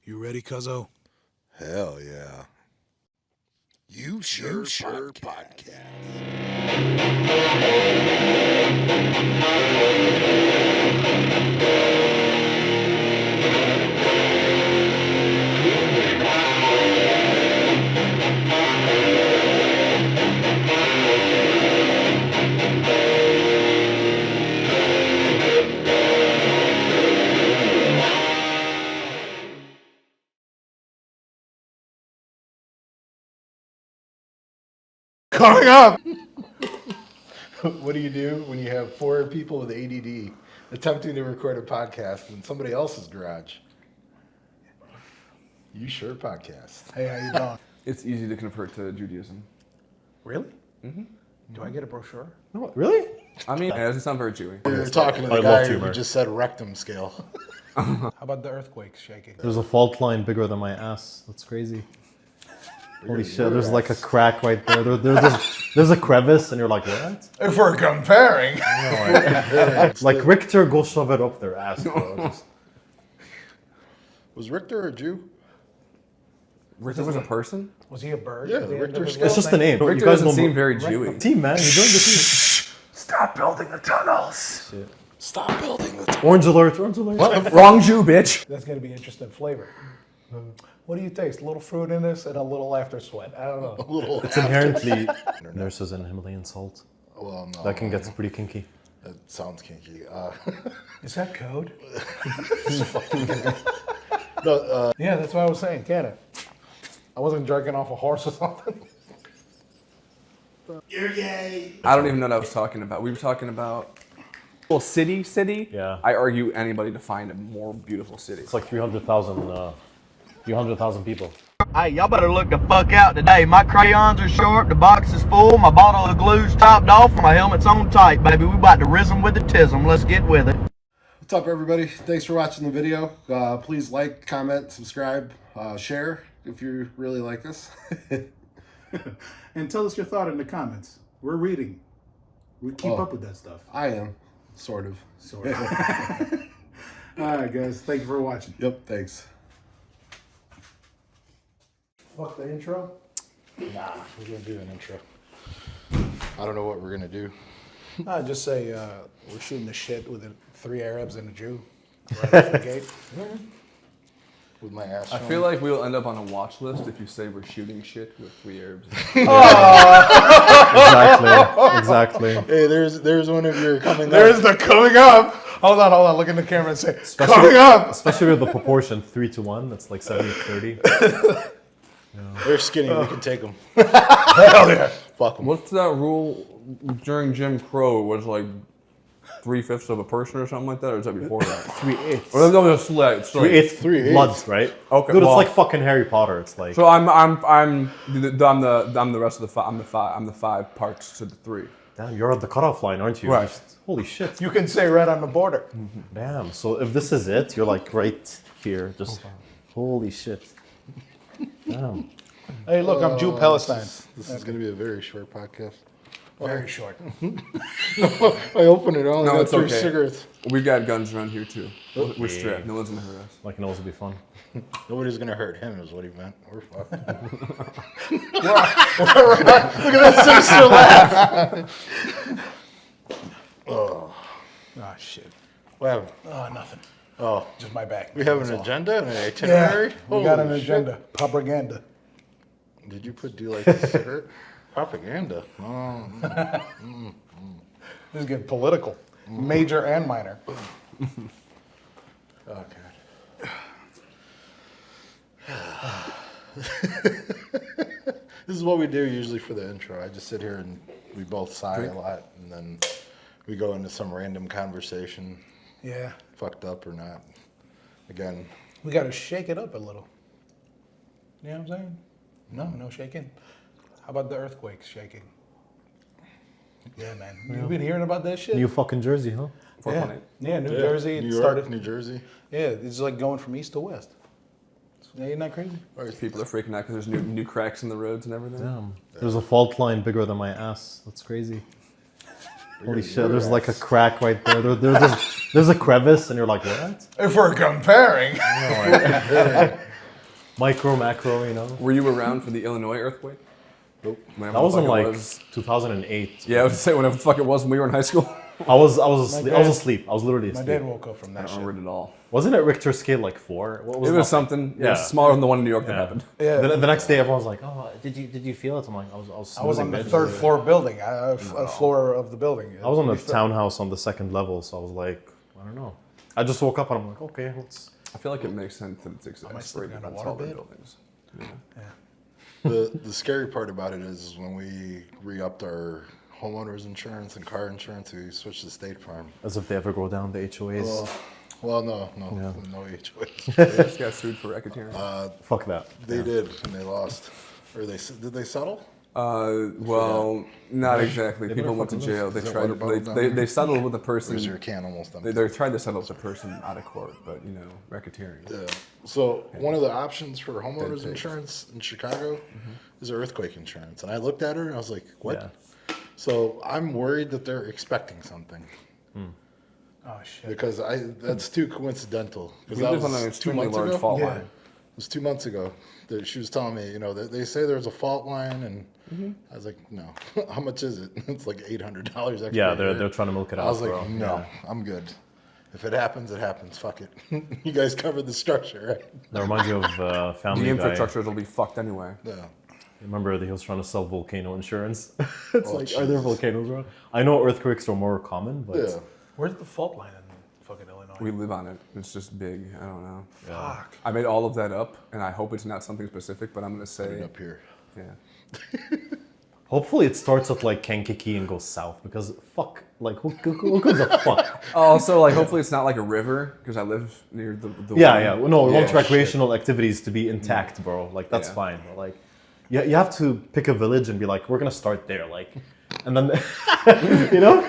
You ready, cuzzo? Hell yeah. You Sure Podcast. Coming up! What do you do when you have four people with ADD attempting to record a podcast in somebody else's garage? You Sure Podcast. Hey, how you doing? It's easy to convert to Judaism. Really? Mm-hmm. Do I get a brochure? No, really? I mean, it doesn't sound very Jewy. You're talking to the guy who just said rectum scale. How about the earthquakes shaking? There's a fault line bigger than my ass. That's crazy. Holy shit, there's like a crack right there. There's a crevice, and you're like, what? If we're comparing. Like Richter, go shove it up their ass, bro. Just- Was Richter a Jew? Richter was a person? Was he a bird? Yeah, at the end of Richter's- his It's just the name. Richter You guys doesn't know seem very Jewy. team, man. You joined the team. Stop building the tunnels. Shit. Stop building the Orange alert, orange alert. Wrong Jew, bitch. That's going to be interesting flavor. What do you taste? A little fruit in this and a little after sweat. I don't know. little. It's inherently nurses and Himalayan salt. Well, no. That can get pretty kinky. That sounds kinky. Is that code? No, Yeah, that's what I was saying. Can it? I wasn't jerking off a horse or something. I don't even know what I was talking about. We were talking about, well, city. Yeah. I argue anybody to find a more beautiful city. It's like 300,000 people. Hey, y'all better look the fuck out today. My crayons are short, the box is full, my bottle of glue's topped off, and my helmet's on tight, baby. We about to rism with the tism. Let's get with it. what's up, everybody? Thanks for watching the video. Please like, comment, subscribe, share if you really like this. And tell us your thought in the comments. We're reading. We keep up with that stuff. I am, sort of. Sort of. All right, guys. Thank you for watching. Yep, thanks. Fuck the intro? Nah, we're gonna do an intro. I don't know what we're gonna do. No, just say we're shooting the shit with the 3 Arabs and a Jew right off the gate. With my ass. I feel like we'll end up on a watch list if you say we're shooting shit with 3 Arabs. Exactly. Hey, there's one of your coming. There's the coming up. Hold on. Look in the camera and say, coming up. Especially with the proportion 3-1. That's like 70-30. They're skinny. We can take them. Hell yeah. Fuck them. What's that rule during Jim Crow? It was like 3/5 of a person or something like that, or is that before that? 3/8. Or that was a slight. 3/8 bloods, right? Okay, Dude, well- it's like fucking Harry Potter. It's like So I'm the rest of the 5. I'm the 5 parts to the 3. damn, you're at the cutoff line, aren't you? Right. Just- holy shit. You can say right on the border. Damn. So if this is it, you're like right here. Just holy shit. Damn. Hey, look, I'm Jew Palestine. This is gonna be a very short podcast. Very short. I opened it. I only No, got it's 3 okay. cigarettes. We got guns around here too. We're strapped. No one's gonna hurt us. Like, knows it'll be fun. Nobody's gonna hurt him, is what he meant. We're fucked. Look at that sinister laugh. Oh, shit. What happened? Oh, nothing. Oh, Just my back. we have That's an all. agenda and an Yeah, itinerary. we got an Holy shit. agenda. Propaganda. Did you do like a cigarette? Propaganda. Oh, This is getting political. Major and minor. God. This is what we do usually for the intro. I just sit here and we both sigh a lot, and then we go into some random conversation, Yeah. fucked up or not. Again, We got to shake it up a little. You know what I'm saying? No shaking. How about the earthquakes shaking? Yeah, man. You been hearing about that shit? New fucking Jersey, huh? Yeah, yeah, New Jersey. New It York, started. New Jersey. Yeah, it's like going from east to west. Ain't that crazy? People are freaking out because there's new cracks in the roads and everything. Damn. There's a fault line bigger than my ass. That's crazy. Holy shit, there's like a crack right there. There's a crevice, and you're like, what? If we're comparing. Micro, macro, you know. Were you around for the Illinois earthquake? Nope. Whenever That was the in fuck it like was. 2008. Yeah, I was gonna say whenever the fuck it was when we were in high school. I was asleep. I was dad- asleep. I was literally My asleep. dad woke up from I that don't shit. remember it at all. Wasn't it Richter scale like 4? What It was nothing? something. Yeah, Yeah. smaller than the one in New York that Yeah. happened. Yeah. The next day, everyone was like, "Oh, did you feel it?" I'm like, "I was I was snoozing, on the bitch." third floor building, floor of the building. I was on the townhouse on the second level, so I was like, I don't know. I just woke up and I'm like, okay, let's. I feel like it makes sense that it's sleeping exasperated on a on water taller bed? buildings. The scary part about it is when we re-upped our homeowners insurance and car insurance, we switched to State Farm. As if they ever go down the HOAs. Well, no Yeah. HOAs. They just got sued for racketeering. Fuck that. They did, and they lost. Or did they settle? Well, not exactly. People went to fucking jail. They Is that tried. water bottle down They there? settled with the Or is your person. can almost They empty? tried to settle with the person out of court, but you know, racketeering. Yeah. So one of the options for homeowners pigs. insurance in Chicago is earthquake insurance, and I looked at her and I was like, "What?" Yeah. So I'm worried that they're expecting something Oh shit. because that's too coincidental. Because We that live on was an 2 extremely months large ago. fault Yeah. line. It was 2 months ago that she was telling me, they say there's a fault line, and I was like, no. How much is it? It's like $800 extra. Yeah, a year. they're trying to milk it out. I was like, bro. no, I'm good. If it happens, it happens. Fuck it. You guys covered the structure, right? That reminds you of The Family Guy. infrastructures will be fucked anyway. Yeah. Remember that he was trying to sell volcano insurance? It's Oh, like, are there Jesus. volcanoes around? I know earthquakes are more common, but Yeah. Where's the fault line in fucking Illinois? We live on it. It's just big. I don't know. Fuck. I made all of that up, and I hope it's not something specific, but I'm gonna Put say, it up here. yeah. hopefully it starts at like Kankakee and goes south because fuck, like who gives a fuck? Also, like, hopefully it's not like a river because I live near the. Yeah, one. yeah. Well, no, we want Yeah, recreational activities to be intact, bro. Like that's Yeah. fine. But like, you have to pick a village and be like, we're gonna start there, like, and then, you know,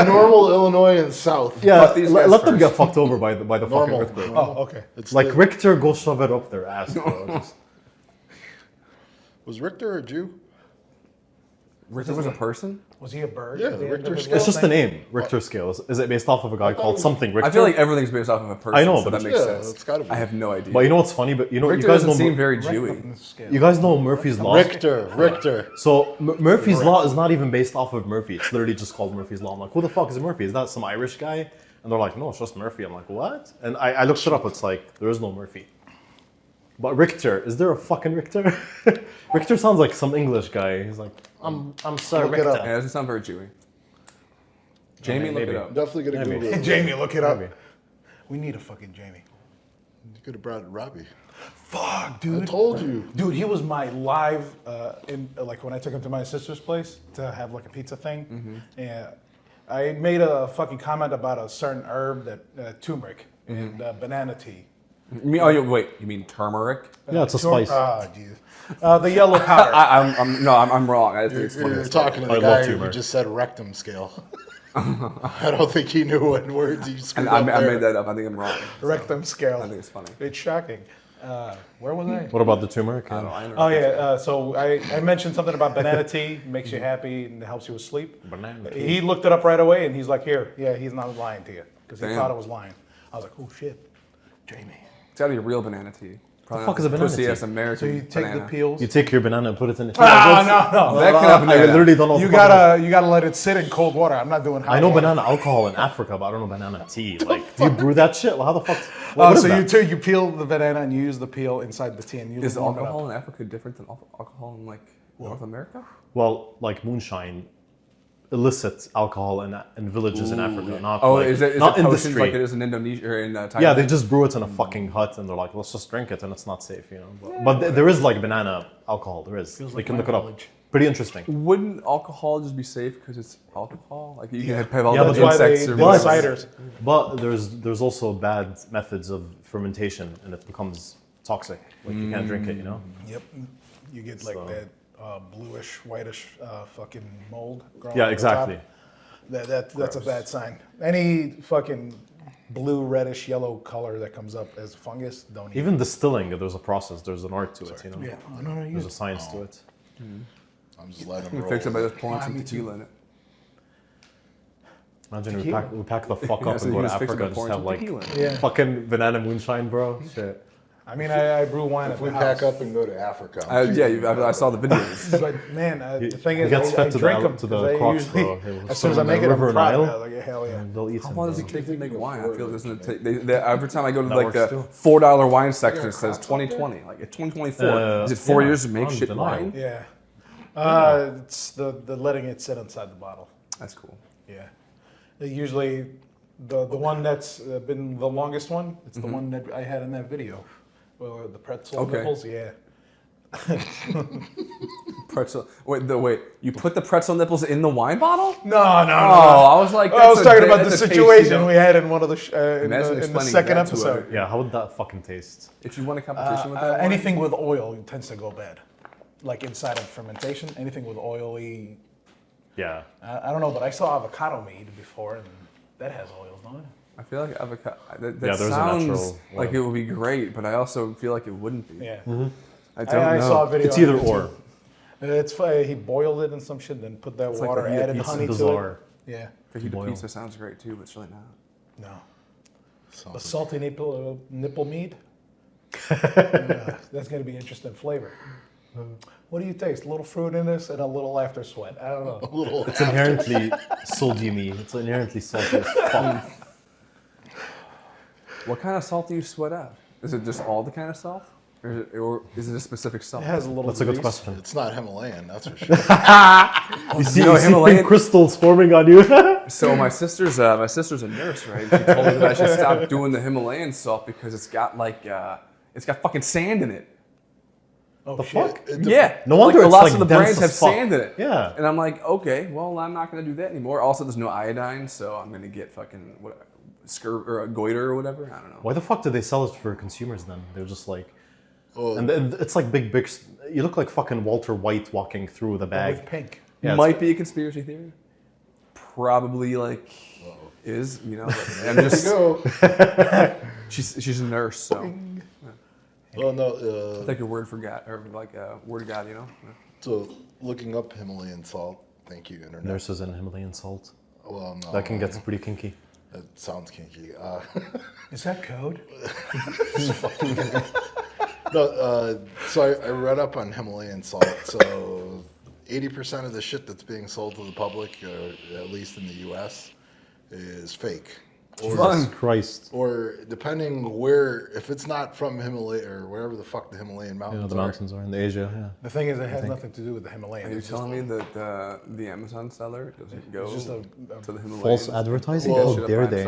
Normal Illinois and South. yeah, Fuck these guys let them first. get fucked over by the fucking Normal. earthquake. Oh, okay. It's Like the- Richter, go shove it up their ass, bro. Just- Was Richter a Jew? Richter was a person. Was he a bird? Yeah, at the end Richter of his scale. it's just the life? name, Richter scale. Is it based off of a guy thought it called was- something Richter? I feel like everything's based off of a person. I know, so but that makes yeah, sense. it's gotta be. I have no idea. But you know what's funny? But you Richter guys doesn't know seem very Jewy. Rectum scale. you guys know Murphy's law. Richter. So Murphy's Law is not even based off of Murphy. It's literally just called Murphy's Law. I'm like, who the fuck is Murphy? Is that some Irish guy? And they're like, no, it's just Murphy. I'm like, what? And I looked it up. It's like, there is no Murphy. But Richter, is there a fucking Richter? Richter sounds like some English guy. He's like, I'm Sir Look it Richter. up. Yeah, it doesn't sound very Jewy. Jamie, look maybe. it up. Definitely gonna Maybe. Google it. Jamie, look it up. Maybe. We need a fucking Jamie. You could have brought Robbie. Fuck, I dude. told you. Dude, he was my live, like when I took him to my sister's place to have like a pizza thing. And I made a fucking comment about a certain herb that turmeric and banana tea. You mean, wait, you mean turmeric? Yeah, it's a Tur- spice. Ah, Jesus. The yellow powder. I'm wrong. I think it's funny. You're talking to I the love guy who turmeric. just said rectum scale. I don't think he knew what words he screwed And up I there. made that up. I think I'm wrong. Rectum scale. I think it's funny. It's shocking. Where was I? What about the turmeric? I don't know. Oh yeah, so I mentioned something about banana tea, makes you happy and helps you with sleep. Banana tea. He looked it up right away and he's like, here, yeah, he's not lying to you. Because he Damn. thought it was lying. I was like, oh shit, Jamie. It's gotta be real banana tea. Probably fuck not is a banana pussy tea? ass American So you take banana. the peels. You take your banana and put it in a tea. Ah, no. That can happen. I literally don't know. You the fuck gotta let it sit in cold water. I'm not doing hot I know water. banana alcohol in Africa, but I don't know banana tea. Like, do you brew that shit? Well, how the fuck? Oh, What is so that? you peel the banana and you use the peel inside the tea and you Is warm it up. alcohol in Africa different than alcohol in like North America? Well, like moonshine elicits alcohol in villages in Africa, not Oh, like, is it not potions industry. like it is in Indonesia or in Thailand? Yeah, they just brew it in a fucking hut and they're like, let's just drink it and it's not safe, you know. But there is like banana alcohol. There is. Feels You like can my look it up. knowledge. Pretty interesting. Wouldn't alcohol just be safe because it's alcohol? Like you can have all Yeah, the but That's why they insects or do But- ciders. But there's also bad methods of fermentation and it becomes toxic. Like you can't drink it, you know. Yep. You get like So- that bluish, whitish fucking mold growing Yeah, on the exactly. top. That's a bad sign. Any fucking blue, reddish, yellow color that comes up as fungus, don't eat. Even distilling, there's a process. There's an art to it, you know. Yeah. No, There's a science to it. I'm just letting him You roll. fix it by just pouring Ah, some me too. tequila in it. Imagine Tequila. we pack the fuck Yeah, up so and you go to just fix it Africa by and just pouring have some like tequila in it. Yeah. fucking banana moonshine, bro. Shit. I mean, I brew wine If at we the pack house. up and go to Africa, I saw the videos. But man, the thing He is, gets I fed to drink the, them to the crocs, bro. as soon as I make it, River I'm proud Nile, of it. Like, hell yeah. and they'll eat How some. long does it take to make wine? I feel it doesn't take. Every time I go to That like works the too. $4 wine section, it says 2020. Like it's 2024. Is it 4 years to make on shit the wine? Nile. Yeah. It's the letting it sit inside the bottle. That's cool. Yeah. Usually, the one that's been the longest one, it's the one that I had in that video. Well, the pretzel nipples, yeah. Pretzel. Wait. You put the pretzel nipples in the wine bottle? No. Oh, I was like, I was talking about the that's a taste situation you we had in one of the Imagine in the explaining second that to episode. Yeah, how would that fucking taste? If you want a competition with that, wine? Anything with oil tends to go bad. Like inside of fermentation, anything with oily. Yeah. I don't know, but I saw avocado mead before, and that has oils, don't it? I feel like avocado. That Yeah, there's a sounds natural like oil. it would be great, but I also feel like it wouldn't be. Yeah. I don't I know. saw a video. It's on either YouTube. or. It's funny. He boiled it in some shit, then put that like water, fajita added pizza. honey Bizarre. to it. Yeah. Fajita boil. pizza sounds great too, but it's really not. No. A salty nipple mead. That's gonna be interesting flavor. What do you taste? A little fruit in this and a little after sweat. I don't know. It's inherently sodium-y. It's inherently salty as fuck. What kind of salt do you sweat out? Is it just all the kind of salt, or is it a specific salt? It has a little. That's a good grease. question. it's not Himalayan, that's for sure. You see, know, you see Himalayan- pink crystals forming on you. So my sister's a nurse, right? She told me that I should stop doing the Himalayan salt because it's got fucking sand in it. Oh, The shit. fuck? Yeah. No wonder like, it's lots like of the dense brands as have fuck. sand in it. Yeah. And I'm like, okay, well, I'm not gonna do that anymore. Also, there's no iodine, so I'm gonna get fucking or a goiter or whatever. I don't know. Why the fuck did they sell it for consumers then? They're just like, Oh, and it's like big. You look like fucking Walter White walking through the With bag. pink. Yeah, Might be a conspiracy theory. Probably is, you know. But I'm just. She's a nurse, so well, no. take your word for God, or like word of God, you know. So looking up Himalayan salt. Thank you, internet. Nurses and Himalayan salt. Well, no, That can get pretty kinky. It sounds kinky. Is that code? No, so I read up on Himalayan salt. So 80% of the shit that's being sold to the public, at least in the U.S., is fake. Jesus Christ. Or depending where, if it's not from Himalaya or wherever the fuck the Himalayan You mountains know, the are. mountains are in Asia. Yeah. The thing is, it has nothing to do with the Himalayan. Are you It's just telling me that the Amazon seller doesn't go just a to the Himalayas? False advertising? Well, How dare they?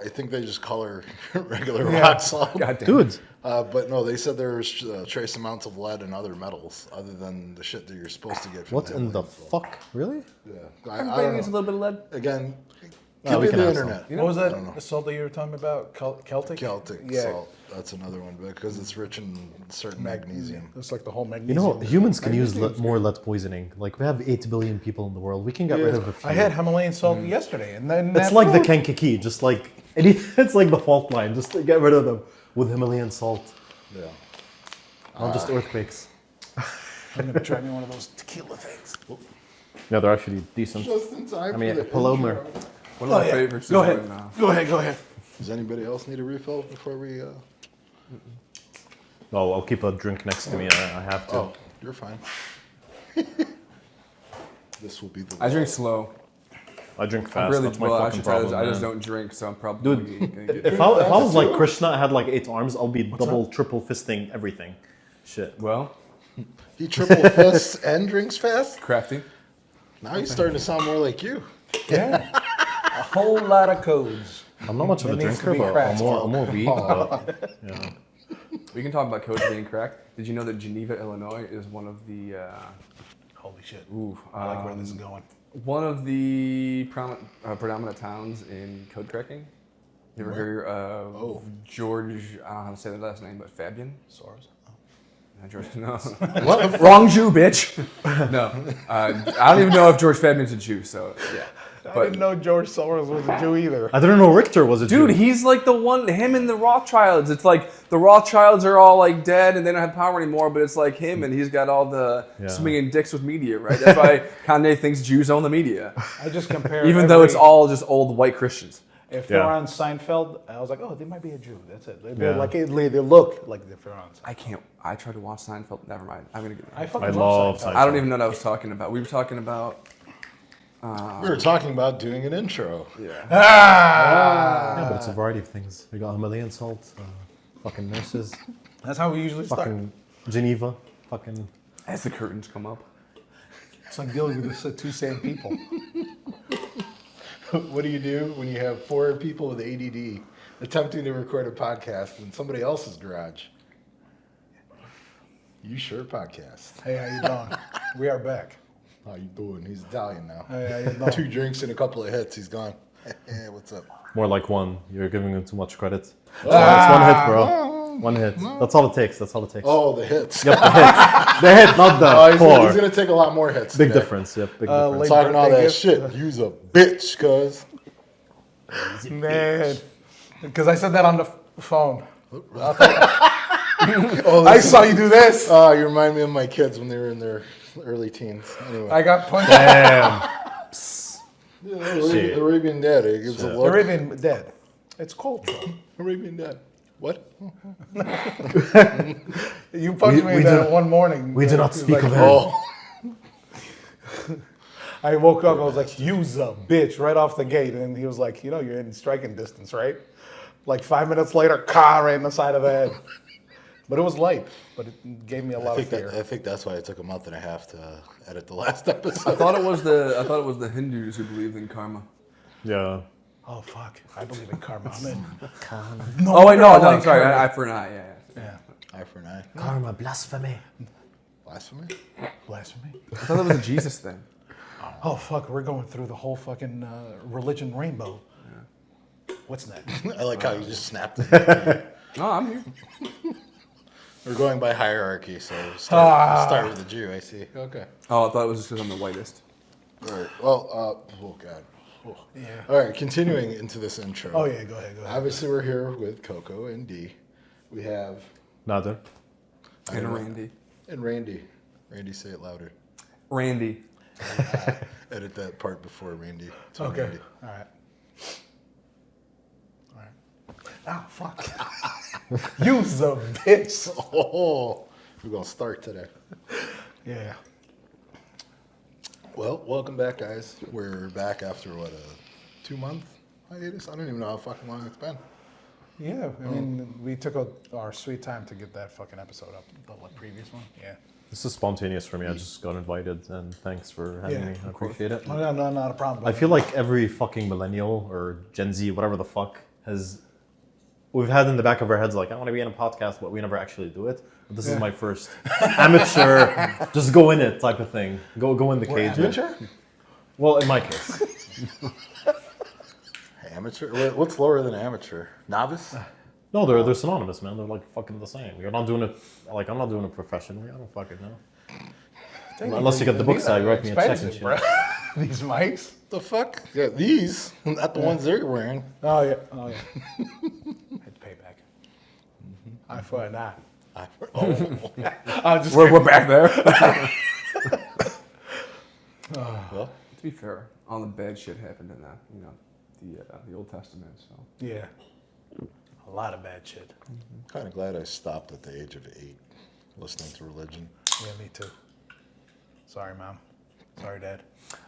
I think they just color regular rock salt. God damn. Dude, But no, they said there's trace amounts of lead and other metals other than the shit that you're supposed to get from what in the Himalayan salt. fuck? Really? Yeah. Everybody don't needs a know. little bit of lead. Again, we give me can the have some. internet. What was I don't know. that? The salt that you were talking about? Celtic? Celtic Yeah. salt. That's another one because it's rich in certain magnesium. It's like the whole You magnesium. know, humans can use more lead poisoning. Like, we have 8 billion people in the world. We can get rid of a few. I had Himalayan salt yesterday, and then It's like the Kankakee, just like anything. It's like the fault line. Just to get rid of them with Himalayan salt. Yeah. Not just earthquakes. I'm gonna try me one of those tequila things. No, they're actually decent. Just in time I mean, for the Paloma. intro. One of my favorites. Go is ahead. when, Go ahead. Go ahead. Does anybody else need a refill before we? Oh, I'll keep a drink next to me. I have to. Oh, you're fine. This will be the. I drink slow. I drink I fast. really That's my well. I fucking should try this. problem. I just man. don't drink, so I'm probably gonna get If I was like Krishna, I had like 8 arms, I'll be double, triple fisting everything. Shit. well, He triple fists and drinks fast. crafty. Now he's starting to sound more like you. Yeah. A whole lot of codes. I'm not much of a That needs to drinker, be but cracked. I'm more weed. But, yeah. We can talk about codes being cracked. Did you know that Geneva, Illinois, is one of the Holy shit. ooh, I like where this is going. one of the predominant towns in code cracking? You ever hear of George? I don't know how to say the last name, but Fabian. Soros. Not George, no. What? Wrong Jew, bitch. No, I don't even know if George Fabian's a Jew. So yeah, I didn't know George Soros was a Jew either. I didn't know Richter was a dude, Jew. he's like the one. Him and the Rothschilds. It's like the Rothschilds are all like dead and they don't have power anymore. But it's like him and he's got all the swinging dicks with media, right? That's why Kanye thinks Jews own the media, I just compare. even though it's all just old white Christians. If they were Yeah. on Seinfeld, I was like, oh, they might be a Jew. That's it. They Yeah. they look like they're on Seinfeld. I can't. I tried to watch Seinfeld. Never mind. I'm gonna get. I fucking I love love Seinfeld. I don't even know what I was talking about. We were talking about. We were talking about doing an intro. Yeah, but it's a variety of things. We got Himalayan salt, fucking nurses, That's how we usually start. fucking Geneva, fucking. As the curtains come up. It's like dealing with this two same people. What do you do when you have 4 people with ADD attempting to record a podcast in somebody else's garage? You Sure Podcast. Hey, how you doing? We are back. How you doing? He's Italian now. Hey, how you doing? 2 drinks and a couple of hits. He's gone. Hey, what's up? More like one. You're giving him too much credit. It's one hit, bro. One hit. That's all it takes. That's all it takes. Oh, the hits. Yep, the hit. The hit, not the Oh, he's core. going to take a lot more hits. Big today. difference. Yep, big difference. late Talking all birthday that gift. shit. You's a bitch, cuz. Man. Because I said that on the phone. Oh, I saw you do this. Oh, you remind me of my kids when they were in their early teens. Anyway. I got punched. Damn. Shit. Arabian Dad. It gives a look. Arabian dead. It's cold, bro. Arabian Dad. What? You punched me that one morning. We do not He was speak like, of him. Oh. I woke up, I was like, you's a bitch, right off the gate. And he was like, you know, you're in striking distance, right? Like 5 minutes later, car right in the side of the head. But it was light, but it gave me a lot of fear. I think that's why it took a month and a half to edit the last episode. I thought it was the Hindus who believed in karma. Yeah. Oh, fuck. I believe in karma. I'm in. Oh wait, no, I no, like sorry, karma. eye for an eye. Yeah. Yeah. Eye for an eye. Karma, blasphemy. Blasphemy? Blasphemy. I thought that was a Jesus thing. Oh, fuck. We're going through the whole fucking religion rainbow. What's next? I like how you just snapped it. No, I'm here. We're going by hierarchy, so start with the Jew, I see. Okay. Oh, I thought it was just because I'm the whitest. All right. Well, oh, God. Oh. Yeah. All right, continuing into this intro. Oh, yeah. Go ahead. Obviously, we're here with Coco and D. We have... Nader. And Randy. And Randy. Randy, say it louder. Randy. Edit that part before Randy. To Okay. Randy. All right. Oh, fuck. You's a bitch. Oh, we're going to start today. Yeah. Well, welcome back, guys. We're back after, what, a 2-month hiatus? I don't even know how fucking long it's been. Yeah. I mean, we took our sweet time to get that fucking episode up. The previous one. Yeah. This is spontaneous for me. I just got invited, and thanks for having Yeah, me. I appreciate it. No, not a problem. I feel like every fucking millennial or Gen Z, whatever the fuck, we've had in the back of our heads like, I want to be in a podcast, but we never actually do it. But this is my first amateur, just go in it type of thing. Go in the cage. Amateur? Well, in my case. Amateur? What's lower than amateur? Novice? No, they're synonymous, man. They're like fucking the same. You're not doing it, like I'm not doing it professionally. I don't fucking know. Unless you get the book side, you write me a check and shit. bro. These mics? The fuck? Yeah, these, not the ones they're wearing. Oh, yeah. Oh, yeah. Had to pay back. Eye for an eye. Oh. I'm just We're back there. Well, To be fair, all the bad shit happened in the Old Testament. So Yeah. A lot of bad shit. I'm kind of glad I stopped at the age of 8 listening to religion. Yeah, me too. Sorry, Mom. Sorry, Dad.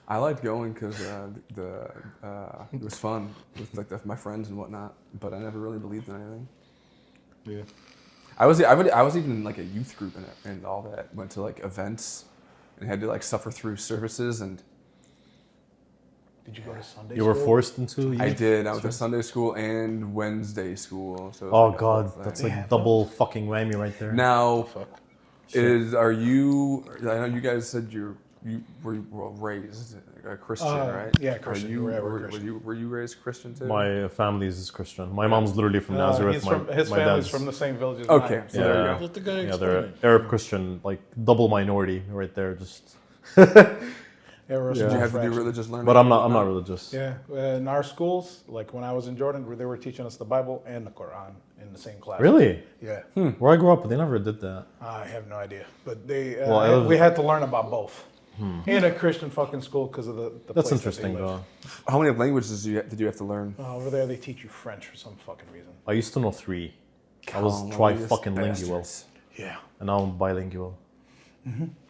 I liked going because it was fun with like my friends and whatnot. But I never really believed in anything. Yeah. I was even in like a youth group and all that. Went to like events and had to like suffer through services and. Did you go to Sunday You were school? forced into. I did. I went to Sunday school and Wednesday school. So it was Oh like a god, whole thing. that's like double fucking whammy right there. Now, Fuck. are you? I know you guys said you were raised a Christian, right? yeah, Christian. Are you, We were were, Christian. were you raised Christian too? My family is Christian. My mom's literally from Nazareth. His my family's dad's from the same village as Okay, mine. so there you go. Let the guy yeah, explain they're it. Arab Christian, like double minority right there. Just, Yeah, we're a Did you small have to do fraction. religious learning? but I'm not religious. Yeah, in our schools, like when I was in Jordan, they were teaching us the Bible and the Quran in the same class. Really? Yeah. Where I grew up, they never did that. I have no idea, but they Well, I live- we had to learn about both. in a Christian fucking school because of the That's place that they interesting, live. though. How many languages did you have to learn? Over there, they teach you French for some fucking reason. I used to know 3. I was Colonious fucking lingual, bastards. Yeah. and now I'm bilingual.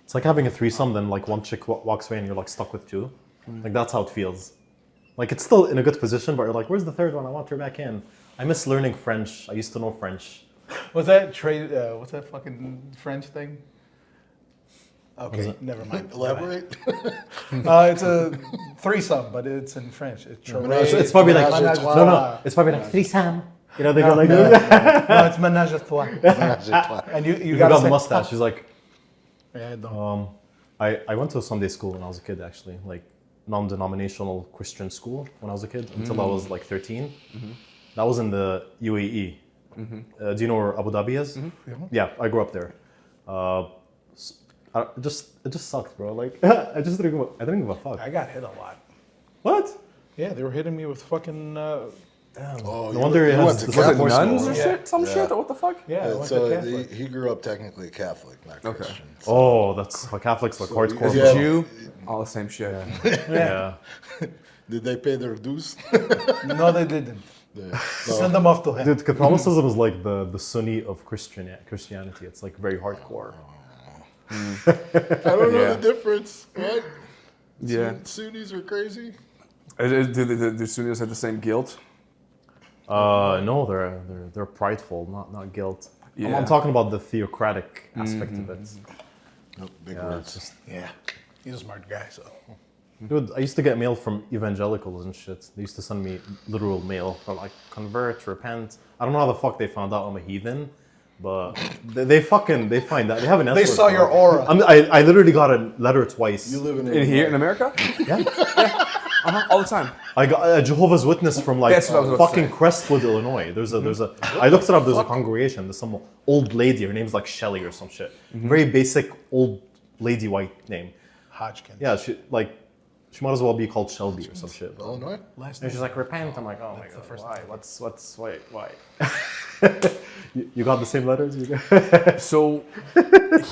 It's like having a threesome, then like one chick walks away and you're like stuck with 2. Like that's how it feels. Like it's still in a good position, but you're like, where's the third one? I want her back in. I miss learning French. I used to know French. Was that trade? What's that fucking French thing? Okay, never mind. Elaborate. It's a threesome, but it's in French. It's Menage- It's probably like Menage a no, trois. no. It's probably like threesome. You know they go like no, this. no, it's menage a trois. And you You gotta got the say- mustache. She's like, Yeah, I don't. I went to a Sunday school when I was a kid, actually, like non-denominational Christian school when I was a kid until I was like 13. That was in the UAE. Do you know where Abu Dhabi is? Yeah, I grew up there. It just sucked, bro. Like I didn't give a fuck. I got hit a lot. What? Yeah, they were hitting me with fucking. Oh, No wonder it you has went to this- Was it Catholic nuns school. or shit? Some shit? What the fuck? Yeah, I went So to Catholic. he grew up technically Catholic, not Okay. Christian. Oh, that's how Catholics like hardcore. Yeah. Jew, all the same shit. Yeah. Did they pay their dues? No, they didn't. Yeah. Send them off to him. Dude, Catholicism is like the Sunni of Christianity. It's like very hardcore. I don't know Yeah. the difference. What? Yeah. Sunnis are crazy. Do Sunnis have the same guilt? No, they're prideful, not guilt. Yeah. I'm talking about the theocratic aspect of it. Nope, big Yeah, words. it's just, Yeah, he's a smart guy. So dude, I used to get mail from evangelicals and shit. They used to send me literal mail from like convert, repent. I don't know how the fuck they found out I'm a heathen, but they find that they have an. they S-word saw for your it. aura. I literally got a letter twice. You live in In here in America? Yeah. All the time. I got a Jehovah's Witness from like That's what I was about to fucking say. Crestwood, Illinois. There's a. I looked it up. There's a congregation. There's some old lady. Her name's like Shelley or some shit. Very basic old lady white name. Hodgkins. Yeah, she might as well be called Shelby or some shit. Illinois. Last And name. she's like, repent. I'm like, oh my god, first why? Why? you got the same letters? You got? So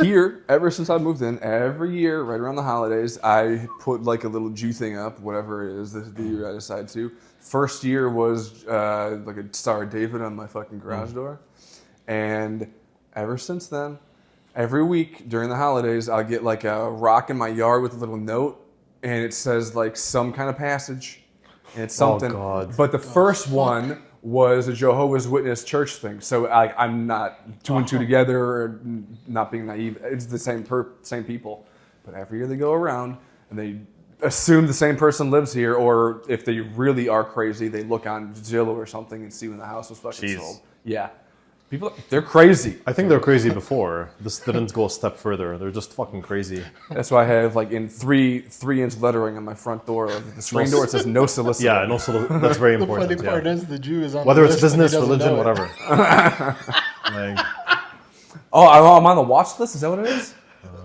here, ever since I moved in, every year, right around the holidays, I put like a little Jew thing up, whatever it is the year I decide to. First year was like a Star of David on my fucking garage door. And ever since then, every week during the holidays, I'll get like a rock in my yard with a little note, and it says like some kind of passage. And it's something. God. But the first one was a Jehovah's Witness church thing. So I'm not two and two together or not being naive. It's the same people. But every year they go around and they assume the same person lives here, or if they really are crazy, they look on Zillow or something and see when the house was fucking Jeez. sold. Yeah. People, they're crazy. I think they're crazy before. This didn't go a step further. They're just fucking crazy. That's why I have like in 3-inch lettering on my front door, the screen door, it says no solicitor. Yeah, and also that's very The important. funny part yeah. is the Jew is on Whether the it's list and he business, doesn't religion, know it. whatever. Like, Oh, I'm on the watch list? Is that what it is?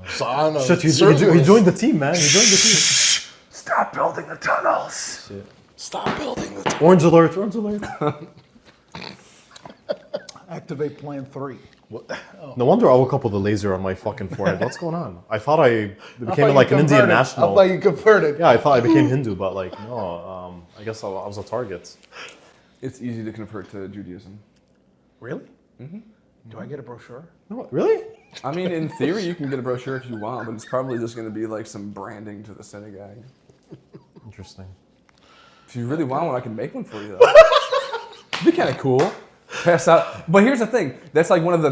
So on a shit, you certain list. joined the team, man. You joined the team. Stop building the tunnels. Stop building the Orange alert, orange alert. Activate Plan 3. No wonder I woke up with a laser on my fucking forehead. What's going on? I thought I became you like an Indian converted. national. I thought you converted. Yeah, I thought I became Hindu, but like, no, I guess I was a target. It's easy to convert to Judaism. Really? Mm-hmm. Do I get a brochure? No, really? I mean, in theory, you can get a brochure if you want, but it's probably just going to be like some branding to the synagogue. Interesting. If you really want one, I can make one for you, though. It'd be kind of cool. Pass out. But here's the thing. That's like one of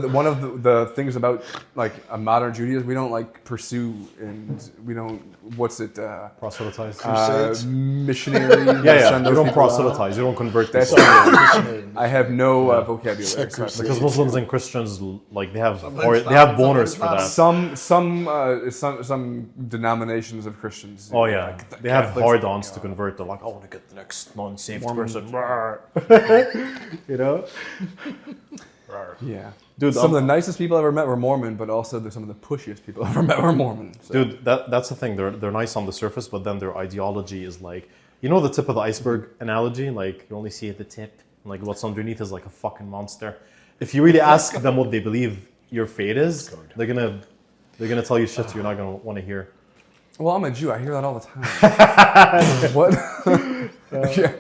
the things about like a modern Judaism. We don't like pursue and we don't. What's it? Proselytize. Missionary. yeah. send You those don't people out. proselytize. You don't convert That's people. I have no vocabulary. so I have to- Because Muslims and Christians, like, they have boners for that. Some denominations of Christians. Oh yeah, like the they have Catholics, hard-ons to convert. They're like, I want to get the next non-saved person. You know, Yeah, Dude, Some of the nicest people I ever met were Mormon, but also some of the pushiest people I ever met were Mormon. So. dude, that's the thing. They're nice on the surface, but then their ideology is like, you know, the tip of the iceberg analogy. Like, you only see at the tip. Like, what's underneath is like a fucking monster. If you really ask them what they believe your fate is, they're gonna tell you shit you're not gonna want to hear. Well, I'm a Jew. I hear that all the time. What? Yeah.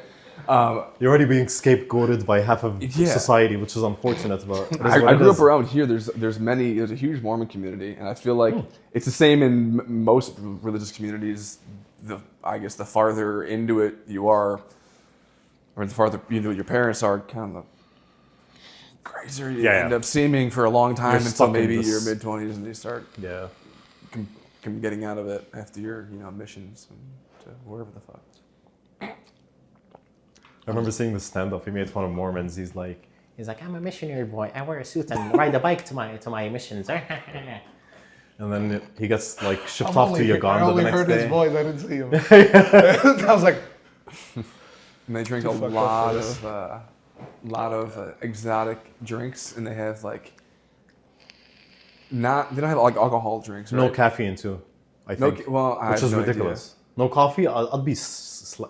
You're already being scapegoated by half of Yeah. society, which is unfortunate. But it is I what it grew up is. around here. There's a huge Mormon community, and I feel like it's the same in most religious communities. I guess the farther into it you are, or the farther into it your parents are, kind of the crazier you Yeah, end yeah. up seeming for a long time You're until stuck in maybe this- your mid-20s, and you start Yeah. getting out of it after your missions and to wherever the fuck. I remember seeing the stand-up. He made fun of Mormons. He's like, I'm a missionary boy. I wear a suit and ride a bike to my missions. and then he gets like shipped I'm off only- to I Uganda only the next heard day. his voice. I didn't see him. I was like, And they drink a fuck up lot for this. of exotic drinks, and they have like they don't have like alcohol drinks. No Right? caffeine too. I No think. ca- well, I which have is no ridiculous. No coffee. I'd be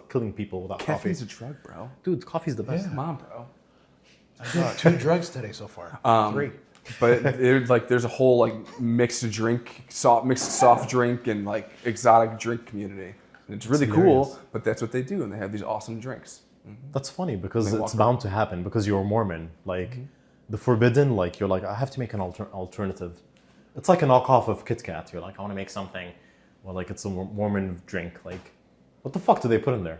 killing people without Caffeine's coffee. a drug, bro. Dude, coffee's the best. Come on, bro. I did 2 drugs today so far. 3. But there's a whole like mixed soft drink and like exotic drink community. And it's really cool, but that's what they do, and they have these awesome drinks. That's funny because They it's walk bound to happen because you're Mormon. Like the forbidden, like you're like, I have to make an alternative. It's like a knockoff of Kit Kat. You're like, I want to make something. Well, like it's a Mormon drink. Like, what the fuck do they put in there?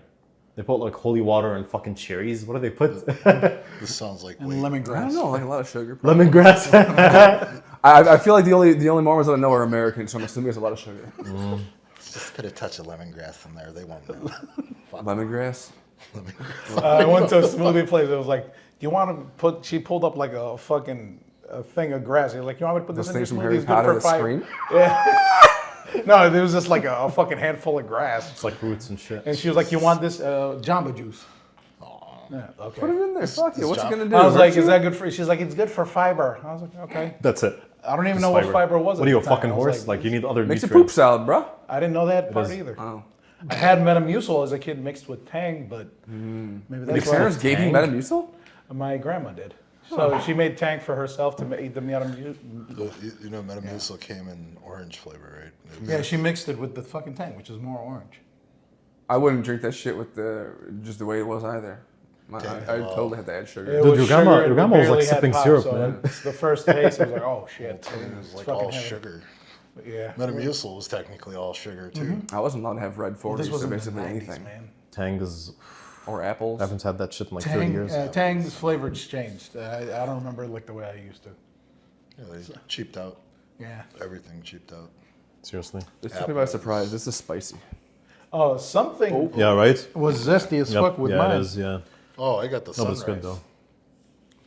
They put like holy water and fucking cherries. What do they put? This sounds like And weed. I lemongrass. don't know, like a lot of sugar. Probably. Lemongrass. I feel like the only Mormons that I know are American, so I'm assuming there's a lot of sugar. Just put a touch of lemongrass in there. They won't know. Lemongrass. I went to a smoothie place. It was like, do you want to put? She pulled up like a fucking thing of grass. He was like, you want me to put this Those in your things from smoothie? Harry It's good Potter for that 5. scream. Yeah. No, it was just like a fucking handful of grass. It's like roots and shit. And she was like, you want this Jamba Juice? Yeah, okay. Put it in there. Fuck you. What you gonna do? I was like, hurt is you? that good for? She's like, it's good for fiber. I was like, okay. That's it. I don't even Just know what fiber was. What at are you, a the time. fucking I was horse? Like you need other Makes a nutrients. poop salad, bro. I didn't know that part is. either. Oh. I had Metamucil as a kid mixed with Tang, but maybe Your that's why parents gave you Metamucil? my grandma did. So she made Tang for herself to eat the Metamucil. You know, Metamucil came in orange flavor, right? It was- Yeah, she mixed it with the fucking Tang, which is more orange. I wouldn't drink that shit with just the way it was either. I totally had to add sugar. It Dude, was your grandma- sugar, your we grandma was, like, barely had sipping pop, syrup, so man. It's the first taste, I was like, oh shit. It was like fucking all heavy. sugar. Yeah. Metamucil was technically all sugar too. I wasn't allowed to have red 40, This was so in the basically 90s, anything. man. Tang is. Or apples. I haven't had that shit in like 30 years. Tang's flavor changed. I don't remember it like the way I used to. Yeah, they cheaped out. Yeah. Everything cheaped out. Seriously. This took me by surprise. This is spicy. Oh, something Yeah, right. was zesty as fuck with yeah, mine. it is. Yeah. Oh, I got the No, but sunrise. it's good though.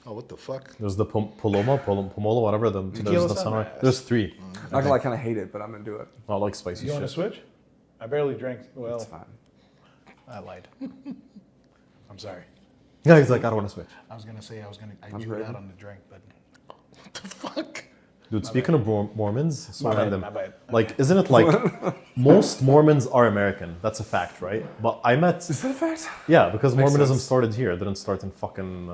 Oh, what the fuck? There's the Pomolo, whatever. There's the sunrise. There's 3. Not gonna lie, I kind of hate it, but I'm gonna do it. I like spicy You want to shit. switch? I barely drink. Well, It's fine. I lied. I'm sorry. Yeah, he's like, I don't want to switch. I was gonna say I was knew ready. that on the drink, but Fuck. Dude, speaking of Mormons, so My bad, random. my bad. Like, isn't it like most Mormons are American? That's a fact, right? But I met, Is that a fact? yeah, because Mormonism sense. started here. It didn't start in fucking.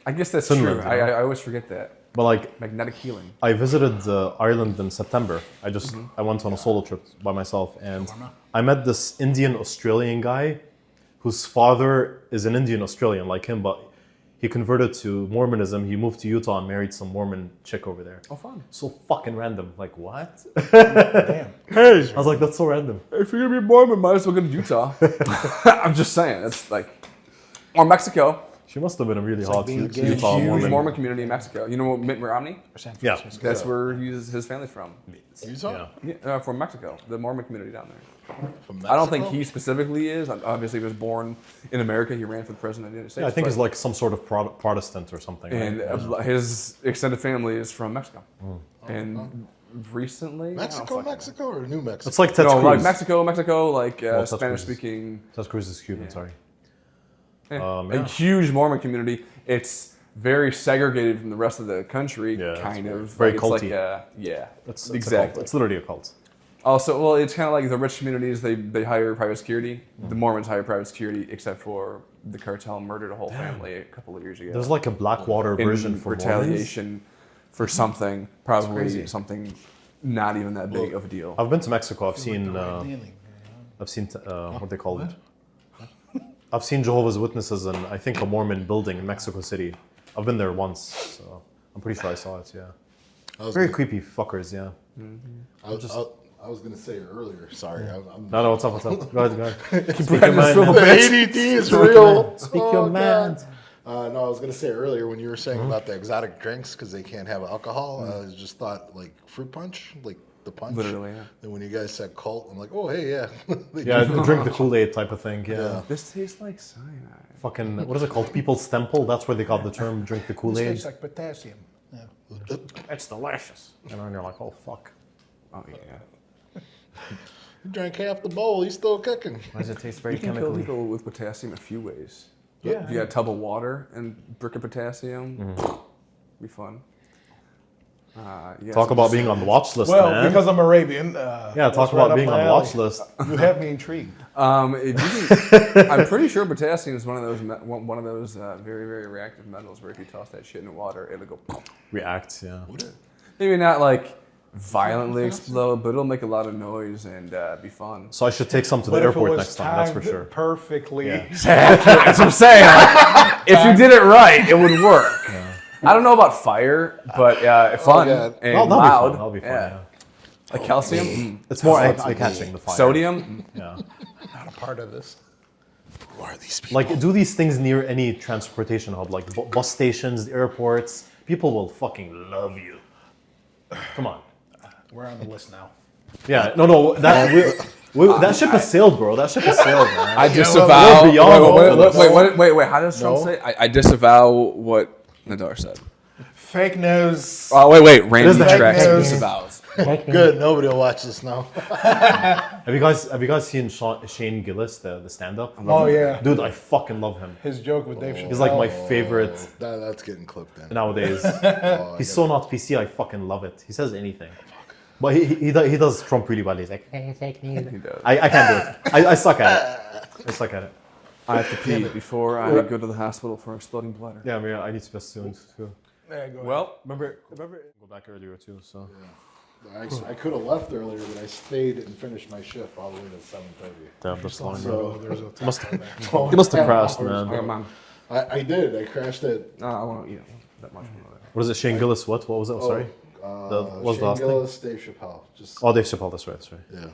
I guess that's Finland, true. you know? I always forget that. But like, Magnetic healing. I visited Ireland in September. I went on a solo trip by myself, and I met this Indian Australian guy, whose father is an Indian Australian like him, but he converted to Mormonism. He moved to Utah and married some Mormon chick over there. Oh, fun. So fucking random. Like what? damn. I was like, that's so random. If you're gonna be Mormon, might as well go to Utah. I'm just saying. It's like, or Mexico. She must have been a really hot being gay. Utah Huge Mormon. Mormon community in Mexico. You know Mitt Romney? Yeah. That's where his family's from. Utah? Yeah. Yeah, from Mexico, the Mormon community down there. From I don't think Mexico? he specifically is. Obviously, he was born in America. He ran for the president of the United States. Yeah, I think but- he's like some sort of Protestant or something. Right? And his extended family is from Mexico. And recently, I don't Mexico, fucking know. Mexico, or New Mexico? It's like Ted No, Cruz. like Mexico, like Ted Cruz. Spanish-speaking. Ted Cruz is Cuban, sorry. Yeah. yeah. A huge Mormon community. It's very segregated from the rest of the country, Yeah, kind it's of. very Like, it's like culty. yeah, It's a cult. exactly. It's literally a cult. Also, well, it's kind of like the rich communities. They hire private security. The Mormons hire private security, except for the cartel murdered a whole family a couple of years ago. There's like a Blackwater in version for retaliation for something, probably crazy. something not even that big of a deal. I've been to Mexico. I've seen what they call it. I've seen Jehovah's Witnesses and I think a Mormon building in Mexico City. I've been there once, so I'm pretty sure I saw it. Yeah, very creepy fuckers. Yeah. I was gonna say earlier. Sorry, I'm No, what's up? Go ahead. Speak your mind. the ADD is real. Speak your mind. No, I was gonna say earlier when you were saying about the exotic drinks because they can't have alcohol. I just thought like fruit punch, like the punch. Literally, yeah. And when you guys said cult, I'm like, oh hey, yeah. Yeah, drink the Kool-Aid type of thing. Yeah. This tastes like cyanide. Fucking what is it called? People's Temple. That's where they got the term "drink the It Kool-Aid." tastes like potassium. Yeah. It's delicious. And then you're like, oh fuck. Oh yeah. You drank half the bowl, he's still kicking. Why does it taste very You can kill chemically? people with potassium a few ways. Yeah. If you got a tub of water and brick of potassium, be fun. Talk about being on the watch list, Well, man. because I'm Arabian. Yeah, that's talk right about up being my on the watch alley. list. You have me intrigued. I'm pretty sure potassium is one of those very, very reactive metals where if you toss that shit in water, it'll go. Reacts, yeah. Maybe not like violently explode, but it'll make a lot of noise and be fun. So I should take some to the But if it airport was next time, that's for timed sure. perfectly. Yeah. That's what I'm saying. Like, if you did it right, it would work. I don't know about fire, but fun God. and That'll loud. That'll be fun, yeah. Like calcium, It's more eye-catching, the fire. sodium. Yeah. Not a part of this. Who are these people? Like, do these things near any transportation hub, like bus stations, airports. People will fucking love you. Come on. We're on the list now. Yeah, no, that ship has sailed, bro. That ship has sailed, man. I disavow. we're beyond all this. Wait. How does Trump say? I disavow what Nader said. Fake news. Oh, wait. Randy is the Trax fake news. disavows. Good, nobody will watch this now. Have you guys seen Shane Gillis, the stand-up? Oh yeah. Dude, I fucking love him. His joke with Dave Chappelle. He's like my favorite That's getting clipped in. nowadays. Oh, He's so not PC. I fucking love it. He says anything. But he does Trump really well. He's like, Fake news. He does. I can't do it. I suck at it. I have to pee before I go to the hospital for exploding bladder. Yeah, I mean, I need to piss soon too. There you go. Well, Remember, go back earlier too. So I could have left earlier, but I stayed and finished my shift all the way to 7:30. damn, that's long, So bro. there's a You must Oh, you must have yeah. crashed, I got man. mine. I did. I crashed it. No, I won't eat that much. What is it, Shane Gillis? What was it? Sorry. What's the Shane last thing? Gillis, Dave Chappelle. Just Oh, Dave Chappelle. That's right. yeah.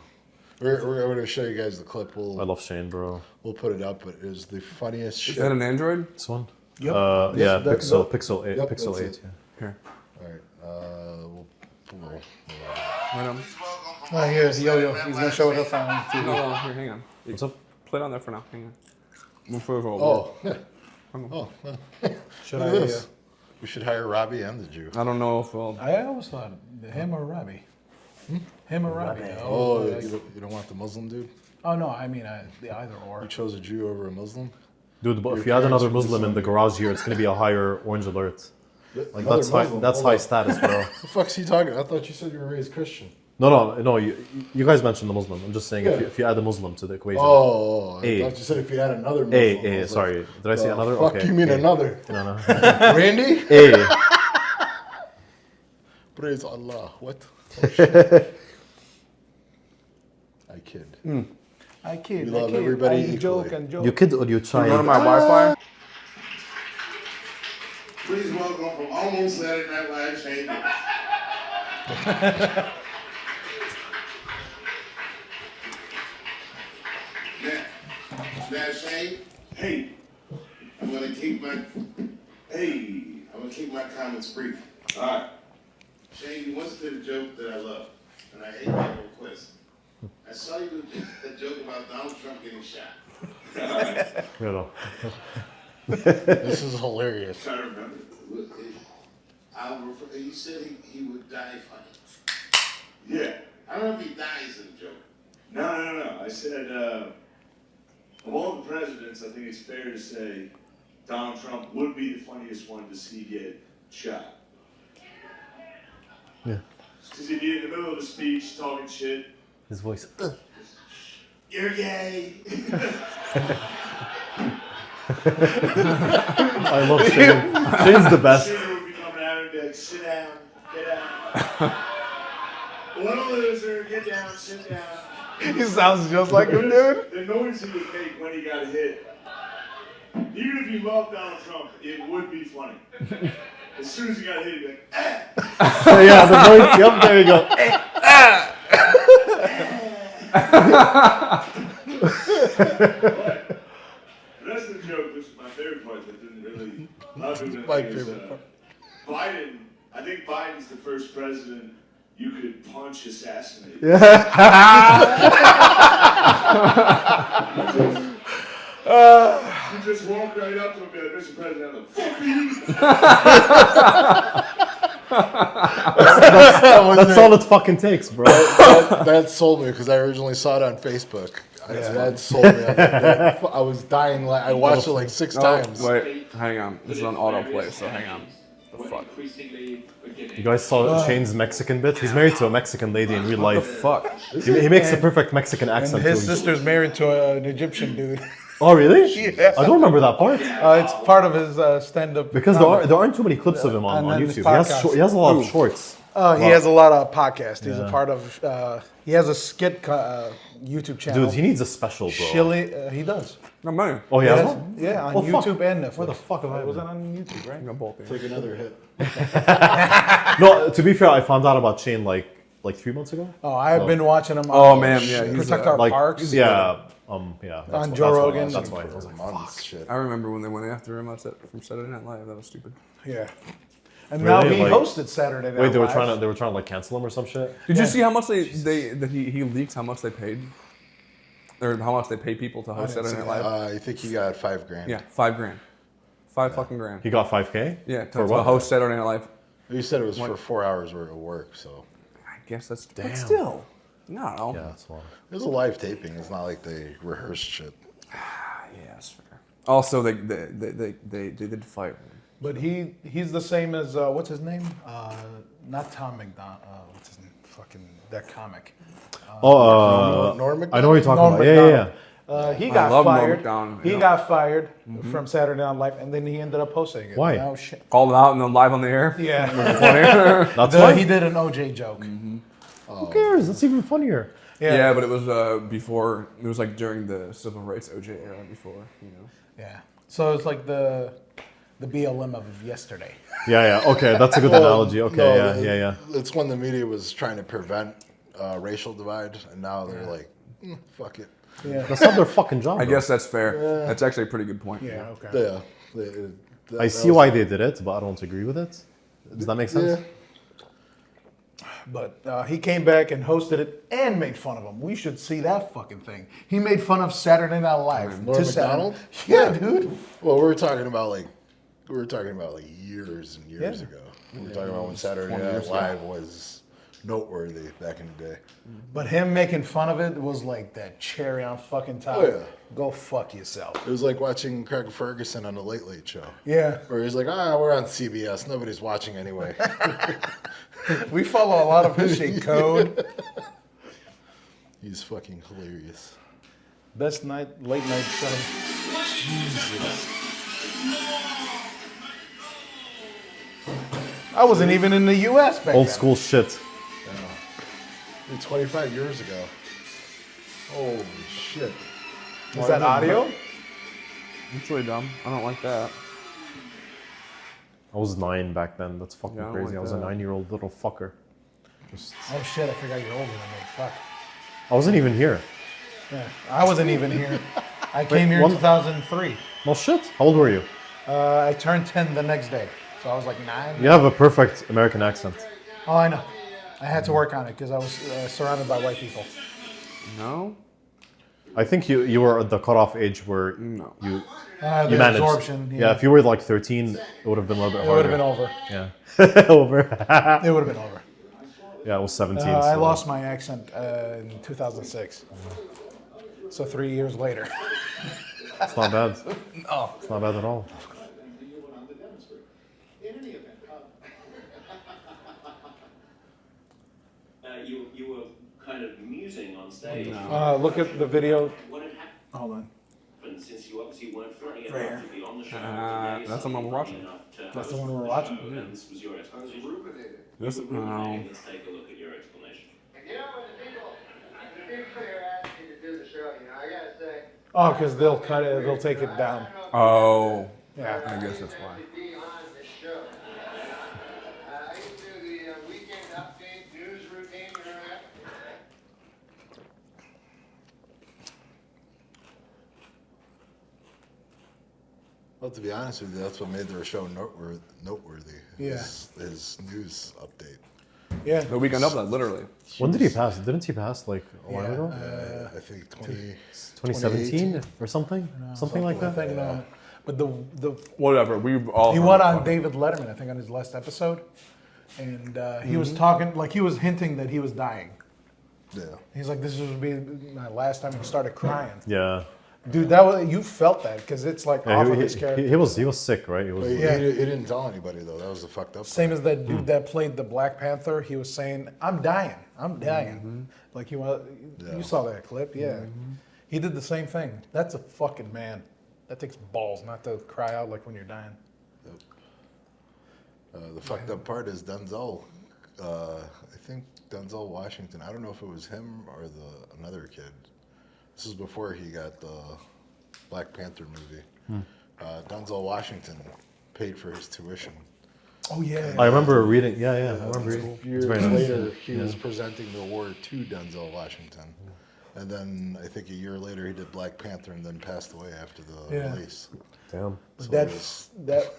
We're going to show you guys the clip. I love Shane, bro. We'll put it up, but it was the funniest Is shit. that an Android? This one. Yep. Yeah, that- Pixel 8. Yep, Pixel that's 8. it. Yeah. Here. All right. Right on. Oh, here's Yo-Yo. He's gonna show us on TV. No, here, hang on. What's up? Play it on there for now. Hang on. Move further over. Oh, Should look I? at this. We should hire Robbie and the Jew. I don't know if we'll. I always thought him or Robbie. Him or Robbie. Oh, like- you don't want the Muslim dude? Oh no, I mean the either or. You chose a Jew over a Muslim? Dude, but if Your you add parents another were Muslim in the garage here, it's gonna be a higher orange alert. Like Another that's high. Muslim? That's Hold high on. status, bro. The fuck's he talking? I thought you said you were raised Christian. No. You guys mentioned the Muslim. I'm just saying if you add a Muslim to the equation. Oh, I Hey. thought you said if you had another Muslim. Hey, I was sorry. like, Did I say the another? Fuck Okay. you mean okay. another? No. Randy? Hey. Praise Allah. What? Oh, shit. I kid. I kid. We love I kid. everybody I joke equally. and joke. You kid or you Run child? my Wi-Fi. Please welcome from almost Saturday Night Live, Shane. Now, Shane. Hey. I'm gonna keep my comments brief. All right. Shane, you once did a joke that I love, and I hate that request. I saw you do a joke about Donald Trump getting shot. You know. This is hilarious. I remember. You said he would die funny. Yeah. I don't know if he dies in the joke. No. I said, of all the presidents, I think it's fair to say Donald Trump would be the funniest one to see get shot. Yeah. Because he'd be in the middle of a speech talking shit. His voice. You're gay. I love Shane. Shane's the best. Shit would be coming out and be like, sit down, get out. Little loser, get down, sit down. He sounds just like him, dude. The noise he would make when he got hit. Even if you love Donald Trump, it would be funny. As soon as he got hit, he'd be like, Yeah, the voice. Yep, there you go. But the rest of the joke, this is my favorite part that didn't really. A lot of people didn't My think is, favorite part. Biden, I think Biden's the first president you could punch assassinate. You just walk right up to him and be like, Mr. President, how the fuck are you? That's all it fucking takes, bro. That sold me because I originally saw it on Facebook. That sold me. I was dying. I watched it like 6 times. Wait, hang on. This is on autoplay, so hang on. The fuck? You guys saw Shane's Mexican bit? He's married to a Mexican lady in real The life. fuck? He makes the perfect Mexican And accent. his too. sister's married to an Egyptian dude. Oh, really? Yeah. I don't remember that part. It's part of his stand-up. Because there aren't too many clips of him on And then his YouTube. podcast. He has a lot of shorts. He has a lot of podcasts. He's a Yeah. part of. He has a skit YouTube channel. Dude, he needs a special, bro. Chili. He does. No money. Oh, he He has has- one? Yeah, on Oh, fuck. YouTube and Netflix. Where the fuck have I It was been? on YouTube, right? No both. Take another hit. No, to be fair, I found out about Shane like 3 months ago. Oh, I've been watching him. Oh, on man, yeah, he's, Protect Our Like, Parks. yeah. That's On why- Joe that's why- Rogan. That's why. I was like, Months, shit. I remember when they went after him from Saturday Night Live. That was stupid. Yeah. And Really? now he Like- hosted Saturday Night wait, they were Live. trying to like cancel him or some shit. Did you see how much he leaked how much they paid? Or how much they pay people to host Saturday Night Live? I think he got $5,000. Yeah, $5,000. $5 fucking grand. He got 5K. Yeah, For to what? host Saturday Night Live. You said it was for 4 hours worth of work, so I guess that's Damn. But still, no. Yeah, that's one. it was a live taping. It's not like they rehearsed shit. Yeah, that's fair. Also, they did fire him. But he's the same as what's his name? Not Tom McDonald. What's his name? Fucking that comic. Norm I know what you're talking Norm about. Yeah, yeah, Macdonald. He got love Norm fired. Macdonald, He yeah. got fired from Saturday Night Live, and then he ended up hosting it. Why? Oh shit. Called it out and then live on the air. Yeah. yeah. That's why. He did an OJ joke. Who cares? That's even funnier. Yeah, but it was before. It was like during the civil rights OJ era. Before, you know. Yeah. So it's like the BLM of yesterday. Yeah, yeah. Okay, that's a good analogy. Okay, No, yeah. It's when the media was trying to prevent racial divide, and now they're like, fuck it. Yeah. That's not their fucking job. I though. guess that's fair. That's actually a pretty good point. Yeah. Okay. Yeah. I see why they did it, but I don't agree with it. Does that make sense? Yeah. But he came back and hosted it and made fun of him. We should see that fucking thing. He made fun of Saturday Night Live. Norm to Saturday- Macdonald? Yeah, dude. Well, we were talking about like years and years Yeah. ago. We were talking about when Saturday 20 Night years ago. Live was noteworthy back in the day. But him making fun of it was like that cherry on fucking top. Oh, yeah. Go fuck yourself. It was like watching Craig Ferguson on the Late Late Show. Yeah. Where he's like, we're on CBS. Nobody's watching anyway. We follow a lot of his shit code. He's fucking hilarious. Best late night show. Jesus. I wasn't even in the US back Old then. school shit. 25 years ago. Holy shit. Is that audio? It's really dumb. I don't like that. I was 9 back then. That's fucking Yeah, I don't crazy. like I was a that. 9-year-old little fucker. Just, Oh shit, I forgot you're older than me. Fuck. I wasn't even here. Yeah, I wasn't even here. I came here in one- 2003. Well, shit. How old were you? I turned 10 the next day. So I was like 9. You have a perfect American accent. Oh, I know. I had to work on it because I was surrounded by white people. No. I think you were at the cutoff age where No. you The managed. absorption. Yeah, if you were like 13, it would have been a little bit it would harder. have been over. Yeah. Over. It would have been over. Yeah, I was 17. I so- lost my accent in 2006. So 3 years later. It's not bad. No. It's not bad at all. You were kind of musing on stage. Look at the video. What had Hold on. happened since you obviously weren't funny Right enough to be on the show? That's the one we're watching. That's the one we're watching? And this was your explanation. This, Let's take a look at your explanation. Oh, because they'll cut it. They'll take it down. Oh, Yeah. I guess that's why. Well, to be honest with you, that's what made their show noteworthy. Yeah. His news update. Yeah. The weekend of that, literally. When did he pass? Didn't he pass like a while ago? I think 2017 or something? Something like I that? think no. But the Whatever. We've all. he heard went about on it. David Letterman, I think, on his last episode, and he was talking like he was hinting that he was dying. Yeah. He's like, "This would be my last time." He started crying. Yeah. Dude, that was you felt that because it's like off of his character. He was sick, right? He was. But he, Yeah. he didn't tell anybody though. That was the fucked up. Same part. as that dude that played the Black Panther. He was saying, "I'm dying. I'm dying." Like he was. Yeah. You saw that clip, yeah. He did the same thing. That's a fucking man. That takes balls not to cry out like when you're dying. The fucked up part is Denzel. I think Denzel Washington. I don't know if it was him or another kid. This is before he got the Black Panther movie. Denzel Washington paid for his tuition. Oh yeah. I remember reading. Yeah. I remember reading. Years very nice. later, he was presenting the award to Denzel Washington. And then I think a year later he did Black Panther and then passed away after the Yeah. release. Damn. So That it was-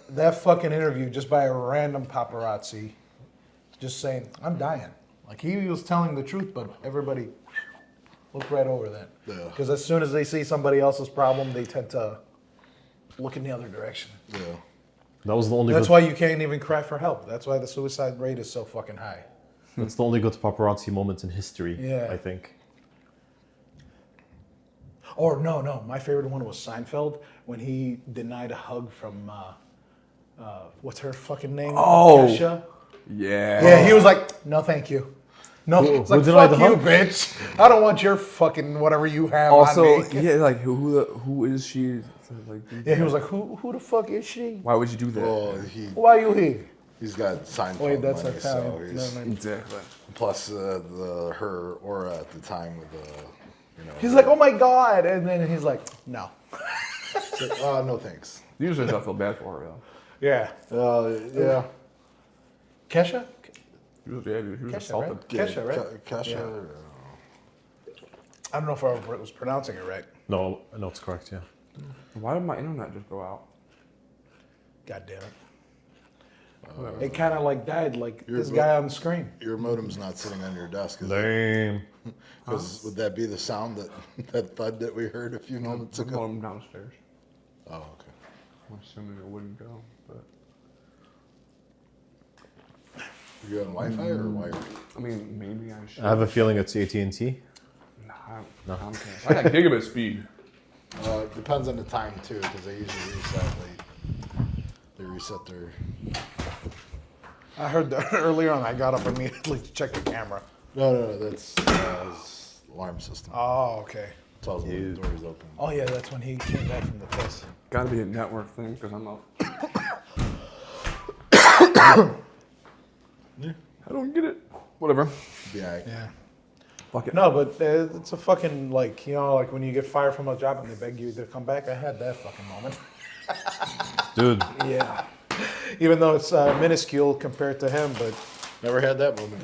that fucking interview just by a random paparazzi, just saying, "I'm dying." Like he was telling the truth, but everybody looked right over that. Yeah. Because as soon as they see somebody else's problem, they tend to look in the other direction. yeah. That was the only. That's good, why you can't even cry for help. That's why the suicide rate is so fucking high. That's the only good paparazzi moment in history. Yeah. I think. Or no, my favorite one was Seinfeld when he denied a hug from what's her fucking name? Oh. Kesha? Yeah. Yeah, he was like, "No, thank you." No, it's like, who denied "Fuck the you, hug? bitch. I don't want your fucking whatever you have Also, on me." yeah, like who is she? Like, Yeah, he was like, "Who the fuck is she? why would you do that? Well, Why you here?" he's got Seinfeld Wait, that's money, Italian. so he's, Never mind. Exactly. plus her aura at the time with He's like, "Oh my god," and then he's like, "No." it's like, oh, no thanks. Usually I feel bad for her though. Yeah. Yeah. Kesha? Usually, yeah, he was Kesha, assaulted. right? Kesha, right? Kesha. I don't know if I was pronouncing it right. No, it's correct. Yeah. Why did my internet just go out? God damn it. It kind of like died like You're this guy on the screen. Your modem's not sitting on your desk, is it? Damn. Because would that be the sound that thud that we heard a few moments I'm ago? going downstairs. Oh, okay. I'm assuming it wouldn't go, but Are you on Wi-Fi or wired? I mean, maybe I should. I have a feeling it's AT&T. Nah, Comcast. I got gigabit speed. Depends on the time too, because they usually reset late. They reset their. I heard that earlier on. I got up immediately to check the camera. No, that's his alarm system. Oh, okay. Tells when the door is open. Oh yeah, that's when he came back from the piss. Gotta be a network thing because I'm up. I don't get it. Whatever. Yeah. Yeah. Fuck it. No, but it's a fucking like like when you get fired from a job and they beg you to come back. I had that fucking moment. Dude. Yeah. Even though it's minuscule compared to him, but Never had that moment.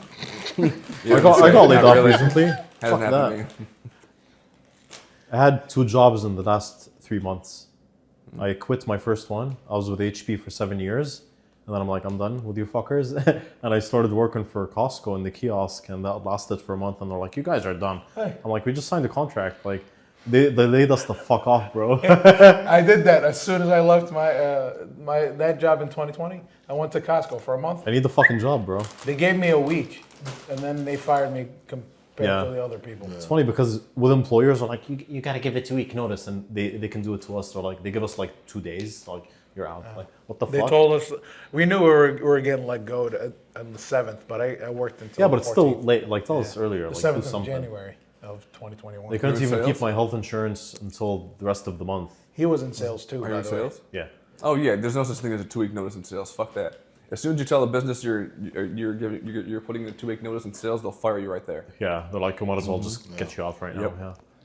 I got laid Not off really. recently. Hasn't Fuck happened that. to me. I had 2 jobs in the last 3 months. I quit my first one. I was with HP for 7 years. And then I'm like, I'm done with you fuckers. And I started working for Costco in the kiosk. And that lasted for a month. And they're like, you guys are done. Hey. I'm like, we just signed a contract. Like, they laid us the fuck off, bro. I did that as soon as I left my that job in 2020. I went to Costco for a month. I need the fucking job, bro. They gave me a week, and then they fired me compared Yeah. to the other people. It's funny because with employers, are like, you gotta give it 2 week notice. And they can do it to us. Or like, they give us like 2 days. Like, you're out. Like, what the They fuck? told us we knew we were getting let go on the 7th, but I worked until Yeah, but the it's still 14th. late. Like, tell us earlier. The Like, do 7th of something. January of 2021. They couldn't You in even keep sales? my health insurance until the rest of the month. He was in sales too. Are by you in the way. sales? Yeah. Oh yeah, there's no such thing as a 2-week notice in sales. Fuck that. As soon as you tell the business you're putting a 2-week notice in sales, they'll fire you right there. Yeah, they're like, we might as well just get you out right now. Yep.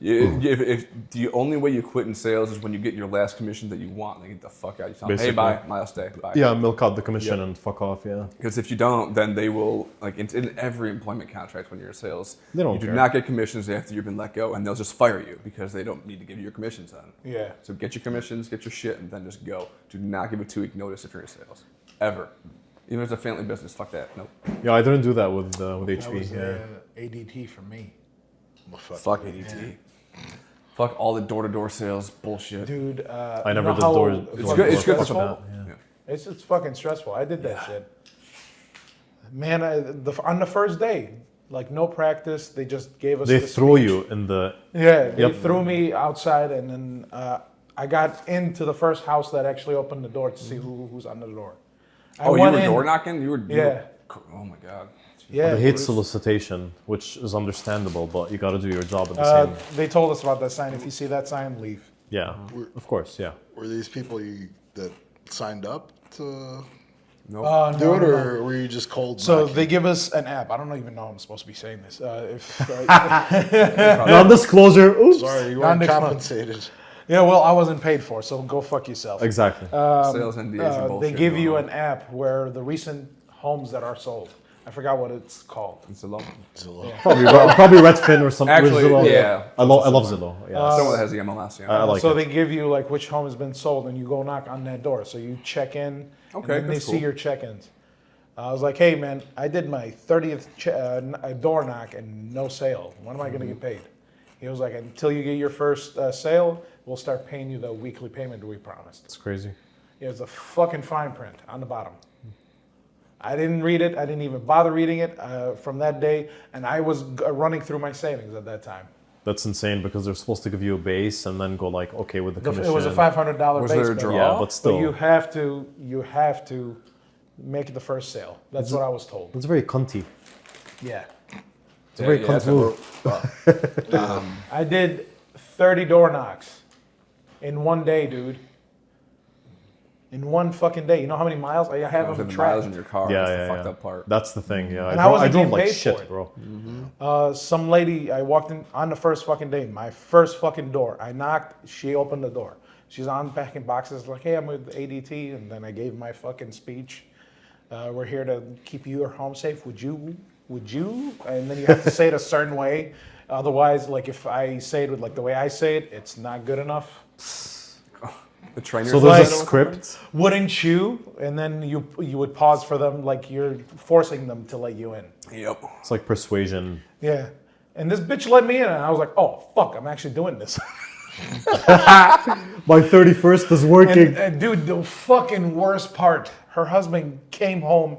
Yeah. If the only way you quit in sales is when you get your last commission that you want, then get the fuck out. You tell them, hey, Basically. bye, my last day, bye. Yeah, milk out the commission and fuck off. Yeah. Because if you don't, then they will, like in every employment contract when you're in sales, They don't you do care. not get commissions after you've been let go, and they'll just fire you because they don't need to give you your commissions then. Yeah. So get your commissions, get your shit, and then just go. Do not give a 2-week notice if you're in sales, ever. Even if it's a family business, fuck that. Nope. Yeah, I didn't do that with That HP. was Yeah. ADT for me. Well, Fuck ADT. Fuck all the door-to-door sales bullshit. Dude, I never you know did how door. It's good. It's good for stressful? some. Yeah. It's fucking stressful. I did that shit. Man, on the first day, like no practice, they just gave us. They the throw speech. you in the. Yeah, they Yep. threw me outside, and then I got into the first house that actually opened the door to see who's on the door. I Oh, you went were in- door knocking? You were. Yeah. Oh my god. Yeah, I hate Bruce. solicitation, which is understandable, but you got to do your job at the same. They told us about that sign. If you see that sign, leave. Yeah, of course. Yeah. Were these people that signed up to Nope. No, do it, no, no. or were you just cold? So knocking? they give us an app. I don't even know I'm supposed to be saying this. Non-disclosure. Oops. Sorry, you weren't Non-disclosure. compensated. Yeah, well, I wasn't paid for, so go fuck yourself. Exactly. Sales NDAs are bullshit. They give you going an app where the recent homes that are sold. I forgot what it's called. on. It's a lot. Zillow. Probably Redfin or something. Actually, Zillow. yeah. I love Zillow. Yeah. Someone that has the MLS. Yeah. I like So it. they give you like which home has been sold, and you go knock on that door. So you check in, Okay, and then they that's see cool. your check-ins. I was like, hey man, I did my 30th door knock and no sale. When am I going to get paid? He was like, until you get your first sale, we'll start paying you the weekly payment we promised. It's crazy. It was a fucking fine print on the bottom. I didn't read it. I didn't even bother reading it from that day, and I was running through my savings at that time. That's insane because they're supposed to give you a base and then go like, okay, with the commission. It was a $500 Was base. there a payment. draw? Yeah, but But still, you have to make it the first sale. That's what I was told. it's very cunty. Yeah. It's a very that's cunt a- move. I did 30 door knocks in one day, dude. In one fucking day. You know how many miles? I have With them the miles in tracked. your car. Yeah, That's yeah, the fucked yeah. up part. That's the thing. Yeah, And I I wasn't drove getting like paid for shit, it. bro. Some lady, I walked in on the first fucking day, my first fucking door. I knocked, she opened the door. She's unpacking boxes, like, hey, I'm with ADT. And then I gave my fucking speech. We're here to keep your home safe. Would you? And then you have to say it a certain way. Otherwise, like if I say it with like the way I say it, it's not good enough. The trainer. So there's a Like- script. Wouldn't you? And then you would pause for them, like you're forcing them to let you in. Yep. It's like persuasion. Yeah. And this bitch let me in, and I was like, oh fuck, I'm actually doing this. My 31st is working. And dude, the fucking worst part, her husband came home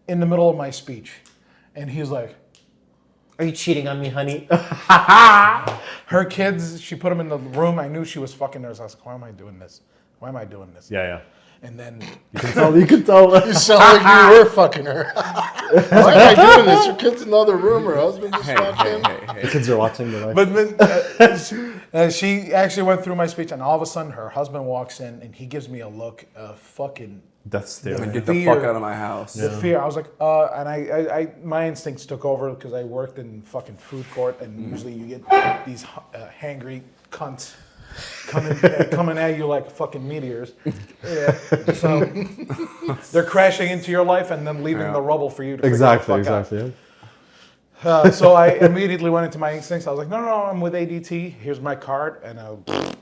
in the middle of my speech, and he's like, Are you cheating on me, honey? her kids, she put them in the room. I knew she was fucking nervous. I was like, why am I doing this? Why am I doing this? Yeah, yeah. And then You can tell. You can tell. You sound like you were fucking her. Why am I doing this? Your kid's in another room. Her husband just walked in. The kids are watching. They're like, But then, she actually went through my speech, and all of a sudden, her husband walks in, and he gives me a look of fucking death stare. Get the Fear. fuck out of my house. the fear. I was like, and I my instincts took over because I worked in fucking food court, and usually you get these hangry cunts coming at you like fucking meteors. Yeah. So they're crashing into your life and then leaving the rubble for you to figure Exactly. the fuck out. Exactly. Yeah. So I immediately went into my instincts. I was like, no, I'm with ADT. Here's my card. And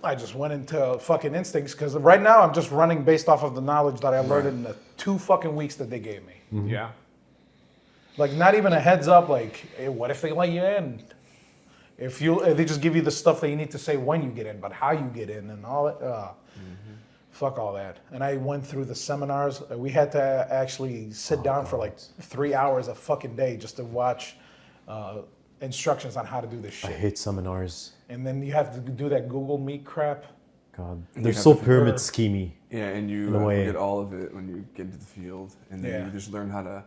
I just went into fucking instincts because right now I'm just running based off of the knowledge that I learned in the 2 fucking weeks that they gave me. Yeah. Like not even a heads up, like, hey, what if they let you in? If they just give you the stuff that you need to say when you get in, but how you get in and all that. Fuck all that. And I went through the seminars. We had to actually sit down for like 3 hours a fucking day just to watch instructions on how to do this I shit. hate seminars. And then you have to do that Google Meet crap. God, You they're have so to pyramid figure- schemy. Yeah, and you In a way. forget all of it when you get into the field, and then Yeah. you just learn how to.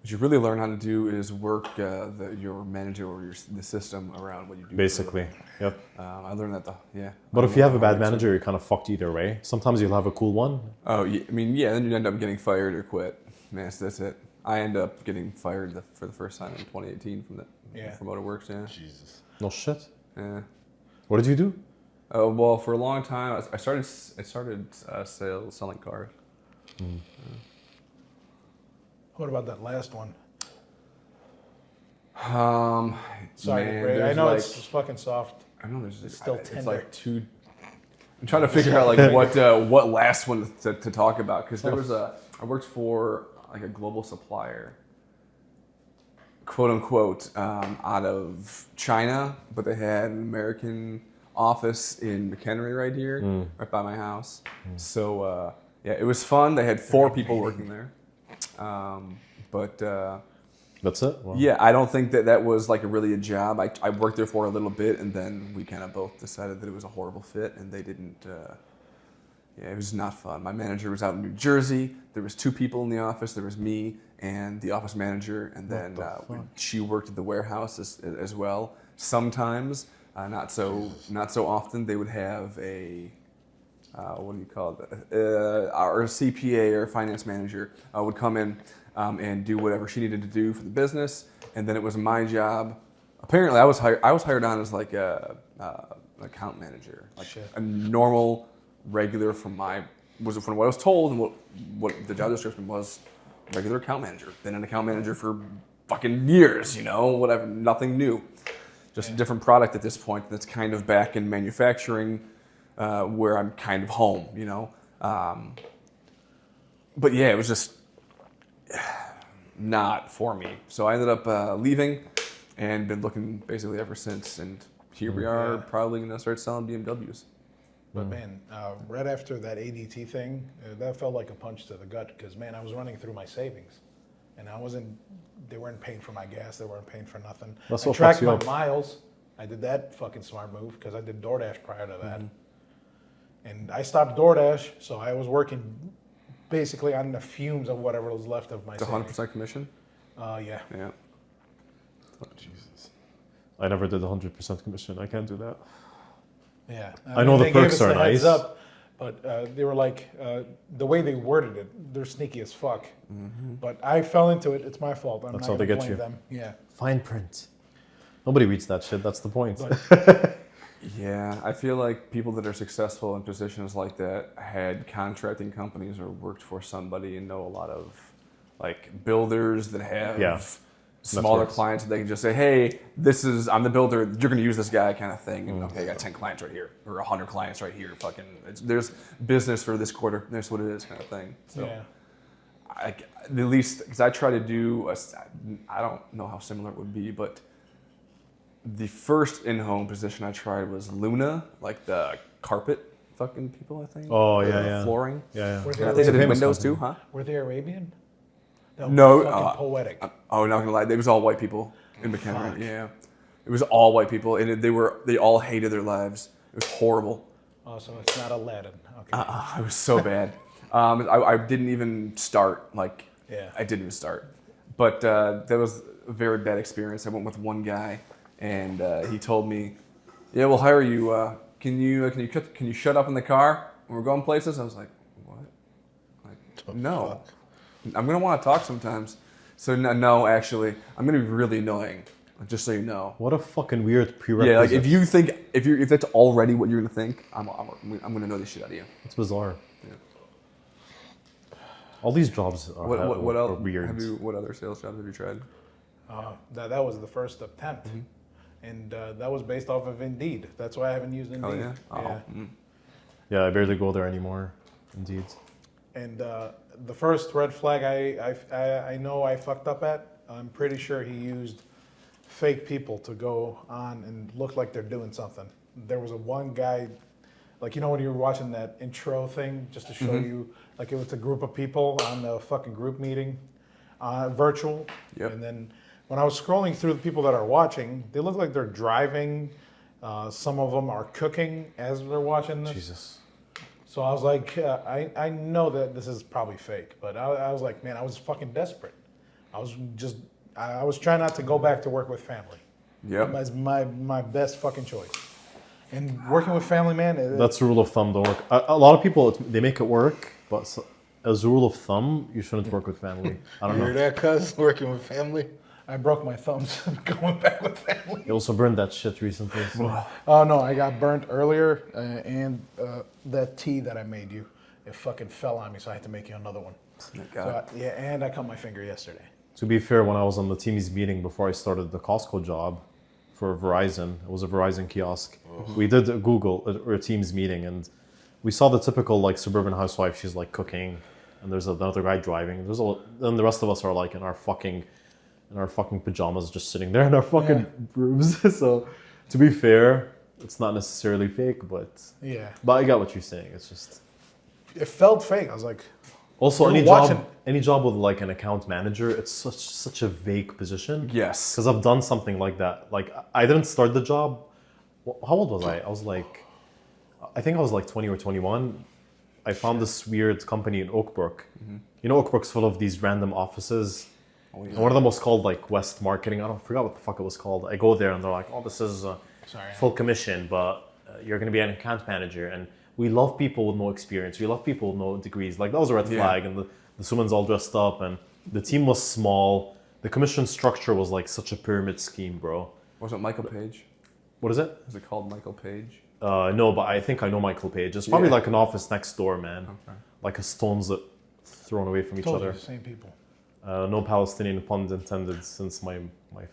What you really learn how to do is work your manager or the system around what you do. for Basically. them. Yep. I learned that. Yeah. But if you have a bad manager, you're kind of fucked either way. Sometimes you'll have a cool one. Oh, yeah, I mean, yeah, then you end up getting fired or quit. Man, so that's it. I end up getting fired for the first time in 2018 from from Motorworks. Yeah. Jesus. No shit. Yeah. What did you do? Well, for a long time, I started selling cars. What about that last one? Sorry, Man, Ray. I there's know like, it's fucking soft. I know there's It's still it's tender. like two. I'm trying to figure out like what last one to talk about because there was I worked for like a global supplier, quote unquote, out of China, but they had an American office in McHenry right here, right by my house. So yeah, it was fun. They had 4 people working there, but. That's it? Wow. Yeah, I don't think that was like really a job. I worked there for a little bit, and then we kind of both decided that it was a horrible fit, and they didn't. Yeah, it was not fun. My manager was out in New Jersey. There was 2 people in the office. There was me and the office manager, and then she worked at the warehouse as well. Sometimes, not so often, they would have a what do you call it? Our CPA or finance manager would come in. And do whatever she needed to do for the business, and then it was my job. Apparently, I was hired on as like an account manager, like a normal, regular from what I was told, and what the job description was, regular account manager. Been an account manager for fucking years, whatever, nothing new, just a different product at this point. That's kind of back in manufacturing, where I'm kind of home, But yeah, it was just. Not for me. So I ended up leaving and been looking basically ever since. And here we are, probably going to start selling BMWs. But man, right after that ADT thing, that felt like a punch to the gut because man, I was running through my savings, and they weren't paying for my gas, they weren't paying for nothing. That's I what tracked fucks you my up. miles. I did that fucking smart move because I did DoorDash prior to that, and I stopped DoorDash, so I was working. Basically on the fumes of whatever was left of my It's savings. 100% commission? Yeah. Yeah. Oh, Jesus. I never did 100% commission. I can't do that. Yeah. I know the they gave perks us are the heads nice. up, but they were like, the way they worded it, they're sneaky as fuck. But I fell into it. It's my fault. I'm That's not how they gonna get blame you. them. Yeah. Fine print. Nobody reads that shit. That's the point. Yeah, I feel like people that are successful in positions like that had contracting companies or worked for somebody and know a lot of like builders that have smaller works. clients that they can just say, hey, I'm the builder, you're going to use this guy kind of thing. And okay, I got 10 clients right here or 100 clients right here. There's business for this quarter. That's what it is kind of thing. So Yeah. at least, because I try to do, I don't know how similar it would be, but the first in-home position I tried was Luna, like the carpet fucking people, I think. Oh, Or yeah. flooring. Yeah. Were And I they, think they did famous windows company. too, huh? were they Arabian? That was No, fucking poetic. Oh, not gonna lie, it was all white people in McHenry. Fuck. Yeah, it was all white people, and they all hated their lives. It was horrible. Oh, so it's not Aladdin. Okay. It was so bad. I didn't even start. Yeah. I didn't even start. But that was a very bad experience. I went with one guy, and he told me, "Yeah, we'll hire you. Can you shut up in the car when we're going places?" I was like, "What? Like, no. I'm gonna want to talk sometimes." So no, actually, I'm gonna be really annoying. Just so you know. What a fucking weird prerequisite. Yeah, like if you think if that's already what you're gonna think, I'm gonna know the shit out of you. It's bizarre. Yeah. All these jobs are, What are else? weird. What other sales jobs have you tried? That was the first attempt, and that was based off of Indeed. That's why I haven't used Indeed. Oh yeah. Oh. Yeah. Yeah, I barely go there anymore. Indeed. And the first red flag I know I fucked up at, I'm pretty sure he used fake people to go on and look like they're doing something. There was one guy, like, you know when you were watching that intro thing, just to show you, like it was a group of people on the fucking group meeting, virtual. Yep. And then when I was scrolling through the people that are watching, they look like they're driving. Some of them are cooking as they're watching this. Jesus. So I was like, I know that this is probably fake, but I was like, man, I was fucking desperate. I was trying not to go back to work with family. Yep. That's my best fucking choice. And working with family, man. That's the rule of thumb. Don't work. A lot of people, they make it work, but as a rule of thumb, you shouldn't work with family. I don't You hear know. that, cuz? Working with family? I broke my thumbs going back with family. You also burned that shit recently. So. Oh no, I got burnt earlier, and that tea that I made you, it fucking fell on me, so I had to make you another one. Yeah, and I cut my finger yesterday. To be fair, when I was on the team's meeting before I started the Costco job for Verizon, it was a Verizon kiosk. We did a Google or a Teams meeting, and we saw the typical like suburban housewife. She's like cooking, and there's another guy driving. Then the rest of us are like in our fucking pajamas, just sitting there in our fucking rooms. So, to be fair, it's not necessarily fake, but Yeah, But I got what you're saying. It's just it felt fake. I was like, also You're any job with like an account manager. It's such a vague position. Yes. Because I've done something like that. Like I didn't start the job. How old was I? I think I was like 20 or 21. I found this weird company in Oakbrook. You know, Oakbrook's full of these random offices. And one of them was called like West Marketing. I forgot what the fuck it was called. I go there and they're like, oh, this is full commission, but you're going to be an account manager. And we love people with no experience. We love people with no degrees. Like that was a red flag. And the woman's all dressed up and the team was small. The commission structure was like such a pyramid scheme, bro. Was it Michael Page? What is it? Is it called Michael Page? No, but I think I know Michael Page. It's probably like an office next door, man. Okay. Like a stone's thrown away from each told you, other. same people. No Palestinian pun intended, since my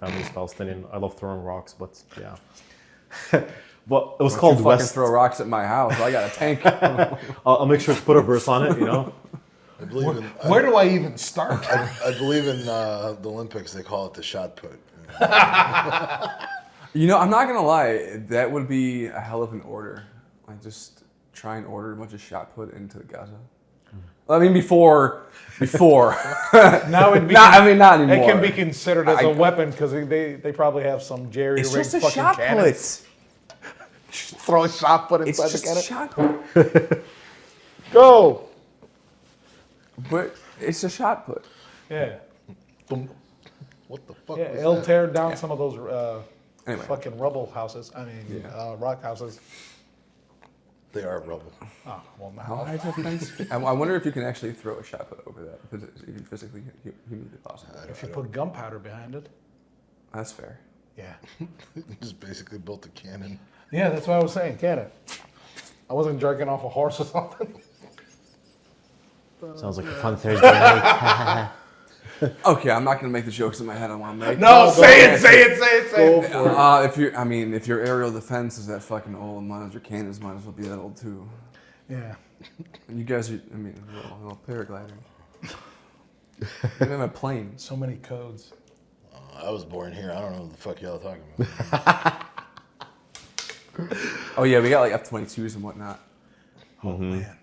family's Palestinian. I love throwing rocks, but yeah. But it was called you West. fucking throw rocks at my house. I got a tank. I'll make sure to put a verse on it, you know? I believe in. Where do I even start? I believe in the Olympics. They call it the shot put. You know, I'm not gonna lie. That would be a hell of an order. Like just try and order a bunch of shot put into Gaza. I mean, before. Now it'd be not anymore. It can be considered as a weapon because they probably have some jerry It's rigged just a fucking shot cannons. put. Throw a shot put It's inside the just a cannon. shot put. Go. But it's a shot put. Yeah. What the fuck? Yeah, was it'll that? tear down some of those Anyway. fucking rubble houses. I mean, rock houses. They are rubble. Oh, well, How now. high is the fence? I wonder if you can actually throw a shot put over that. If you physically humanly possible. If you put gunpowder behind it. That's fair. Yeah. Just basically built a cannon. Yeah, that's what I was saying, cannon. I wasn't jerking off a horse or something. Sounds like a fun Thursday night. Okay, I'm not gonna make the jokes in my head I want to make. No, say it. If your aerial defense is that fucking old, your cannons might as well be that old too. Yeah. And you guys are, a little paraglider. You have a plane. So many codes. I was born here. I don't know what the fuck y'all talking about. Oh yeah, we got like F-22s and whatnot. Oh man.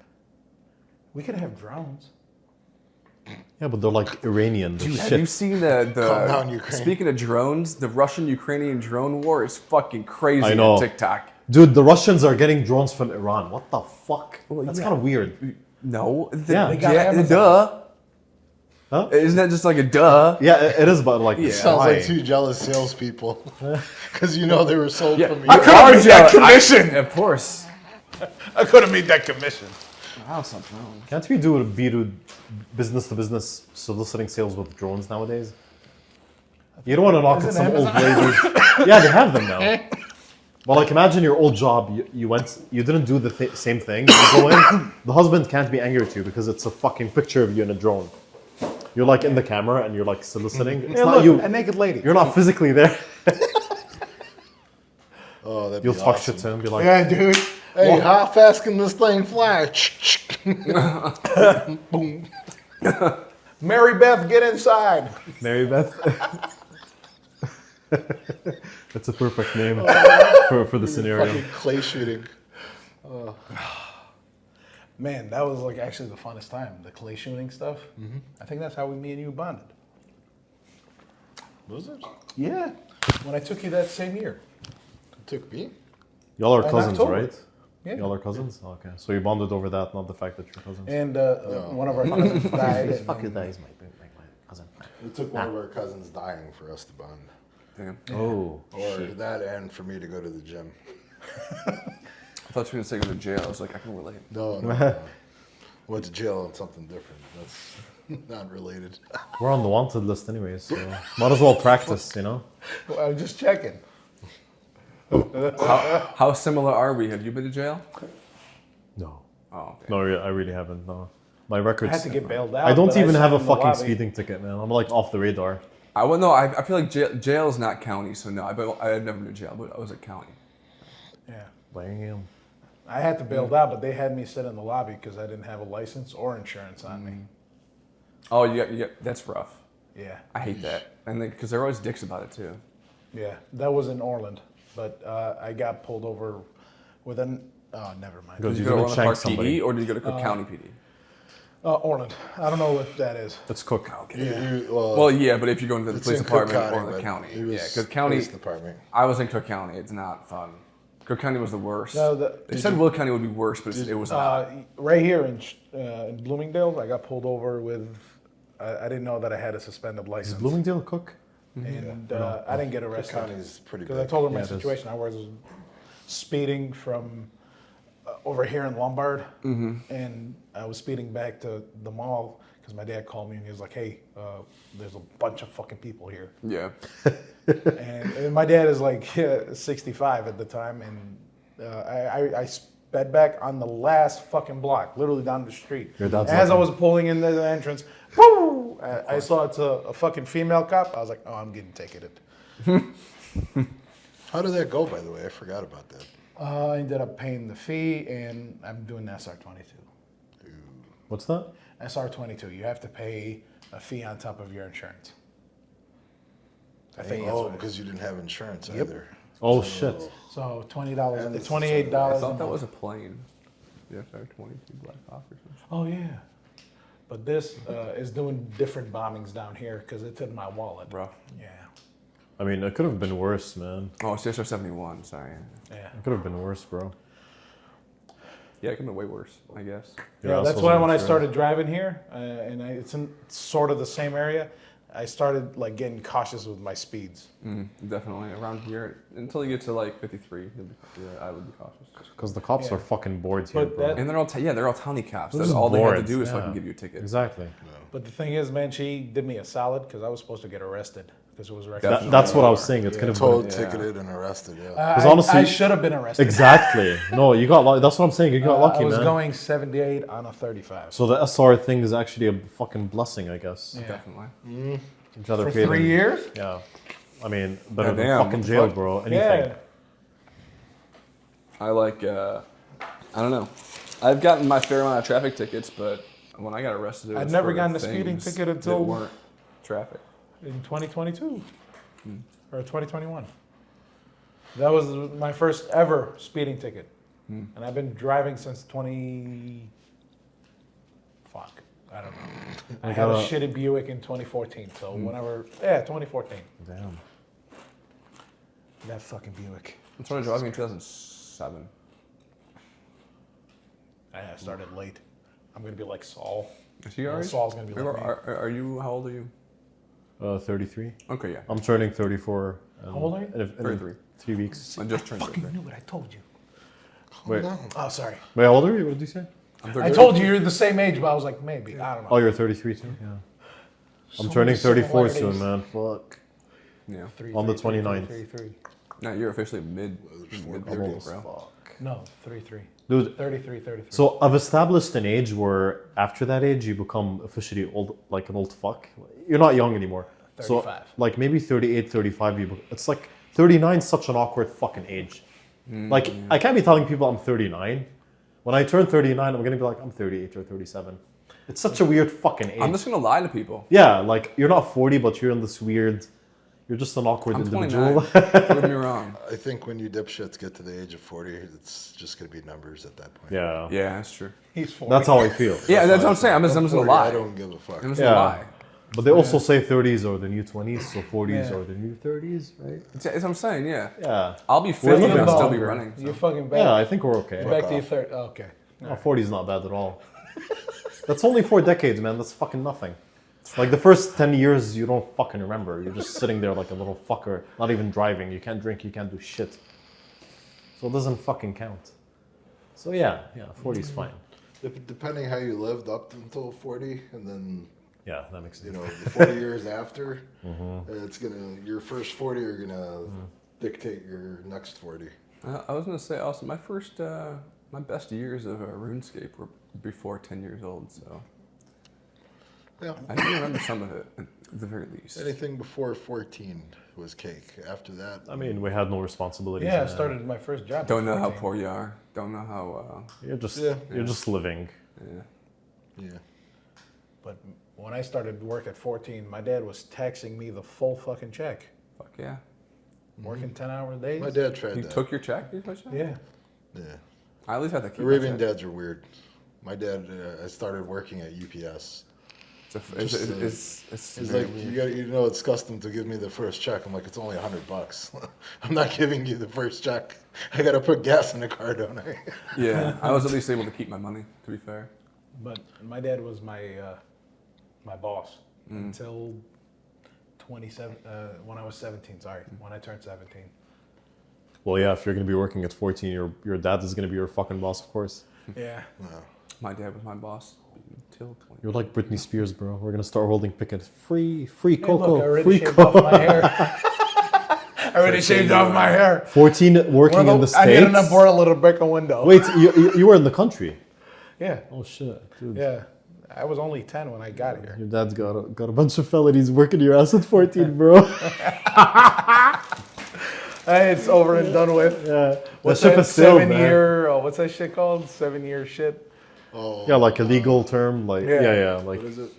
We could have drones. Yeah, but they're like Iranian. They're Have shit. you seen the Calm down, Ukraine. Speaking of drones, the Russian-Ukrainian drone war is fucking crazy I know. on TikTok. Dude, the Russians are getting drones from Iran. What the fuck? Well, That's yeah. kind of weird. No. Yeah. They got Amazon. Duh. Huh? Isn't that just like a duh? Yeah, it is, but like, Yeah. Sounds why? like two jealous salespeople. Because you know they were sold from I Europe. could have made that commission. Of course. I could have made that commission. Wow, something wrong. Can't we do a B2 business-to-business soliciting sales with drones nowadays? You don't want to knock at Isn't some old Amazon- lady. Yeah, they have them now. But like, imagine your old job. You didn't do the same thing. You go in. The husband can't be angry at you because it's a fucking picture of you in a drone. You're like in the camera and you're like soliciting. It's Hey, not look, you. a naked lady. You're not physically there. Oh, that'd You'll be talk awesome. shit to him. Be like, Yeah, dude. Hey, how fast can this thing fly? Boom. Mary Beth, get inside. Mary Beth. That's a perfect name for the scenario. Fucking clay shooting. Man, that was like actually the funnest time. The clay shooting stuff. I think that's how me and you bonded. Was it? Yeah. When I took you that same year. It took me? Y'all are In cousins, October. right? Yeah. Y'all are cousins? Okay. So you bonded over that, not the fact that you're cousins. And one of our cousins died. Fuck you, that is my cousin. It took one of our cousins dying for us to bond. Damn. Oh. Or that and for me to go to the gym. I thought you were going to say go to jail. I was like, I can relate. No. Went to jail on something different. That's not related. We're on the wanted list anyways, so might as well practice, you know? Well, I'm just checking. How similar are we? Have you been to jail? No. Oh, okay. No, I really haven't, no. My I record's... had to get bailed out. I don't but even sat have a in the fucking lobby. speeding ticket, man. I'm like off the radar. I feel like jail is not county, so no. I've never been to jail, but I was at county. Yeah. Damn. I had to bailed out, but they had me sit in the lobby because I didn't have a license or insurance on me. Oh, you got that's rough. Yeah. I hate that, and because they're always dicks about it too. Yeah. That was in Orland, but I got pulled over within. Oh, never mind. Good. Did you You go to didn't Orland shank Park somebody. PD or did you go to Cook County PD? Orland. I don't know what that is. Let's cook. Well, yeah, but if you're going to the it's police in Cook department County, or the but county, it was yeah, because county. police department. I was in Cook County. It's not fun. Cook County was the worst. No, they said Will County would be worse, but it was not. Right here in Bloomingdale, I got pulled over with. I didn't know that I had a suspended Is license. Bloomingdale cook? And I didn't get Cook arrested. County's pretty Because I big. told her my Yeah, it is. situation. I was speeding from over here in Lombard, and I was speeding back to the mall because my dad called me and he was like, "Hey, there's a bunch of fucking people here." Yeah. And my dad is like 65 at the time, and I sped back on the last fucking block, literally down the street. Your dad's As I lucky. was pulling in the entrance, woo, I saw it's a fucking female cop. I was like, "Oh, I'm getting ticketed." How did that go, by the way? I forgot about that. I ended up paying the fee, and I'm doing SR22. What's that? SR22, you have to pay a fee on top of your insurance. I think that's Oh, what it is. because you didn't have insurance Yep. either. Oh, shit. So $20, And it's $28. I thought that was a plane. Yeah, 22 Black Hawk or something. Oh yeah, but this is doing different bombings down here because it's in my wallet. Rough. Yeah, I mean, it could have been worse, man. Oh, it's CSR 71. Sorry. yeah. It could have been worse, bro. Yeah, it could have been way worse, I guess. Yeah, that's why when I started driving here, and it's in sort of the same area, I started like getting cautious with my speeds. Definitely around here until you get to like 53. I would be cautious. Because the cops Yeah. are fucking bored here, But bro. that- And they're all they're all towny cops. They're That's just all they have to bored, do is yeah. fucking give you a ticket. Exactly. But the thing is, man, she did me a solid because I was supposed to get arrested because it was reckless. Definitely. That's what I was saying. It's Yeah. kind of Towed, Yeah. ticketed, and arrested. Yeah. 'Cause honestly- I should have been arrested. Exactly. No, you got lucky. That's what I'm saying. You got lucky, I was man. going 78 on a 35. So the SR thing is actually a fucking blessing, I guess. Yeah. Definitely. Each other For paying- 3 years? Yeah. I mean, better than Goddamn, fucking what the jail, fuck? bro. Anything. Yeah. I like. I don't know. I've gotten my fair amount of traffic tickets, but when I got arrested, it was I'd never for gotten a speeding things ticket that until- weren't traffic. In 2022 or 2021. That was my first ever speeding ticket. And I've been driving since 20. Fuck. I don't know. I had a got a- shitty Buick in 2014. So whenever. Yeah, 2014. Damn. That fucking Buick. I'm trying to drive me in 2007. I started late. I'm going to be like Saul. Is he already? Saul's going to be like me. Are you? How old are you? 33. Okay, yeah. I'm turning 34. How old are you? In 33. 3 weeks. I just turned Fucking 33. knew it. I told you. Wait. Oh, sorry. Wait, how old are you? What did you say? I'm I 33. told you you're the same age, but I was like, maybe. I don't know. Oh, you're 33 too? Yeah. I'm So turning many 34 soon, similarities. man. Fuck. Yeah. On the 29th. 33. No, you're officially mid I'm 30s, old as bro. fuck. No, 33. Dude, 33. so I've established an age where after that age you become officially old, like an old fuck. You're not young anymore. So 35. like maybe 38, 35, it's like 39 is such an awkward fucking age. Like I can't be telling people I'm 39. When I turn 39, I'm gonna be like I'm 38 or 37. It's such a weird fucking age. I'm just gonna lie to people. Yeah, like you're not 40, but you're in this weird. You're just an awkward I'm individual. 29. Prove me wrong. I think when you dipshits get to the age of 40, it's just going to be numbers at that point. Yeah, Yeah, that's true. He's 40. that's how I feel. Yeah, that's what I'm saying. I'm just 40, gonna lie. I don't give a fuck. I'm just Yeah. gonna lie. But they also say 30s are the new 20s, so 40s Yeah. are the new 30s, right? That's what I'm saying. Yeah. Yeah. I'll be We're 50 living and I'll still be longer. running. You're fucking back. Yeah, I think we're okay. back to your third. Oh, okay. No, 40 is not bad at all. That's only 4 decades, man. That's fucking nothing. Like the first 10 years, you don't fucking remember. You're just sitting there like a little fucker, not even driving. You can't drink, you can't do shit. So it doesn't fucking count. So yeah, 40 is fine. Depending how you lived up until 40, and then Yeah, that makes sense. the 40 years after, it's your first 40 are gonna dictate your next 40. I was gonna say also my best years of RuneScape were before 10 years old, so Yeah. I do remember some of it at the very least. Anything before 14 was cake. After that, I mean, we had no responsibilities. Yeah, I started my first job. Don't know at how 14. poor you are. Don't know how. You're just Yeah. you're just living. yeah. But when I started work at 14, my dad was taxing me the full fucking check. Fuck yeah. Working 10-hour days. My dad tried You that. took your check? You took your check? Yeah. Yeah. I at least had to keep my Arabian check. dads are weird. My dad, I started working at UPS. It's He's very like, weird. it's custom to give me the first check. I'm like, it's only $100. I'm not giving you the first check. I gotta put gas in the car, don't I? Yeah, I was at least able to keep my money, to be fair. But my dad was my boss until 27. When I was 17. Sorry, when I turned 17. Well, yeah, if you're gonna be working at 14, your dad is gonna be your fucking boss, of course. Yeah. My dad was my boss until 20. You're like Britney Spears, bro. We're gonna start holding pickets. Free Hey, cocoa, look, I already free shaved cocoa. off my hair. I already shaved off my hair. 14 working in the States. I need an umbrella little break a window. Wait, you were in the country? Yeah. Oh shit, dude. Yeah. I was only 10 when I got here. Your dad's got a bunch of felonies working your ass at 14, bro. Hey, it's over and done with. Yeah. What's the ship that is sailed, 7-year? Oh, what's that shit called? 7-year shit. Oh, Yeah, like a legal term, like Yeah. like what is it?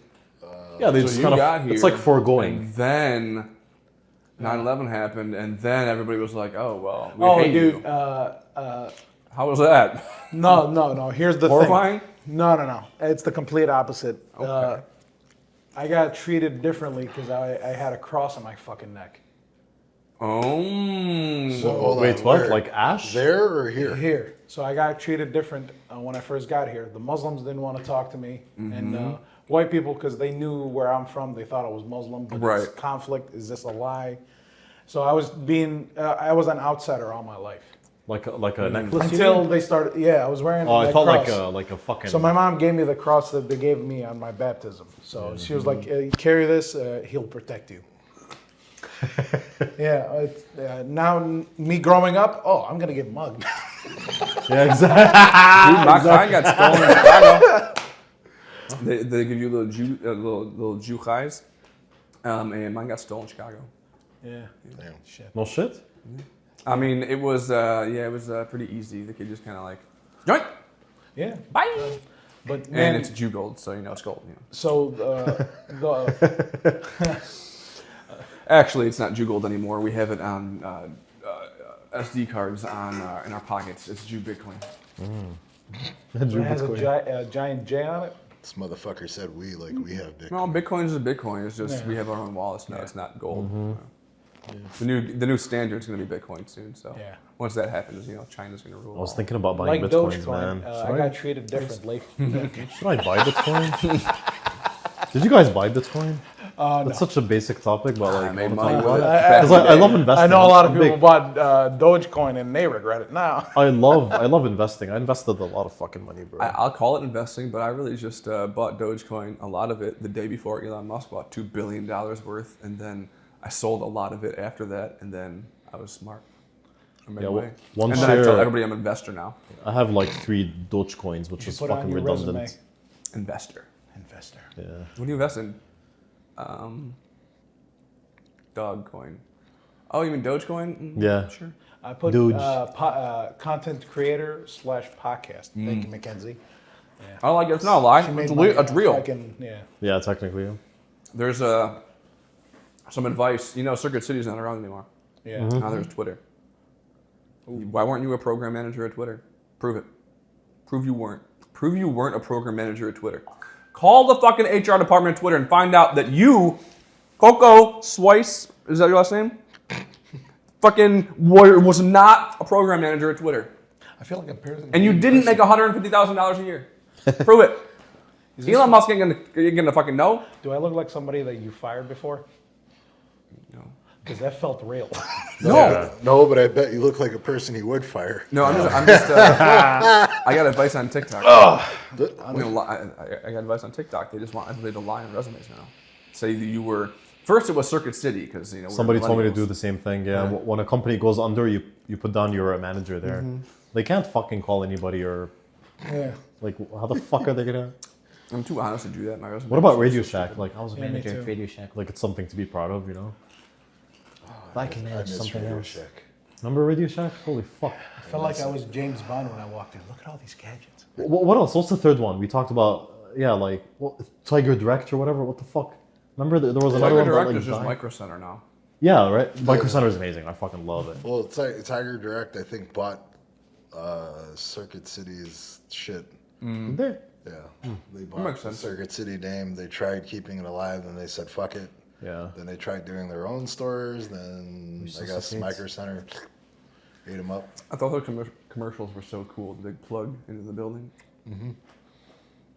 yeah, they So just you kind got of here, it's like foregoing. And then 9/11 happened, and then everybody was like, "Oh well, we Oh, hate dude. you." How was that? No. Here's the Horrifying? thing. No. It's the complete opposite. I got treated differently because I had a cross on my fucking neck. Oh, So, hold on, Wait, what? where? Like ash? There or here? Here. So I got treated different when I first got here. The Muslims didn't want to talk to me. And white people, because they knew where I'm from, they thought I was Muslim. But Right. it's conflict. Is this a lie? So I was I was an outsider all my life. Like a necklace? Until they started, I was wearing Oh, I that thought cross. like a fucking. So my mom gave me the cross that they gave me on my baptism. So she was like, "Carry this. He'll protect you." Now me growing up, I'm gonna get mugged. Yeah, exactly. dude, my car got stolen in Chicago. They give you little Jew highs, and mine got stolen in Chicago. Yeah. Damn. Shit. No shit. I mean, it was pretty easy. The kid just kind of like, joint, Yeah. bye. But And man, it's Jew gold, so it's gold. so the Actually, it's not Jew gold anymore. We have it on SD cards in our pockets. It's Jew Bitcoin. it has a giant J on it. This motherfucker said we like we have Bitcoin. No, Bitcoin is Bitcoin. It's just we have our own wallets now. It's not gold. The new standard is going to be Bitcoin soon. So Yeah. once that happens, China's going to rule. I was all. thinking about buying Like bitcoins, Dogecoin, man. I got treated differently. Should I buy Bitcoin? Did you guys buy Bitcoin? That's such a basic topic, but like I made all the money time with it. about back in Because the I day. love investing. I know a lot of I'm people big. bought Dogecoin and they regret it now. I love investing. I invested a lot of fucking money, bro. I'll call it investing, but I really just bought Dogecoin, a lot of it, the day before Elon Musk bought $2 billion worth, and then I sold a lot of it after that, and then I was smart. I made Yeah, money. one and then I tell share- everybody I'm an investor now. I have like 3 Dogecoins, which is Put it on fucking your redundant. resume. Investor. Investor. Yeah. What do you invest in? Dogcoin. Oh, you mean Dogecoin? Yeah. Sure. I put Doge. content creator / podcast. Thank you, Mackenzie. I don't like it. It's not a lie. She made It's, money it's on real. fucking- Yeah, technically. Yeah. There's some advice. Circuit City's not around anymore. Yeah. Now there's Twitter. Why weren't you a program manager at Twitter? Prove it. Prove you weren't. Prove you weren't a program manager at Twitter. Call the fucking HR department at Twitter and find out that you, Coco Swice, is that your last name? Fucking was not a program manager at Twitter. I feel like a person. And you didn't make $150,000 a year. Prove it. Elon Musk ain't gonna fucking know. Do I look like somebody that you fired before? No. Because that felt real. No, but I bet you look like a person he would fire. No, I'm just I got advice on TikTok. I'm gonna lie. I got advice on TikTok. They just want everybody to lie on resumes now. Say that you were first. It was Circuit City because you know Somebody told me to millennials. do the same thing. Yeah, when a company goes under, you put down you're a manager there. They can't fucking call anybody or Yeah. like how the fuck are they gonna? I'm too honest to do that in my resume. What about Radio Shack? Like I was a Yeah, me manager too. at Radio Shack. Like it's something to be proud of, you know. I can I manage miss something Radio else. Shack. Remember Radio Shack? Holy fuck. I felt like I was James Bond when I walked in. Look at all these gadgets. What else? What's the third one? We talked about like Tiger Direct or whatever. What the fuck? Remember there was another Tiger one Direct that, is like, just died? Micro Center now. Yeah, right. Micro Center is amazing. I fucking love it. Well, Tiger Direct, I think, bought Circuit City's shit. Did they? Yeah, they makes bought the sense. Circuit City name. They tried keeping it alive, and they said fuck it. Yeah. Then they tried doing their own stores. Then I guess Resuscitates. Micro Center ate them up. I thought their commercials were so cool. The big plug into the building.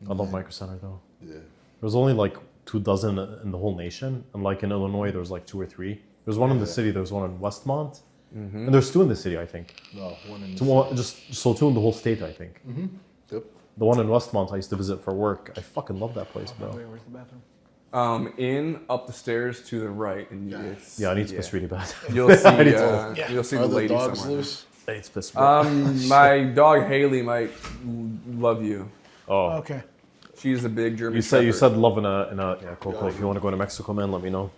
I love Micro Center though. Yeah. There's only like 24 in the whole nation, and like in Illinois, there's like 2 or 3. There's one in the city. There's one in Westmont, and there's 2 in the city, I think. No, one in. Just 2 in the whole state, I think. Yep. The one in Westmont I used to visit for work. I fucking love that place, bro. Wait, where's the bathroom? In up the stairs to the right, and it's, Yeah, I need to piss really bad. You'll see. I need to- You'll see Are the the lady dogs somewhere. loose? I need to piss. Bro. My dog Haley might love you. Oh, Okay. She's a big German. you Shepherd. said love in a yeah, cool. If you want to go to Mexico, man, let me know.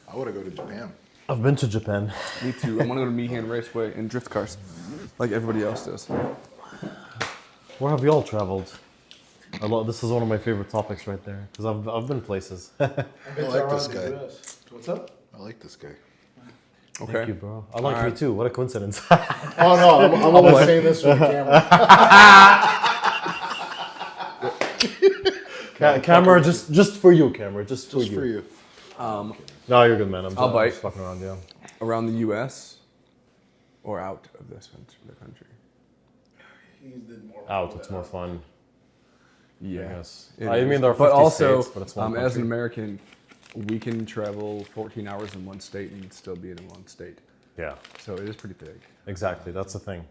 I want to go to Japan. I've been to Japan. Me too. I want to go to Meehan Raceway and drift cars, like everybody else does. Where have you all traveled? This is one of my favorite topics right there because I've been places. I like this guy. What's up? I like this guy. Okay. Thank you, bro. I like you Alright. too. What a coincidence. Oh no, I'm only saying this for the camera. Camera, just for you, camera, just for Just you. for you. No, you're good, man. I'm I'll just, bite. just fucking around, yeah. Around the U.S. or out of this country. Out, it's more fun. Yeah. I guess. It I mean, is. there are 50 but also, states, but it's one as an country. American, we can travel 14 hours in one state and still be in one state. Yeah, So it is pretty big. exactly. That's the thing.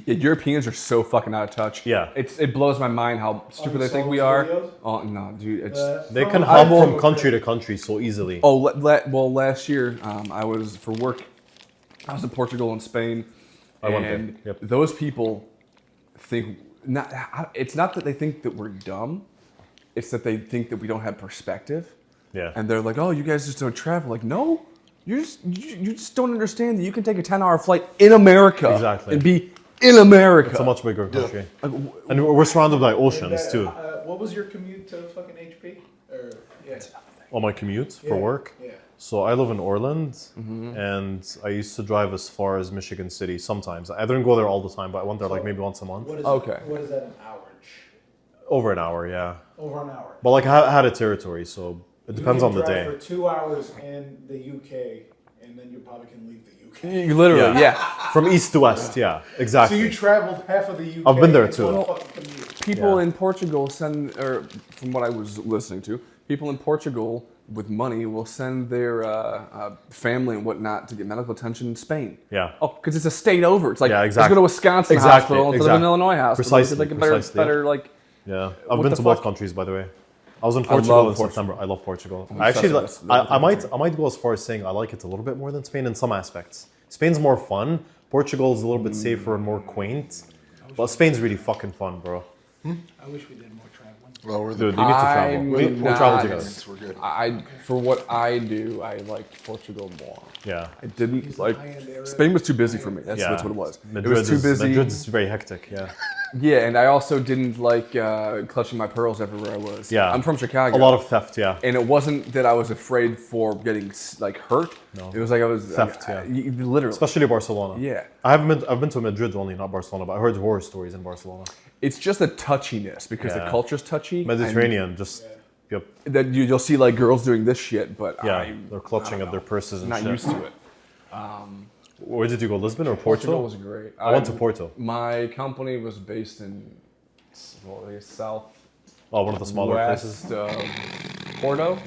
Yeah, Europeans are so fucking out of touch. Yeah. It blows my mind how stupid you they think saw we those are. videos? Oh no, dude, it's. They can I hop will- from country to country so easily. Oh, well, last year I was for work. I was in Portugal and Spain, I went there, and yep. those people think not. It's not that they think that we're dumb; it's that they think that we don't have perspective. Yeah. And they're like, "Oh, you guys just don't travel." Like, no, you just don't understand that you can take a 10-hour flight in America Exactly. and be in America. It's a much bigger country. Like, And we're surrounded by oceans too. What was your commute to fucking HP? Or, yeah. On my commute for Yeah, work. Yeah. So I live in Orland, Mm-hmm. and I used to drive as far as Michigan City sometimes. I didn't go there all the time, but I went there like maybe once a month. What is Okay. What is that, an hour? Over an hour, yeah. Over an hour. But like I had a territory, so it depends You on can the drive day. for 2 hours in the UK, and then you probably can leave the UK. you literally, yeah. From east to west, yeah, So exactly. you traveled half of the UK. I've been there in too. one fucking commute. People Yeah. in Portugal send, or from what I was listening to, people in Portugal with money will send their family and whatnot to get medical attention in Spain. Yeah. Oh, because it's a state over. It's like, Yeah, let's exactly. go to Wisconsin Exactly, hospital instead of an exactly. Illinois hospital. Precisely, Like a better, precisely, yeah. better, like, Yeah, I've What been the to both fuck? countries, by the way. I was in Portugal love in September. I love Portugal. I obsessed actually, with this I might go as far as saying I like it a little bit more than Spain in some aspects. Spain's more fun. Portugal is a little bit safer and more quaint. But Spain's really fucking fun, bro. I wish we did more traveling. Well, we're Dude, the you need to travel. I'm We'll travel not- together. we're good. for what I do, I liked Portugal more. Yeah. I didn't like, high-end Arab. Spain was too busy for me. That's Yeah. what it was. Madrid it was too busy. Madrid is very hectic, yeah. Yeah, and I also didn't like clutching my pearls everywhere I was. Yeah. I'm from Chicago. A lot of theft, yeah. And it wasn't that I was afraid for getting like hurt. No. It was like I was Theft, yeah. literally. Especially Barcelona. Yeah. I've been to Madrid only, not Barcelona, but I heard horror stories in Barcelona. It's just a touchiness because the Yeah. culture's touchy. Mediterranean, just yep. And that you'll see like girls doing this shit, but Yeah, they're clutching at their purses and I'm not shit. used to it. Where did you go? Lisbon or Porto? Portugal was great. I went to Porto. My company was based in south Oh, one of the smaller places. west of Porto.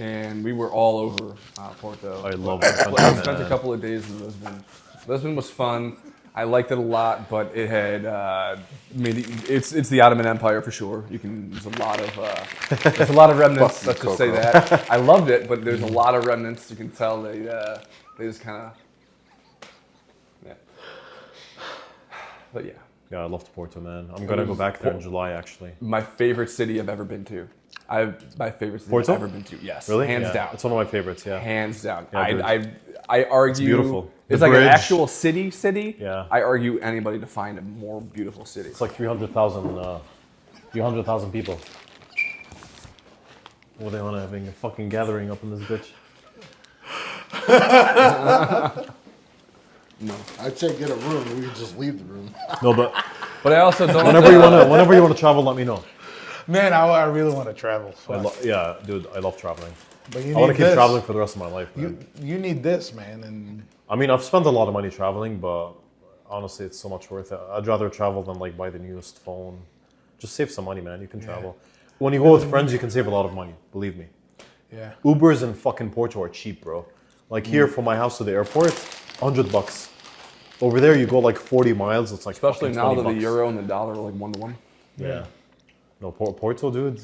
and we were all over Porto. I love I the country, spent a man. couple of days in Lisbon. Lisbon was fun. I liked it a lot, but it had. I mean, it's the Ottoman Empire for sure. There's a lot of remnants. Let's just say that. I loved it, but there's a lot of remnants. You can tell they just kind of. Yeah. But yeah. Yeah, I loved Porto, man. I'm gonna go back there in July, actually. My favorite city I've ever been to. My favorite city Porto? I've ever been to. Yes, Really? hands Yeah, down. it's one of my favorites. Yeah. Hands down. Yeah, I argue. It's beautiful. It's The like an bridge. actual city. Yeah. I argue anybody to find a more beautiful city. It's like 300,000 people. Well, they want having a fucking gathering up in this bitch. No. I'd say get a room. We could just leave the room. No, but But I also don't. whenever you wanna travel, let me know. Man, I really want to travel. Fuck. Yeah, dude, I love traveling. But you I want need to keep this. traveling for the rest of my life, man. You need this, man, and I mean, I've spent a lot of money traveling, but honestly, it's so much worth it. I'd rather travel than like buy the newest phone. Just save some money, man. You can travel. When you go with friends, you can save a lot of money. Believe me. yeah. Ubers in fucking Porto are cheap, bro. Like here, from my house to the airport, $100. Over there, you go like 40 miles. It's like Especially fucking now 20 that the bucks. euro and the dollar are like 1-to-1. Yeah. No, Porto, dude.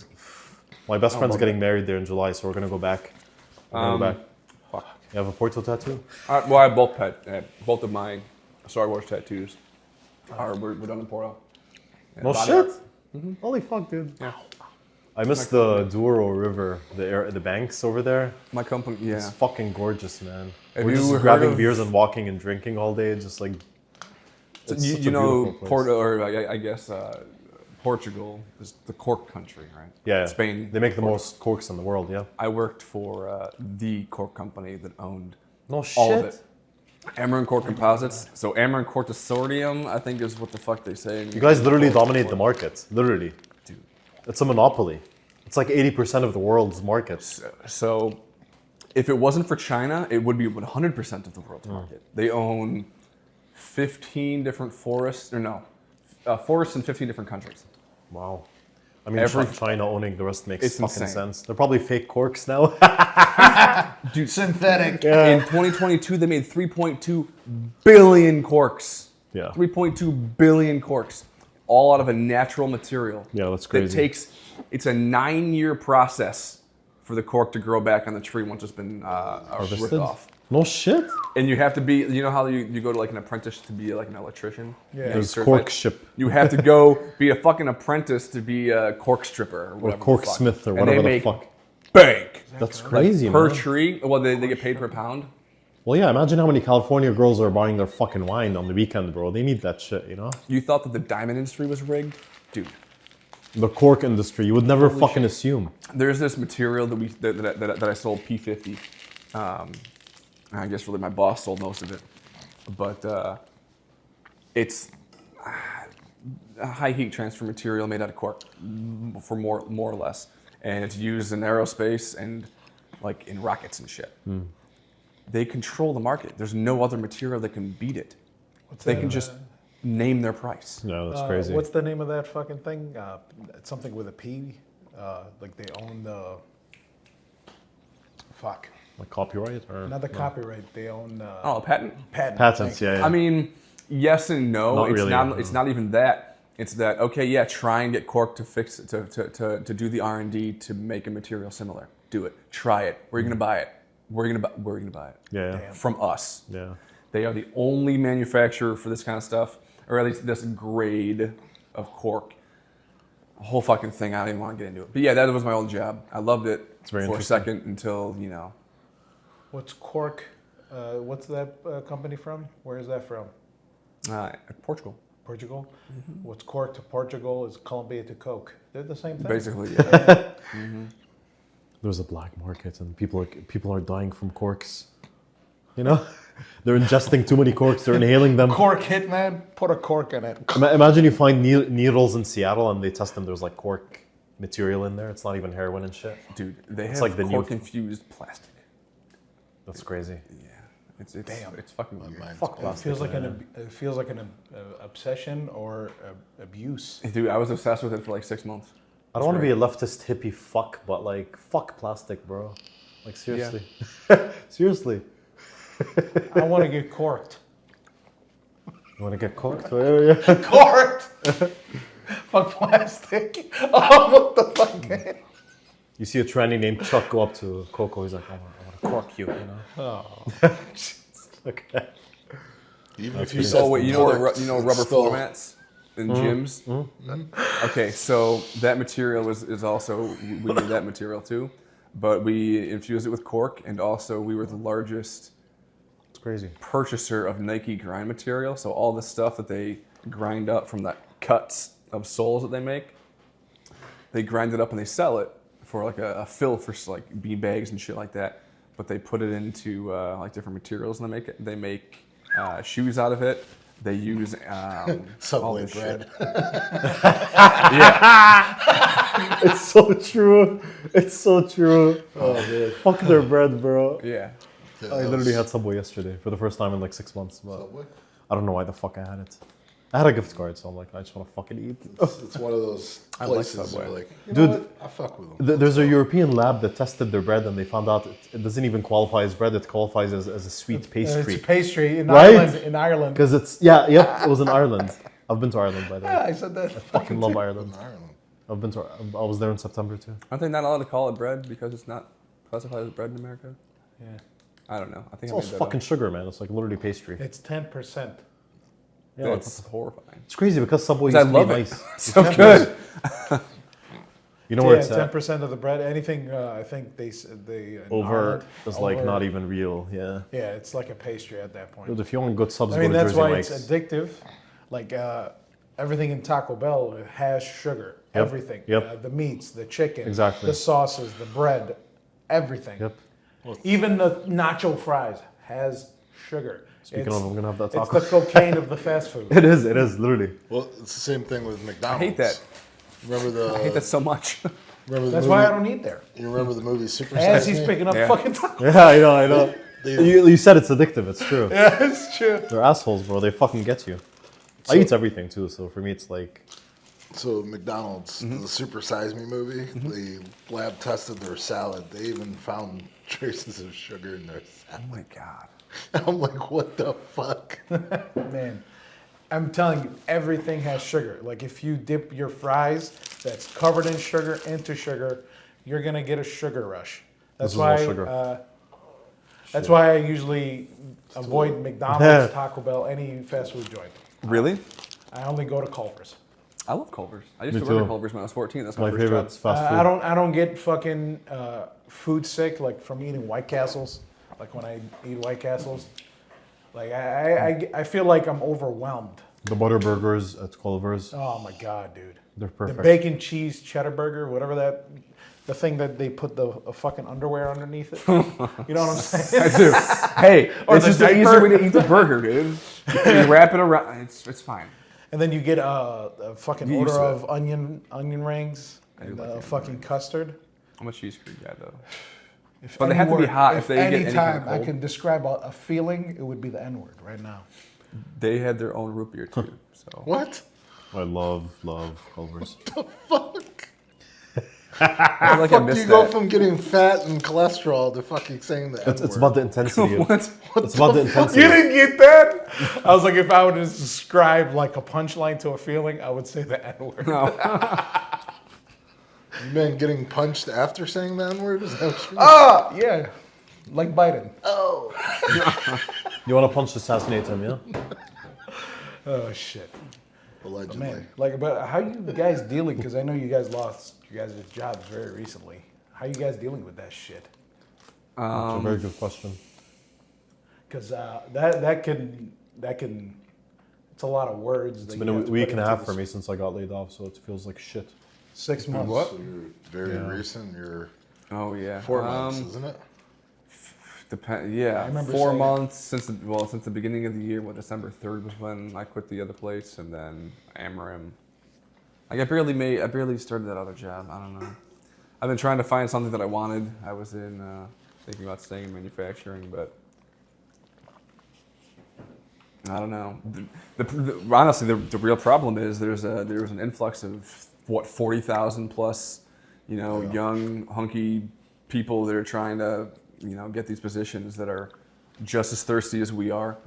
My best friend's getting married there in July, so we're gonna go back. We're gonna go back. Fuck. You have a Porto tattoo? Well, I have both of my Star Wars tattoos we're done in Porto. No Bought shit. it. Holy fuck, dude. Yeah. I miss the Douro River, the banks over there. My company, yeah. It's fucking gorgeous, man. Have We're you just heard grabbing of- beers and walking and drinking all day, just like. It's You, such you a know, beautiful place. Porto, or I guess Portugal is the cork country, right? Yeah, Spain. They make the Porto. most corks in the world. Yeah. I worked for the cork company that owned No shit. all of it. Amarin Cork Composites. So Amarin Consortium, I think is what the fuck they say. You guys literally dominate the market. Literally. Dude. It's a monopoly. It's like 80% of the world's market. So if it wasn't for China, it would be 100% of the world's market. They own 15 different forests, forests in 15 different countries. Wow. I mean, Every- China owning the rest makes It's fucking insane. sense. They're probably fake corks now. Dude, Synthetic. in 2022, they made 3.2 billion corks. Yeah. 3.2 billion corks, all out of a natural material. Yeah, that's crazy. It's a 9-year process for the cork to grow back on the tree once it's been ripped Harvested? off. No shit. And you have to be, you know how you go to like an apprentice to be like an electrician? Yeah. You There's certified- cork ship. You have to go be a fucking apprentice to be a cork stripper or whatever. cork the fuck. smith or And whatever they the make fuck. bank. That's crazy, Per man. tree. Well, they get paid per pound. Well, yeah, imagine how many California girls are buying their fucking wine on the weekend, bro. They need that shit, you know? You thought that the diamond industry was rigged? Dude. The cork industry, you would never fucking assume. There's this material that I sold P50. I guess really my boss sold most of it, but it's a high heat transfer material made out of cork, for more or less, and it's used in aerospace and like in rockets and shit. They control the market. There's no other material that can beat it. They can just name their price. No, that's crazy. What's the name of that fucking thing? It's something with a P. Like they own the. Fuck. Like copyright? Or Not the no? copyright. They own. Oh, a patent? Patent. Patents, Thank you. yeah. I mean, yes and no. Not it's really, not. no. It's not even that. It's that okay. Yeah, try and get cork to fix it, to do the R&D to make a material similar. Do it. Try it. Where are you gonna buy it? Where are you gonna buy it? Yeah. From us. Yeah. They are the only manufacturer for this kind of stuff, or at least this grade of cork. A whole fucking thing. I don't even want to get into it. But yeah, that was my old job. I loved it It's very for a interesting. second until What's Cork? What's that company from? Where is that from? Portugal. Portugal. What's Cork to Portugal is Colombia to Coke. They're the same thing. Basically, yeah. There's a black market and people are dying from corks. You know? They're ingesting too many corks, they're inhaling them. Cork hitman. Put a cork in it. Imagine you find needles in Seattle and they test them, there's like cork material in there. It's not even heroin and shit. Dude, they have like the new- cork-infused plastic. That's crazy. Yeah, it's Damn. it's fucking weird. mind's Fuck It plastic. feels like man. it feels like an obsession or abuse. Dude, I was obsessed with it for like 6 months. I don't want to be a leftist hippie fuck, but like, fuck plastic, bro. Like seriously, seriously. I want to get corked. You want to get cooked? Yeah. Corked. Fuck plastic. Oh, what the fuck? You see a tranny named Chuck go up to Coco. He's like, I want to cork you. You know. Oh. Even Okay. if you Oh wait, you know corked, you know it's rubber still- floor mats in gyms. Okay, so that material is also we need that material too, but we infused it with cork, and also we were the largest It's crazy. purchaser of Nike grind material. So all the stuff that they grind up from the cuts of soles that they make, they grind it up and they sell it for like a fill for like bean bags and shit like that. But they put it into like different materials and they make shoes out of it. They use all Subway this bread. shit. Yeah, It's so true. It's so true. Oh man, fuck their bread, bro. yeah. I literally had Subway yesterday for the first time in like 6 months. But Subway? I don't know why the fuck I had it. I had a gift card, so I'm like, I just want to fucking eat. It's one of those I like places Subway. where like, you Dude, know what? I fuck with them. There's a European lab that tested their bread and they found out it doesn't even qualify as bread. It qualifies as a sweet pastry. It's pastry in Right? Ireland. In Ireland. Because it's, yeah, yep, it was in Ireland. I've been to Ireland, by the way. Yeah, I said that. Fucking love Ireland. Ireland. I've been to, I was there in September too. Aren't they not allowed to call it bread because it's not classified as bread in America? Yeah. I don't know. I think It's I all made that fucking up. sugar, man. It's like literally pastry. It's 10%. Yeah, That's it's, horrifying. it's crazy because Subway I used to love be it. nice. So good. You know where it's Yeah, at? 10% of the bread. Anything, I think they in Over Ireland, is like over- not even real. Yeah. Yeah, it's like a pastry at that point. Dude, if you want good subs, I mean, go to that's Jersey why Mike's. it's addictive. Like everything in Taco Bell has sugar. Yep. Everything. Yep. The meats, the chicken, Exactly. the sauces, the bread, everything. Yep. Even the nacho fries has sugar. Speaking of, I'm gonna have that It's taco. the cocaine of the fast food. It is, literally. Well, it's the same thing with I McDonald's. hate that. Remember the? I hate that so much. Remember the That's movie, why I don't eat there. You remember the movie Super As Size he's Me? picking up Yeah. fucking tacos. Yeah, I know. They- You said it's addictive. It's true. Yeah, it's true. They're assholes, bro. They fucking get you. I eat everything too, so for me it's like So McDonald's, Mm-hmm. the Super Size Me movie, they lab tested their salad. They even found traces of sugar in their salad. Oh my god. I'm like, what the fuck? Man, I'm telling you, everything has sugar. Like if you dip your fries that's covered in sugar into sugar, you're gonna get a sugar rush. That's This is all why. sugar. That's why I usually avoid McDonald's, Taco Bell, any fast food joint. Really? I only go to Culver's. I love Culver's. I used Me to work too. at Culver's when I was 14. That's my, my first favorite job. fast food. I don't get fucking food sick like from eating White Castles. Like when I eat White Castles, like I feel like I'm overwhelmed. The butter burgers at Culver's, Oh my god, dude. they're The perfect. bacon cheese cheddar burger, whatever that, the thing that they put the fucking underwear underneath it. You know what I'm saying? I do. Hey, Or it's the just an easier diaper. way to eat the burger, dude. You wrap it around. It's fine. And then you get a fucking You order used to of onion rings I do and like onion fucking custard. I'm a cheese cream guy though. If But they have to be any hot word- if they get any kind of anytime I cold. can describe a feeling, it would be the N word right now. They had their own root beer too. So What? I love Culver's. Fuck. I like I Fuck, you missed go that. from getting fat and cholesterol to fucking saying the It's N-word. about the intensity. Of, What? it's about the intensity. You didn't get that? I was like, if I would describe like a punchline to a feeling, I would say the N word. No. You meant getting punched after saying the N-word? Is that what you mean? Ah, yeah, like Biden. You want to punch assassinate him, yeah? Oh shit, Allegedly. man. Like, but how you guys dealing? Because I know you guys lost your guys' jobs very recently. How you guys dealing with that shit? That's a very good question. Because that can it's a lot of words. It's been a week and a half for me since I got laid off, so it feels like shit. 6 months. What? So you're very recent. You're Oh yeah. 4 months, isn't it? Yeah, remember 4 saying- months since the beginning of the year. What, December 3rd was when I quit the other place, and then Amarim. Like I barely started that other job. I don't know. I've been trying to find something that I wanted. I was thinking about staying in manufacturing, but I don't know. Honestly, the real problem is there was an influx of 40,000 plus, young hunky people that are trying to, get these positions that are just as thirsty as we are,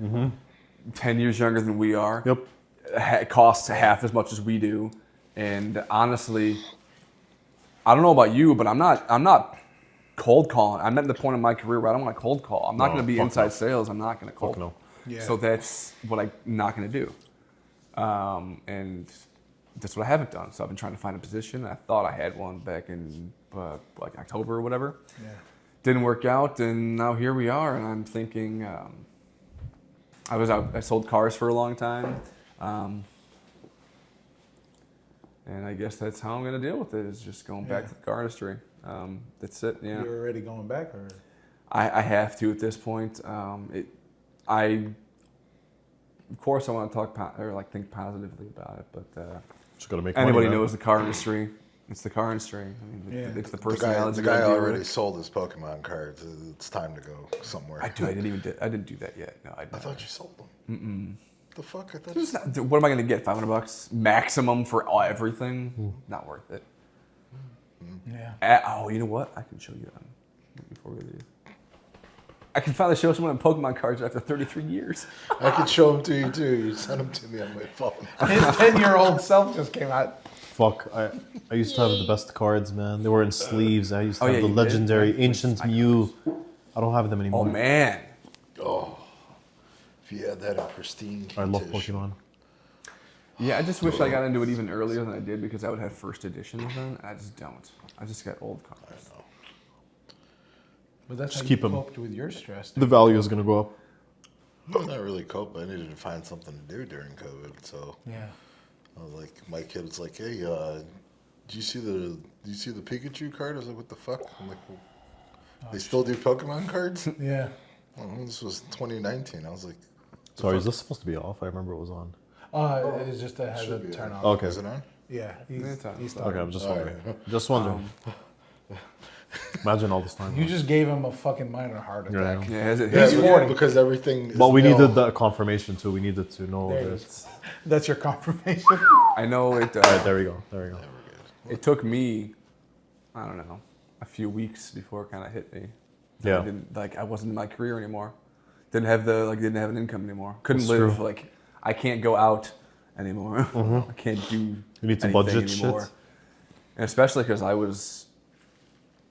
10 years younger than we are. Yep. It costs half as much as we do, and honestly, I don't know about you, but I'm not cold calling. I'm at the point in my career where I don't want to cold call. I'm not going to be fuck inside no. sales. I'm not going to cold Fuck no. call. Yeah. So that's what I'm not going to do, and that's what I haven't done. So I've been trying to find a position. I thought I had one back in like October or whatever. Yeah. Didn't work out, and now here we are. And I'm thinking, I sold cars for a long time, and I guess that's how I'm going to deal with it. Is just going back to the car industry. That's it. Yeah. You're already going back, or? I have to at this point. Of course, I want to talk think positively about it, but Just gotta make anybody money, man. knows the car industry. It's the car industry. I mean, it's the The guy, personalities. the you gotta guy deal already with. sold his Pokemon cards. It's time to go somewhere. I didn't do that yet. No, I thought you sold them. The fuck? I thought What am I going to get? $500 maximum for everything? Not worth it. Yeah. You know what? I can show you them before we leave. I can finally show someone Pokemon cards after 33 years. I could show them to you too. You sent them to me on my phone. His 10-year-old self just came out. Fuck, I used to have the best cards, man. They were in sleeves. I used to have the you did? legendary Ancient Mew. I don't have them Oh anymore. man. Oh, if you had that in pristine I love condition. Pokemon. Yeah, I just wish I got into it even earlier than I did because I would have first editions then. I just don't. I just got old cards. But that's Just how keep you 'em. coped with your stress. The value is gonna go up. Well, not really cope. I needed to find something to do during COVID, so Yeah. I was like, my kid was like, "Hey, do you see the Pikachu card?" I was like, "What the fuck?" I'm like, well, "They still do Pokemon cards?" Yeah. This was 2019. I was like, Sorry, is this supposed to be off? I remember it was on. It's just that has Should a be turn on. off. Okay. "Is it on?" Yeah. It's on. He's Okay, talking. I'm just All wondering. right. Just wondering. Imagine all this time. You just gave him a fucking minor heart attack. Yeah. Yeah, has it? Yeah, Has He's it 40. because everything. Is Well, we nil. needed the confirmation too. We needed to know There it that. is. That's your confirmation. I know it. All right, there we go. There we go. It took me, I don't know, a few weeks before it kind of hit me. Yeah. I wasn't in my career anymore. Didn't have an income anymore. Couldn't That's live. true. I can't go out anymore. I can't do. You need to anything budget anymore. shit. And especially because I was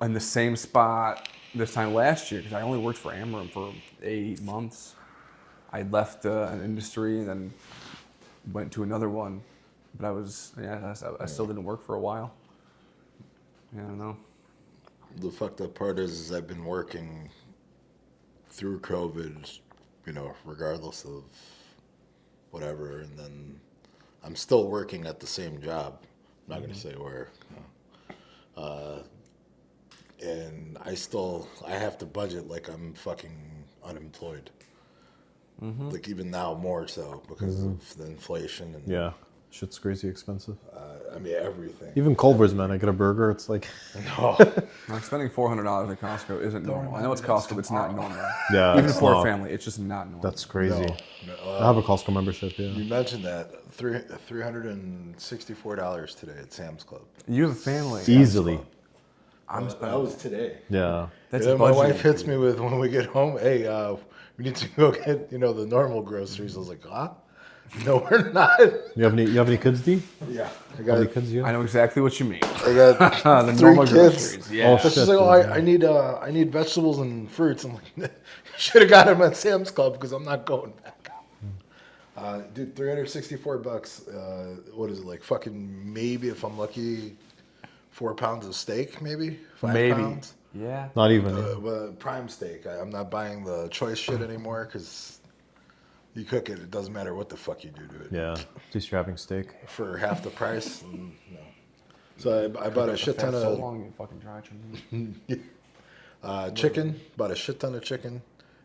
in the same spot this time last year because I only worked for Ameren for 8 months. I left an industry and then went to another one, but I still didn't work for a while. Yeah, I don't know. The fucked up part is I've been working through COVID, regardless of whatever, and then I'm still working at the same job. I'm not gonna say where. And I have to budget like I'm fucking unemployed. Like even now more so because of the inflation and Yeah, shit's crazy expensive. everything. Even Culver's, man. I get a burger. It's like, No. Like spending $400 at Costco isn't normal. I know it's Costco, but it's not normal. yeah, Even it's for a not. family, it's just not normal. That's crazy. No. I have a Costco membership. Yeah. You mentioned that $364 today at Sam's Club. You have a family. Easily. I'm That spending. was today. Yeah. That's And then my budgeting. wife hits me with when we get home, "Hey, we need to go get the normal groceries." I was like, "Huh? No, we're not." You have any kids, D? Yeah, I How many got kids do you I have? know exactly what you mean. I got The 3 normal kids. groceries. Yeah. Oh, She's shit, like, "Oh, yeah. I need vegetables and fruits." I'm like, "Should have got them at Sam's Club because I'm not going back." Dude, $364. What is it like? Fucking maybe if I'm lucky, 4 pounds of steak, maybe 5 Maybe. pounds. Yeah. Not even. But prime steak. I'm not buying the choice shit anymore because you cook it. It doesn't matter what the fuck you do to it. Yeah. At least you're having steak. For half the price. No. So I bought a shit ton So of long, you fucking dry chicken. Bought a shit ton of chicken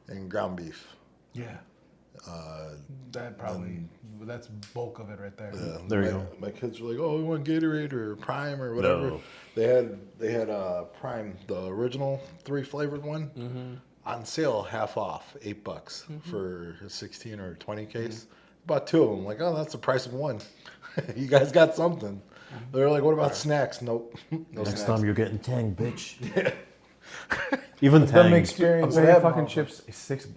and ground beef. Yeah. That probably, that's bulk of it right there. There you go. My kids were like, "Oh, we want Gatorade or Prime or whatever." No. They had Prime, the original 3 flavored one, on sale half off, $8 for a 16 or 20 case. Bought 2 of them. Like, oh, that's the price of one. You guys got something. They're like, "What about snacks?" Nope. No Next snacks. time you're getting Tang, bitch. Even Them Tang. A experience bag that of fucking motherfucker. chips is $6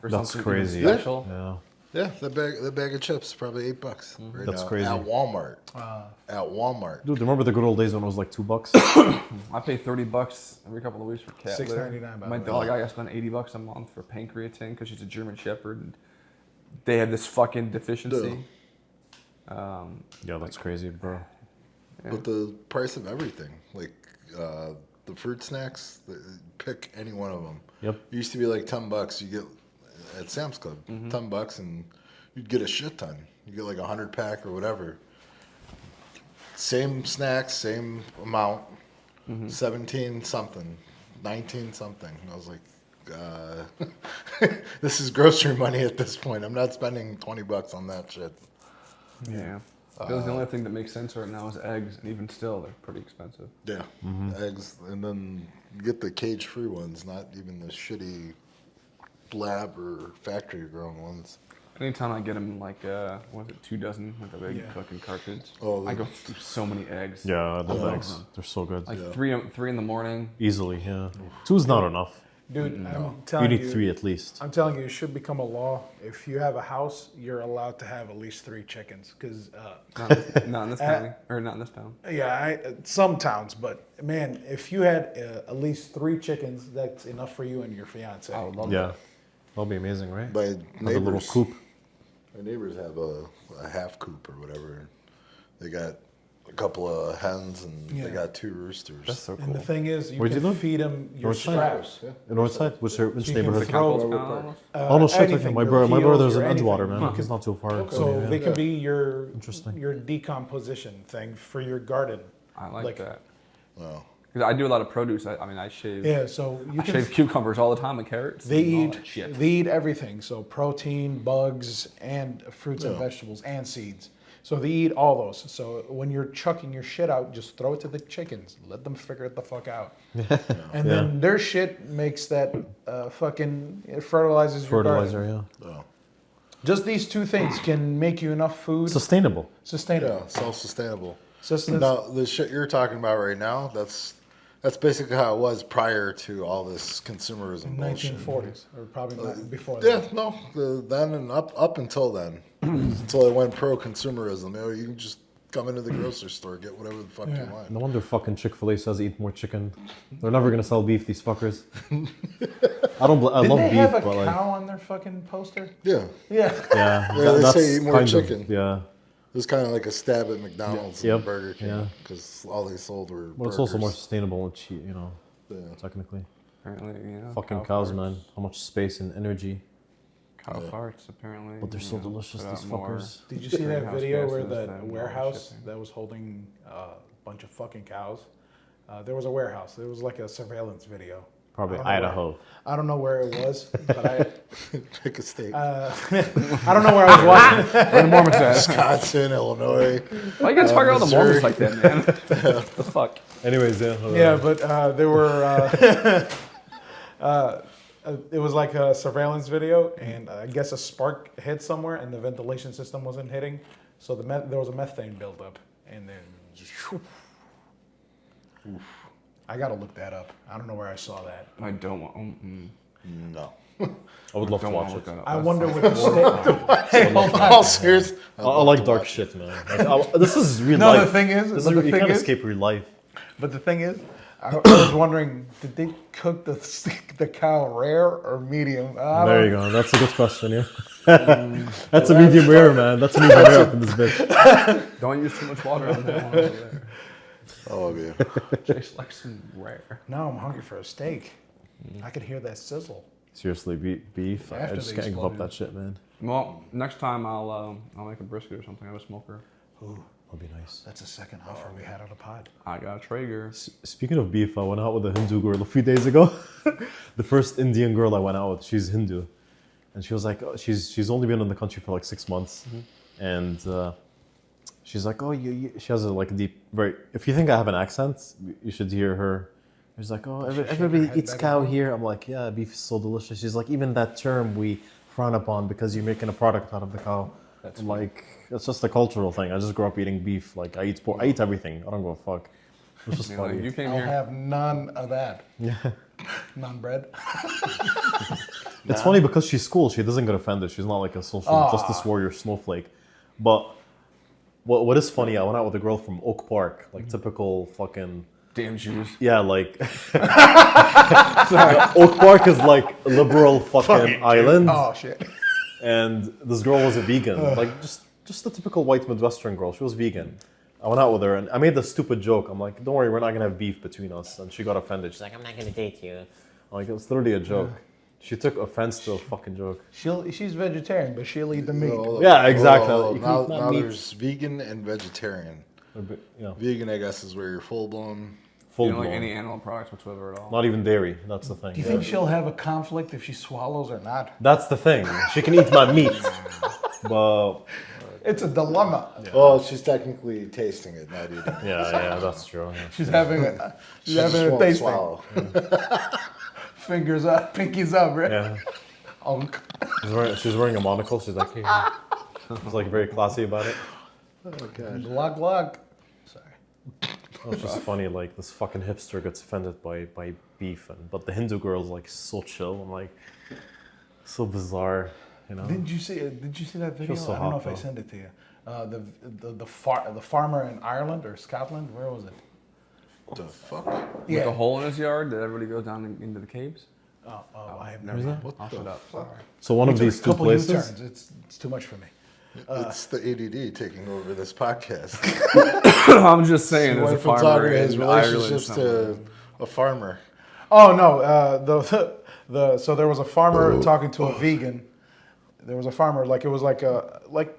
for That's something crazy. even special. Yeah. Yeah, that bag of chips probably $8 right That's now crazy. at Walmart. At Walmart. Dude, remember the good old days when it was like $2? I pay $30 every couple of weeks for cat litter. $6.99 by My the way. dog, I spend $80 a month for pancreatin because she's a German Shepherd. And they have this fucking deficiency. Yeah, that's crazy, bro. But the price of everything, like the fruit snacks, pick any one of them. Yep. It used to be like $10. You get at Sam's Club, $10, and you'd get a shit ton. You get like 100 pack or whatever. Same snacks, same amount, 17 something, 19 something. And I was like, this is grocery money at this point. I'm not spending $20 on that shit. Yeah. Because the only thing that makes sense right now is eggs, and even still, they're pretty expensive. Yeah, eggs, and then you get the cage-free ones, not even the shitty lab or factory-grown ones. Anytime I get them, like, what is it, 2 dozen with a big Yeah. cooking cartridge, Oh, I go through so many eggs. Yeah, I love Yeah. eggs. They're so good. Like three in the morning. Easily, yeah. 2's not enough. Dude, I'm You telling need you, 3 at least. I'm telling you, it should become a law. If you have a house, you're allowed to have at least 3 chickens. Because, Not in this county, or not in this town. some towns, but man, if you had at least 3 chickens, that's enough for you and your fiance. I would love Yeah. That'll be amazing, right? My Have a little neighbors, coop. my neighbors have a half coop or whatever. They got a couple of hens and Yeah. they got 2 roosters. That's so And cool. the thing is, you Where'd you can live? feed them your North side? scraps. In Northside? Which you can neighborhood? throw- Oh no, shit! anything, My your brother, heels there's or an Edgewater, anything. man. It's not too far. So yeah. they can be your Interesting. your decomposition thing for your garden. I like that. Wow. Because I do a lot of produce. I mean, I shave. Yeah, so you I can. shave cucumbers all the time and carrots. They and all eat that shit. they eat everything. So protein, bugs, and fruits and Yeah. vegetables and seeds. So they eat all those. So when you're chucking your shit out, just throw it to the chickens. Let them figure it the fuck out. And then their shit makes that fucking it fertilizes your Fertilizer, garden. yeah. Oh. Just these 2 things can make you enough food. Sustainable. Sustainable. Yeah, self-sustainable. Sustenance. Now, the shit you're talking about right now, that's basically how it was prior to all this consumerism bullshit. 1940s, or probably not before Yeah, that. no, then and up until then, until it went pro-consumerism. You know, you can just come into the grocery store, get whatever the fuck you want. No wonder fucking Chick-fil-A says eat more chicken. They're never gonna sell beef, these fuckers. I don't. I Did love they beef, have a but like, cow on their fucking poster? Yeah, Yeah. yeah, Yeah, they that's say eat more kind of- chicken. yeah, it was kind of like a stab at McDonald's Yep. and Burger King Yeah. because all they sold were. but it's also more burgers. sustainable and cheap, you know. Yeah. Technically, Apparently, you know. fucking cow cows, farts. man. How much space and energy. Cow farts, apparently. But they're you so know, delicious, put these out more fuckers. Did you see that greenhouse video where gases that than warehouse shipping. that was holding a bunch of fucking cows? There was a warehouse. There was like a surveillance video. Probably I don't know Idaho. I don't know where it was, but Pick a state. I don't know where I was watching. Where the Mormons at? Wisconsin, Illinois. Why you gotta target all the Missouri. Mormons like that, man? the fuck? Anyways, yeah. Yeah, but there were. It was like a surveillance video, and I guess a spark hit somewhere, and the ventilation system wasn't hitting, so there was a methane buildup, and then. Just, oof. I gotta look that up. I don't know where I saw that. I don't want. No. I would love to Don't want watch to look it. that up. I That's wonder like- what the state. Hey, hold on. All serious. I like dark shit, man. Like, this is real No, life. the thing is, This but the you thing can't is- escape real life. But the thing is, I was wondering, did they cook the cow rare or medium? I There don't- you go. That's a good question, yeah. That's a medium rare, man. That's a medium rare up in this bitch. Don't use too much water on that one over there. Oh, yeah. Tastes like some rare. Now I'm hungry for a steak. I could hear that sizzle. Seriously, beef. I After just they can't give up exploded. that shit, man. Well, next time I'll make a brisket or something. I have a smoker. Ooh, That'd be nice. that's the second offer we had on the pod. I got a Traeger. Speaking of beef, I went out with a Hindu girl a few days ago. The first Indian girl I went out with, she's Hindu, and she was like, oh, she's only been in the country for like 6 months, and she's like, oh, she has a like deep, very. If you think I have an accent, you should hear her. She's like, oh, Does she shake her everybody head eats back cow and forth? here. I'm like, yeah, beef is so delicious. She's like, even that term we frown upon because you're making a product out of the cow. I'm like, it's just a cultural thing. I just grew up eating beef. Like I eat pork, I eat everything. I don't give a fuck. Which was You know, like, funny. you came I'll here. have none of that. Yeah. None bread. It's funny because she's cool. She doesn't get offended. She's not like a social justice warrior snowflake. But what is funny, I went out with a girl from Oak Park, like typical fucking... Damn Jews. Yeah, like... Oak Park is like a liberal fucking island. Oh shit. And this girl was a vegan. Like, just a typical white Midwestern girl. She was vegan. I went out with her and I made this stupid joke. I'm like, don't worry, we're not going to have beef between us. And she got offended. She's like, I'm not gonna date you. like, it was literally a joke. She took offense to a fucking joke. She's vegetarian, but she'll eat the meat. Yeah, exactly. Well, You can now eat that meat. there's vegan and vegetarian. Yeah, Vegan, I guess, is where you're full blown. full You don't like blown. any animal products whatsoever at all. Not even dairy. That's the thing. Do you think she'll have a conflict if she swallows or not? That's the thing. She can eat my meat, but It's a dilemma. Well, she's technically tasting it, not eating it. yeah, that's true. Yeah. She's having a She just tasting. won't swallow. Fingers up, pinkies up, right? Yeah. Unk. She's wearing a monocle. She's like, hey. She's like very classy about it. Oh, gosh. Glug glug. Sorry. It's just funny. Like this fucking hipster gets offended by beef, but the Hindu girl's like so chill. I'm like, so bizarre. You know? Did you see that video? so I don't know hot, if I though. sent it to you. The farmer in Ireland or Scotland. Where was it? The fuck? With a hole in his yard that everybody goes down into the caves. Oh, I have never. What I'll the shut up. fuck? So one of Took these a two couple places. U-turns. It's too much for me. It's the ADD taking over this podcast. I'm just saying, He there's a went from farmer talking his in Ireland relationships somewhere. to a farmer. Oh no, so there was a farmer talking to a vegan. There was a farmer like it was like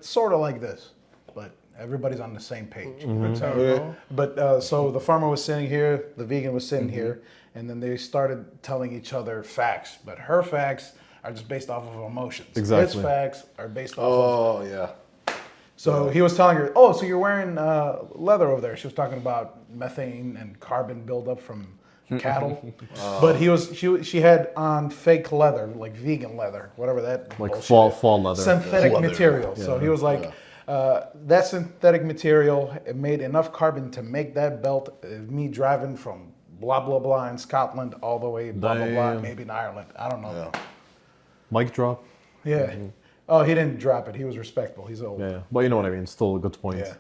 sort of like this, but everybody's on the same page. So the farmer was sitting here, the vegan was sitting here, and then they started telling each other facts. But her facts are just based off of emotions. Exactly. His facts are based off of. Oh, yeah. So he was telling her, "Oh, so you're wearing leather over there." She was talking about methane and carbon buildup from cattle, but she had on fake leather, like vegan leather, whatever that Like bullshit is. fall leather. Synthetic Leather. material. So he was like, that synthetic material it made enough carbon to make that belt. Me driving from blah blah blah in Scotland all the way blah blah blah, Damn. maybe in Ireland. I don't know. Yeah. Mic drop. Yeah. Oh, he didn't drop it. He was respectful. He's old. Yeah, but you know what I mean. Still a good point. Yeah.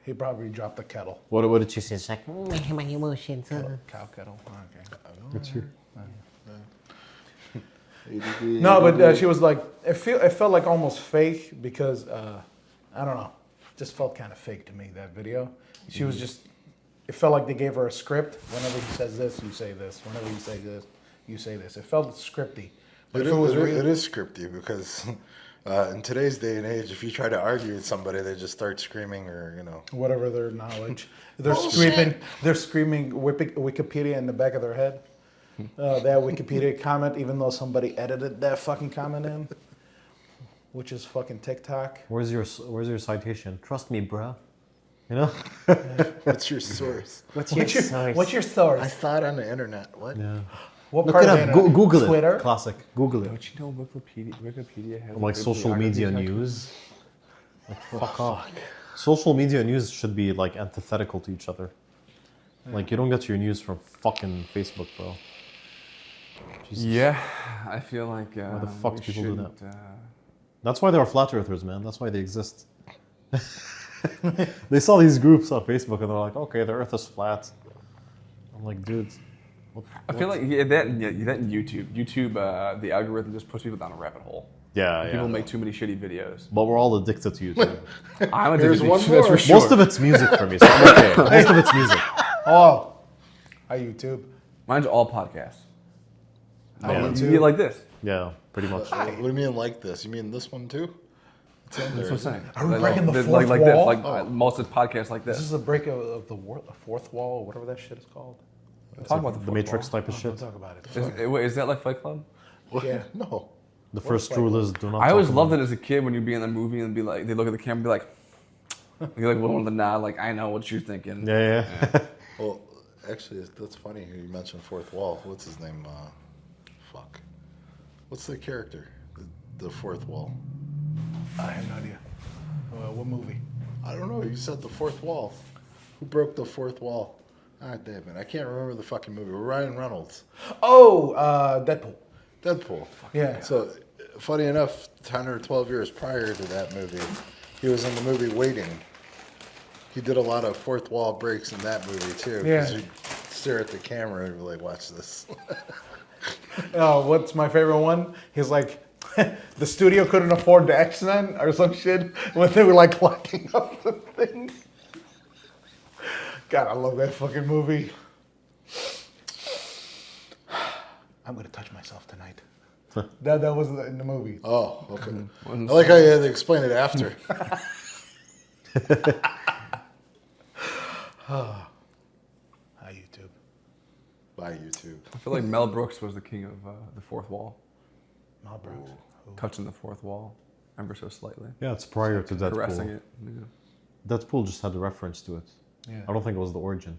He probably dropped the kettle. What did she say? She's like, my emotions. Cow kettle. Okay. What's your... ADD, No, but she was like, it felt like almost fake because I don't know, it just felt kind of fake to me that video. She was just, it felt like they gave her a script. Whenever he says this, you say this. Whenever he says this, you say this. It felt scripty. But It if it was is, real, it is scripty because in today's day and age, if you try to argue with somebody, they just start screaming or, you know. whatever their knowledge, they're screaming Wikipedia in the back of their head. That Wikipedia comment, even though somebody edited that fucking comment in, which is fucking TikTok. Where's your citation? Trust me, bruh. You know? What's your source? What's your source? What's your I source? saw it on the internet. What? Yeah. What Look part it of up. the internet? Google it. Twitter? Classic. Google it. Don't you know Wikipedia has Like a social bibliography media section? news. Like, fuck off. Social media news should be like antithetical to each other. Like you don't get your news from fucking Facebook, bro. Jesus. Yeah, I feel like the fuck we do people do that? shouldn't, That's why there are flat earthers, man. That's why they exist. They saw these groups on Facebook and they're like, okay, the earth is flat. I'm like, dude. I feel like that and YouTube. YouTube, the algorithm just puts people down a rabbit hole. Yeah, yeah. People make too many shitty videos. But we're all addicted to YouTube. I'm addicted Here's to one YouTube, that's more. for sure. Most of it's music for me, so I'm okay. Most of it's music. Oh, hi YouTube. Mine's all podcasts. Hi Yeah. You YouTube. get like this. Yeah, pretty much. What do you mean like this? You mean this one too? It's in there. That's what I'm saying. Are we breaking the like fourth like wall? this. Like most of the podcasts like This this. is a break of the fourth wall, whatever that shit is called. Talk about The Matrix type of Don't shit. talk about it. Is that like Fight Club? What? Yeah. No. The first rule is do not. I always talk loved about it as a kid when you'd be in a movie and be like, they look at the camera and be like, you're like willing to nod, like I know what you're thinking. Yeah, yeah. Well, actually, that's funny. You mentioned fourth wall. What's his name? Fuck. What's the character? The fourth wall. I have no idea. What movie? I don't know. You said the fourth wall. Who broke the fourth wall? Ah, damn it. I can't remember the fucking movie. Ryan Reynolds. Oh, Deadpool. Deadpool. Yeah. So, funny enough, 10 or 12 years prior to that movie, he was in the movie Waiting. He did a lot of fourth wall breaks in that movie, too. Yeah. Because he'd stare at the camera and be like, watch this. Oh, what's my favorite one? He's like, the studio couldn't afford the X-Men or some shit when they were like locking up the things. God, I love that fucking movie. I'm gonna touch myself tonight. That was in the movie. Oh, okay. I like how you had to explain it after. Hi, YouTube. Bye, YouTube. I feel like Mel Brooks was the king of the fourth wall, Mel Brooks. touching the fourth wall ever so slightly, Yeah, it's prior to caressing Deadpool. it. Yeah. Deadpool just had a reference to it. Yeah. I don't think it was the origin.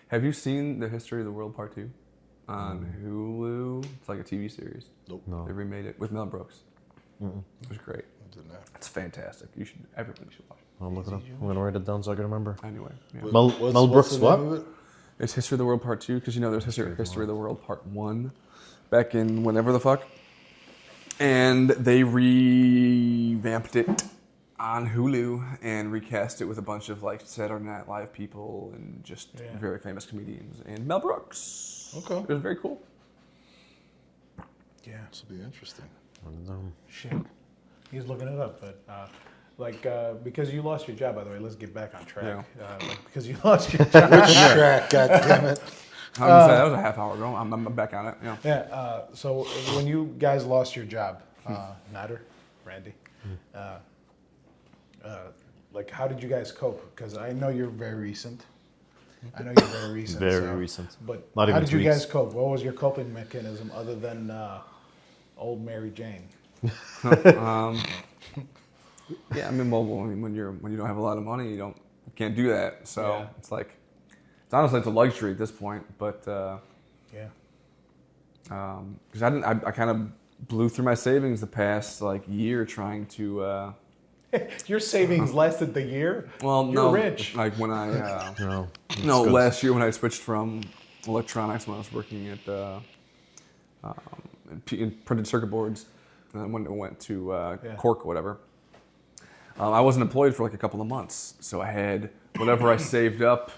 Have you seen The History of the World Part 2 on Hulu? It's like a TV series. No. They remade it with Mel Brooks. It was great. Didn't I? It's fantastic. Everybody should watch it. I'm looking up. I'm gonna write it down so I can remember. Anyway, yeah. Mel Brooks, the what? name of it? It's History of the World Part 2 because there's History of the World Part 1 back in whenever the fuck. And they revamped it on Hulu and recast it with a bunch of like Saturday Night Live people and just very famous comedians and Mel Brooks. Okay. It was very cool. Yeah. This will be interesting. Shit. He's looking it up, but because you lost your job, by the way, let's get back on track. Because you lost your job. Which track, God damn it. I was gonna say, that was a half hour ago. I'm back on it. Yeah. Yeah. So when you guys lost your job, Nader, Randy, like how did you guys cope? Because I know you're very recent. Very so- recent. But Not how even did you 2 guys weeks. cope? What was your coping mechanism other than old Mary Jane? Yeah, I mean, well, when you don't have a lot of money, you can't do that. So it's like, it's honestly a luxury at this point. But Yeah. because I kind of blew through my savings the past like year trying to. Your savings lasted the year? Well, You're no, rich. like when I No. Good. last year when I switched from electronics when I was working at in printed circuit boards, and then when it went to Cork or whatever. I wasn't employed for like a couple of months, so I had whatever I saved up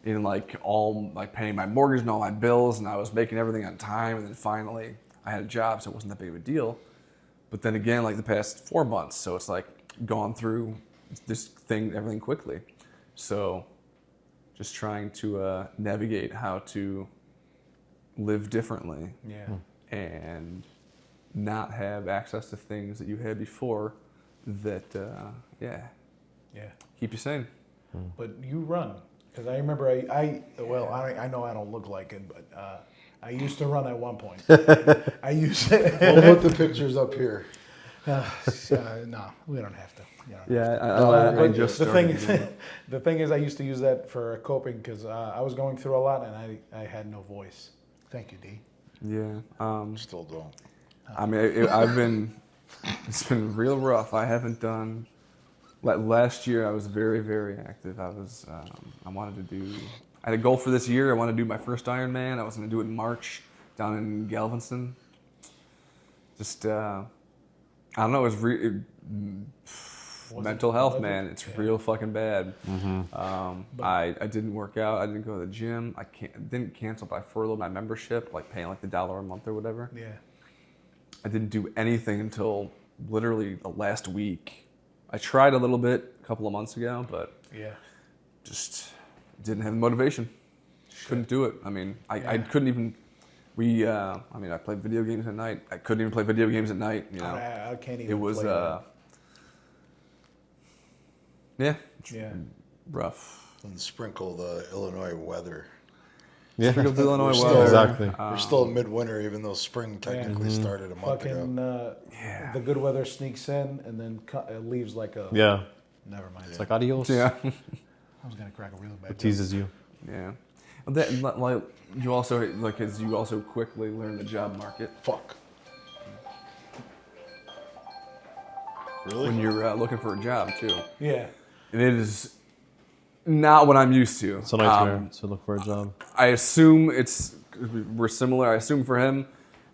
in like all like paying my mortgage and all my bills, and I was making everything on time. And then finally, I had a job, so it wasn't that big of a deal. But then again, like the past 4 months, so it's like gone through everything quickly. So just trying to navigate how to live differently and not have access to things that you had before that, keep you sane. But you run. Because I remember I know I don't look like it, but I used to run at one point. I used to. We'll put the pictures up here. No, we don't have to. You Yeah, I just the thing started is, the thing is, I used to use that for coping because I was going through a lot and I had no voice. Thank you, D. Yeah. Still don't. I mean, it's been real rough. I haven't done. Last year, I was very, very active. I had a goal for this year. I want to do my first Ironman. I was going to do it in March down in Galveston. Just, I don't know. Mental health, man. It's real fucking bad. I didn't work out. I didn't go to the gym. Didn't cancel, but I furloughed my membership, like paying like the $1 a month or whatever. Yeah. I didn't do anything until literally the last week. I tried a little bit a couple of months ago, but just didn't have the motivation. Couldn't do it. I mean, I couldn't even. I played video games at night. I couldn't even play video games at night. You know, I can't even. it was play rough. And sprinkle the Illinois weather. Yeah. Sprinkled the Illinois We're weather. Exactly. We're still in midwinter, even though spring technically started a month ago. fucking the good weather sneaks in and then it leaves like a. Yeah. Never mind. It's like adios. Yeah. I was gonna crack a real bad. It teases you. Yeah. Well, that, like, you also quickly learn the job market Fuck. Really? when you're looking for a job too. Yeah. And it is Not what I'm used to. It's a nightmare to look for a job. I assume we're similar. I assume for him,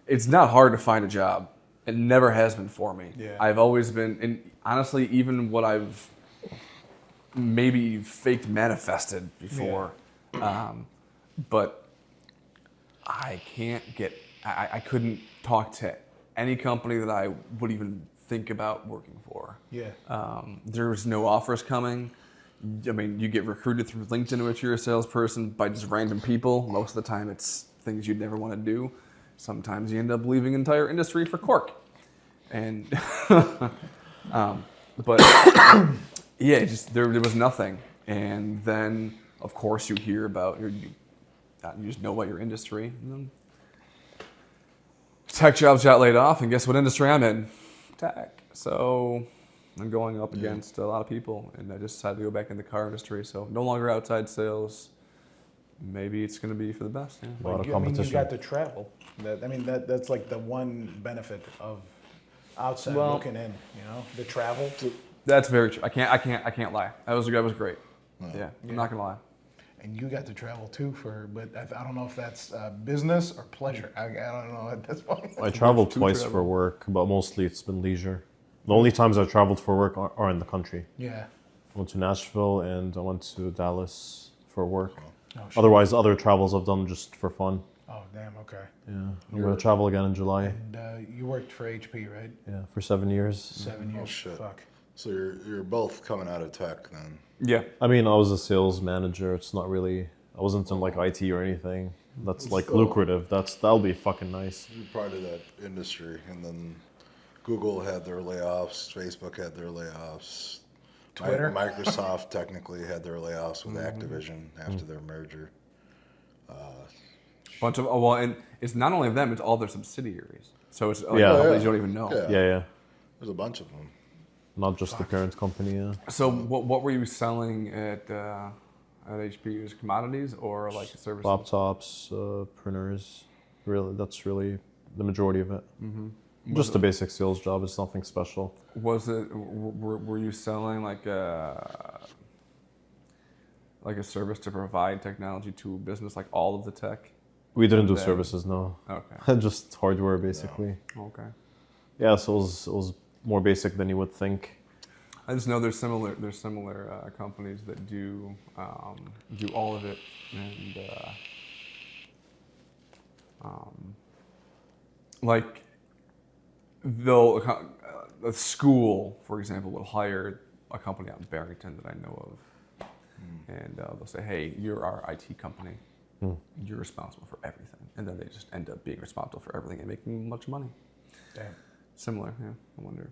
it's not hard to find a job. It never has been for me. Yeah. I've always been, and honestly, even what I've maybe faked manifested before, but I can't get. I couldn't talk to any company that I would even think about working for. Yeah. There's no offers coming. I mean, you get recruited through LinkedIn if you're a salesperson by just random people. Most of the time, it's things you'd never want to do. Sometimes you end up leaving entire industry for cork. And, but yeah, just there was nothing. And then, of course, you hear about you just know about your industry. And then tech jobs got laid off, and guess what industry I'm in? Tech. So I'm going up against a lot of people, and I just decided to go back in the car industry. So no longer outside sales. Maybe it's going to be for the best. Yeah. A lot of You competition. got to travel. That's like the one benefit of outside Well- looking in. The travel. That's very true. I can't lie. That was great. Yeah, I'm not gonna lie. And you got to travel too but I don't know if that's business or pleasure. I don't know at this point. I traveled twice for work, but mostly it's been leisure. The only times I've traveled for work are in the country. Yeah. I went to Nashville and I went to Dallas for work. Oh, shit. Otherwise, other travels I've done just for fun. Oh, damn. Okay. Yeah, I'm gonna travel again in July. And you worked for HP, right? Yeah, for 7 years. 7 years. shit. Fuck. So you're both coming out of tech then. Yeah. I mean, I was a sales manager. It's not really. I wasn't in like IT or anything. That's like Still- lucrative. That'll be fucking nice. You're part of that industry, and then Google had their layoffs, Facebook had their layoffs, Twitter? Microsoft technically had their layoffs with Activision after their merger. Bunch of and it's not only them; it's all their subsidiaries. So it's like Yeah. companies you don't even know. Yeah. Yeah. There's a bunch of them. Not just the parent company. Yeah. So what were you selling at HP? Was commodities or like services? Laptops, printers. Really, that's really the majority of it. Just a basic sales job. It's nothing special. Was it? Were you selling like a service to provide technology to a business, like all of the tech? We didn't do Then- services, no. Okay. Just hardware, basically. Okay. Yeah, so it was more basic than you would think. I just know there's similar companies that do all of it, and like a school, for example, will hire a company out in Barrington that I know of, and they'll say, "Hey, you're our IT company. You're responsible for everything," and then they just end up being responsible for everything and making much money. Damn. Similar, yeah. I wonder.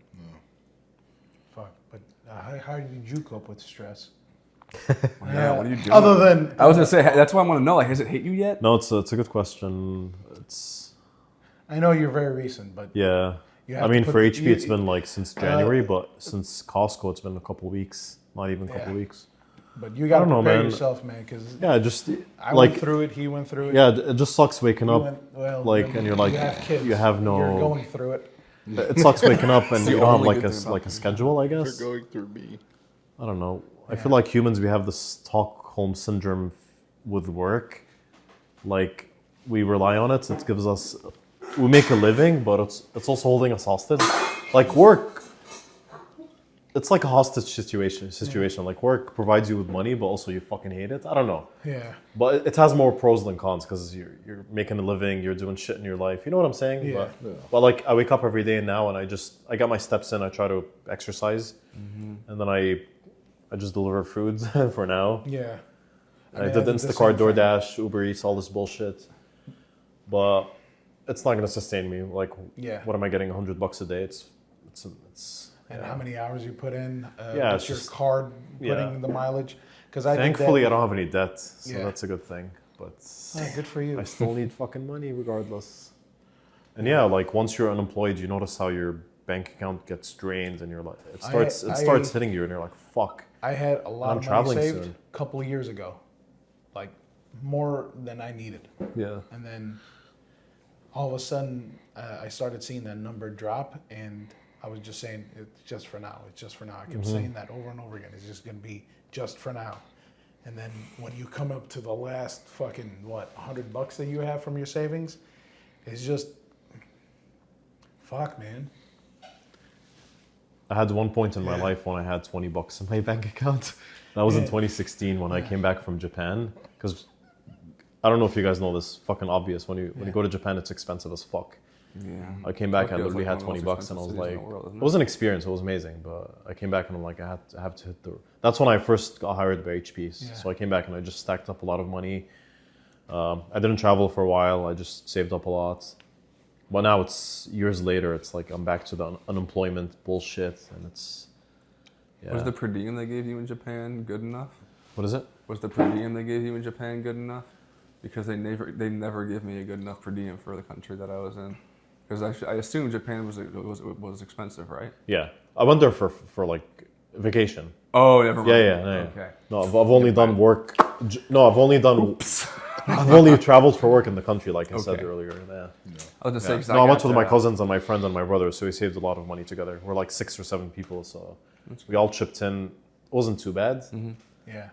Fuck. But how did you cope with stress? Yeah, what are you doing? Other than I was gonna say that's why I want to know. Like, has it hit you yet? No, it's a good question. I know you're very recent, but Yeah. You I have mean, to for put- HP, it's been like since January, but since Costco, it's been a couple weeks. Not even a couple Yeah. weeks. you got to I don't know, prepare man. yourself, man. Because Yeah, just I like went through it. He went through it. yeah, it just sucks waking You up went- like, and you're like, you have kids. you have no. You're going through it. It sucks waking up and the you don't have only like good thing about like a schedule. I guess They're going through me. I don't know. I feel like humans, we have this Stockholm syndrome with work. Like we rely on it. It gives us. We make a living, but it's also holding us hostage. Like work. It's like a hostage situation. Like work provides you with money, but also you fucking hate it. I don't know. Yeah. But it has more pros than cons because you're making a living, you're doing shit in your life. You know what I'm saying? Yeah. But like I wake up every day now and I get my steps in. I try to exercise, and then I just deliver food for now. Yeah. I mean, did the same Instacart, thing. DoorDash, Uber Eats, all this bullshit. But it's not gonna sustain me. Like, Yeah. what am I getting? $100 a day? It's And how many hours you put in? Yeah, what's it's your just- card putting yeah. the mileage? Because I thankfully I did that. don't have any debt, so Yeah. that's a good thing. But Oh, good for you. I still need fucking money regardless. And yeah, like once you're unemployed, you notice how your bank account gets drained, and you're like, it starts hitting you, and you're like, fuck. I had a lot I'm of money traveling saved soon. a couple of years ago, like more than I needed. Yeah. And then all of a sudden, I started seeing that number drop, and I was just saying, it's just for now. It's just for now. I kept saying that over and over again. It's just going to be just for now. and then when you come up to the last fucking $100 that you have from your savings, it's just fuck, man. I had one point in my life when I had $20 in my bank account. That was in 2016 when I came back from Japan. Because I don't know if you guys know this, fucking obvious. When you go to Japan, it's expensive as fuck. Yeah. I came back, I Tokyo's literally like had one of the most $20, and I was expensive like, cities in the world, isn't it was an experience. It was amazing, but I came back and I'm like, I have to hit the. That's when I first got hired by HPs. So I came back and I just stacked up a lot of money. I didn't travel for a while. I just saved up a lot. But now it's years later. It's like I'm back to the unemployment bullshit, and it's. Yeah. Was the per diem they gave you in Japan good enough? What is it? Was the per diem they gave you in Japan good enough? Because they never give me a good enough per diem for the country that I was in. Because I assume Japan was expensive, right? Yeah, I went there for like vacation. Oh, never mind. Yeah. Okay. No, I've only done work. No, I've only done. Oops. I've only traveled for work in the country, like I said earlier. Yeah. I was just saying. No, I went with my cousins and my friend and my brother, so we saved a lot of money together. We're like 6 or 7 people, so we all chipped in. It wasn't too bad. Mm-hmm. Yeah.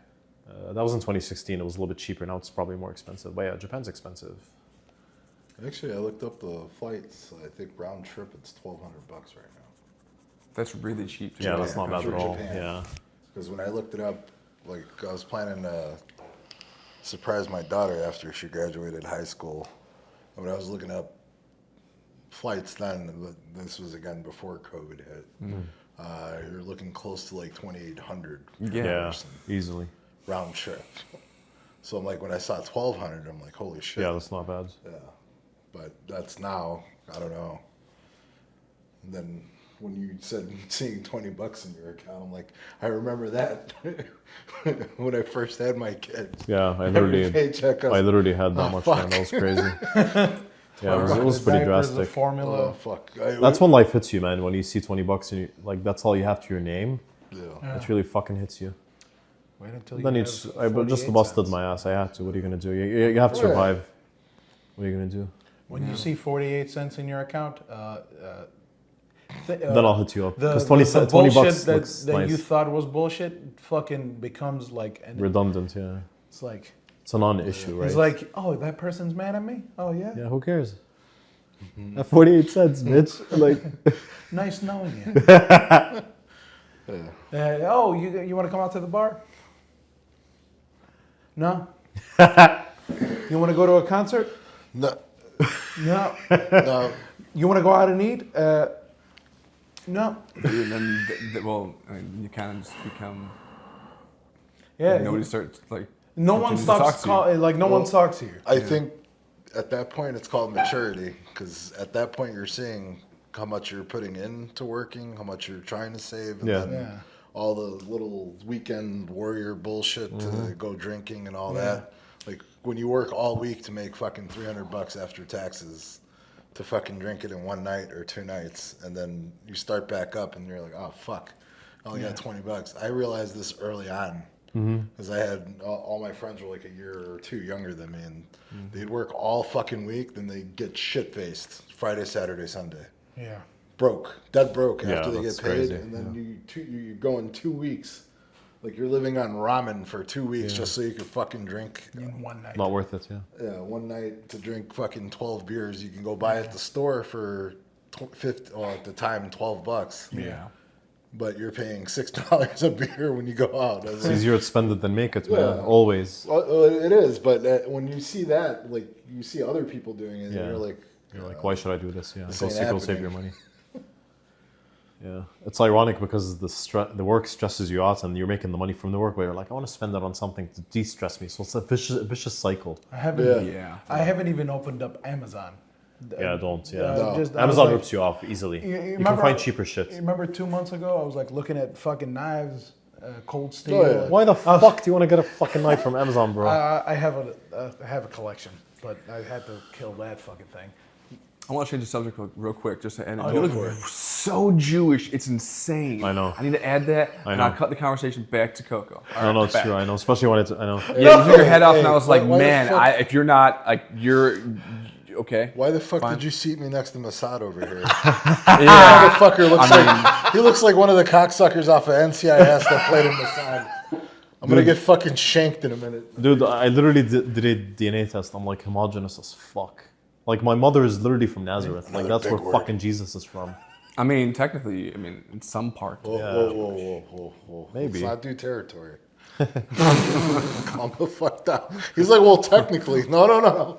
That was in 2016. It was a little bit cheaper. Now it's probably more expensive. But yeah, Japan's expensive. Actually, I looked up the flights. I think round trip, it's $1,200 right now. That's really cheap. Yeah, that's not bad For at all. Japan. Yeah. Because when I looked it up, like I was planning to surprise my daughter after she graduated high school. And when I was looking up flights then, this was again before COVID hit, you're looking close to like 2,800 Yeah, easily. round trip. So I'm like, when I saw 1,200, I'm like, holy shit. Yeah, that's not bad. Yeah. But that's now, I don't know. And then when you said seeing $20 in your account, I'm like, I remember that when I first had my kids. Yeah, I Every paycheck, I was- literally had that Oh, much. fuck. Man, that was crazy. Yeah, it was pretty Diapers, the drastic. formula. Oh, fuck. That's when life hits you, man. When you see $20 and you, like that's all you have to your name. Yeah. It really fucking hits you. Wait until Then you you have just, I just 48 busted cents. my ass. I had to. What are you gonna do? You have to survive. What are you gonna do? When you see 48 cents in your account, Then I'll hit you up. the, Because the 20 bullshit bucks that, looks that nice. you thought was bullshit fucking becomes like Redundant, yeah. it's like It's a non-issue, right? it's like, oh, that person's mad at me. Oh yeah, yeah, who cares? At 48 cents, bitch. Like, nice knowing you. Oh, you want to come out to the bar? No. You want to go to a concert? No. No. No. You want to go out and eat? No. And then, well, I mean, you kind of just become. Yeah. Nobody starts like. No one continues to talk stops to you. like no one talks to you. I think at that point it's called maturity, because at that point you're seeing how much you're putting into working, how much you're trying to save, and then Yeah. all the little weekend warrior bullshit to go drinking and all that. Like when you work all week to make fucking $300 after taxes, to fucking drink it in one night or 2 nights, and then you start back up and you're like, oh fuck, I only got $20. I realized this early on. Because I had all my friends were like a year or 2 younger than me, and they'd work all fucking week, then they'd get shit faced Friday, Saturday, Sunday. Yeah. Broke, dead broke Yeah, after they that's get paid, crazy, and then you go in 2 weeks, like you're living on ramen for 2 weeks just so you could fucking drink. In one night. not worth it, yeah. Yeah, one night to drink fucking 12 beers you can go buy at the store for at the time $12. Yeah. But you're paying $6 a beer when you go out. It's easier to spend it than make it, man. Yeah. Always. Well, it is, but when you see that, like you see other people doing it, Yeah. and you're like, Why should I do this? Yeah, this go ain't save your happening. money. Yeah, it's ironic because the work stresses you out, and you're making the money from the work, but you're like, I want to spend that on something to de-stress me. So it's a vicious cycle. I haven't. Yeah. I haven't even opened up Amazon. Yeah, don't. Yeah, No. I was Amazon like- rips you off easily. You You can remember- find cheaper shit. You remember 2 months ago, I was like looking at fucking knives, cold steel. Oh, yeah. Why the fuck do you want to get a fucking knife from Amazon, bro? I have a collection, but I had to kill that fucking thing. I want to change the subject real quick, just to end it. Oh, You go look for it. so Jewish, it's insane. I know. I need to add that, and know. I'll cut the conversation back to Coco. All I right, know it's back. true. I know, especially when it's. I know. Yeah, you took your head off, and I was Hey, like, why the man, fuck- if you're not, like, you're okay. why the fuck Fine. did you seat me next to Mossad over here? Yeah. Motherfucker looks like he looks like one of the cocksuckers off of NCIS that played in Mossad. I'm gonna get fucking shanked in a minute. Dude, I literally did a DNA test. I'm like homogenous as fuck. Like my mother is literally from Nazareth. Like that's where fucking Jesus is from. I mean, technically, in some part. Whoa. Maybe. Let's not do territory. Calm the fuck down. He's like, well, technically. No.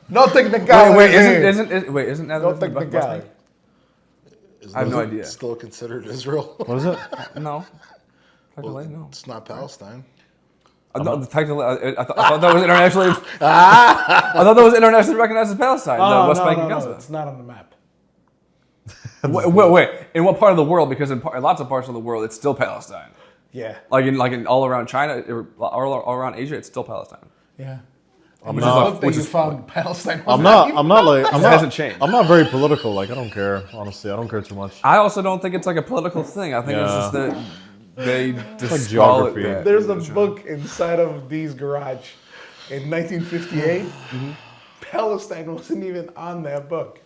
No technicality. Wait, isn't that No the West technicality. Bank? I have no idea. Still considered Israel? What is it? No. Technically, no. It's not Palestine. Technically, I thought that was internationally. I thought that was internationally recognized as Palestine. the West Bank and Gaza. It's not on the map. Wait. In what part of the world? Because in lots of parts of the world, it's still Palestine. Yeah. Like in all around China, or all around Asia, it's still Palestine. Yeah. Which is a- That you found Palestine. I'm not hasn't changed. I'm not very political. Like I don't care. Honestly, I don't care too much. I also don't think it's like a political thing. I think it's just that they just like call it geography. that. There's a book inside of Dee's garage in 1958. Palestine wasn't even on that book.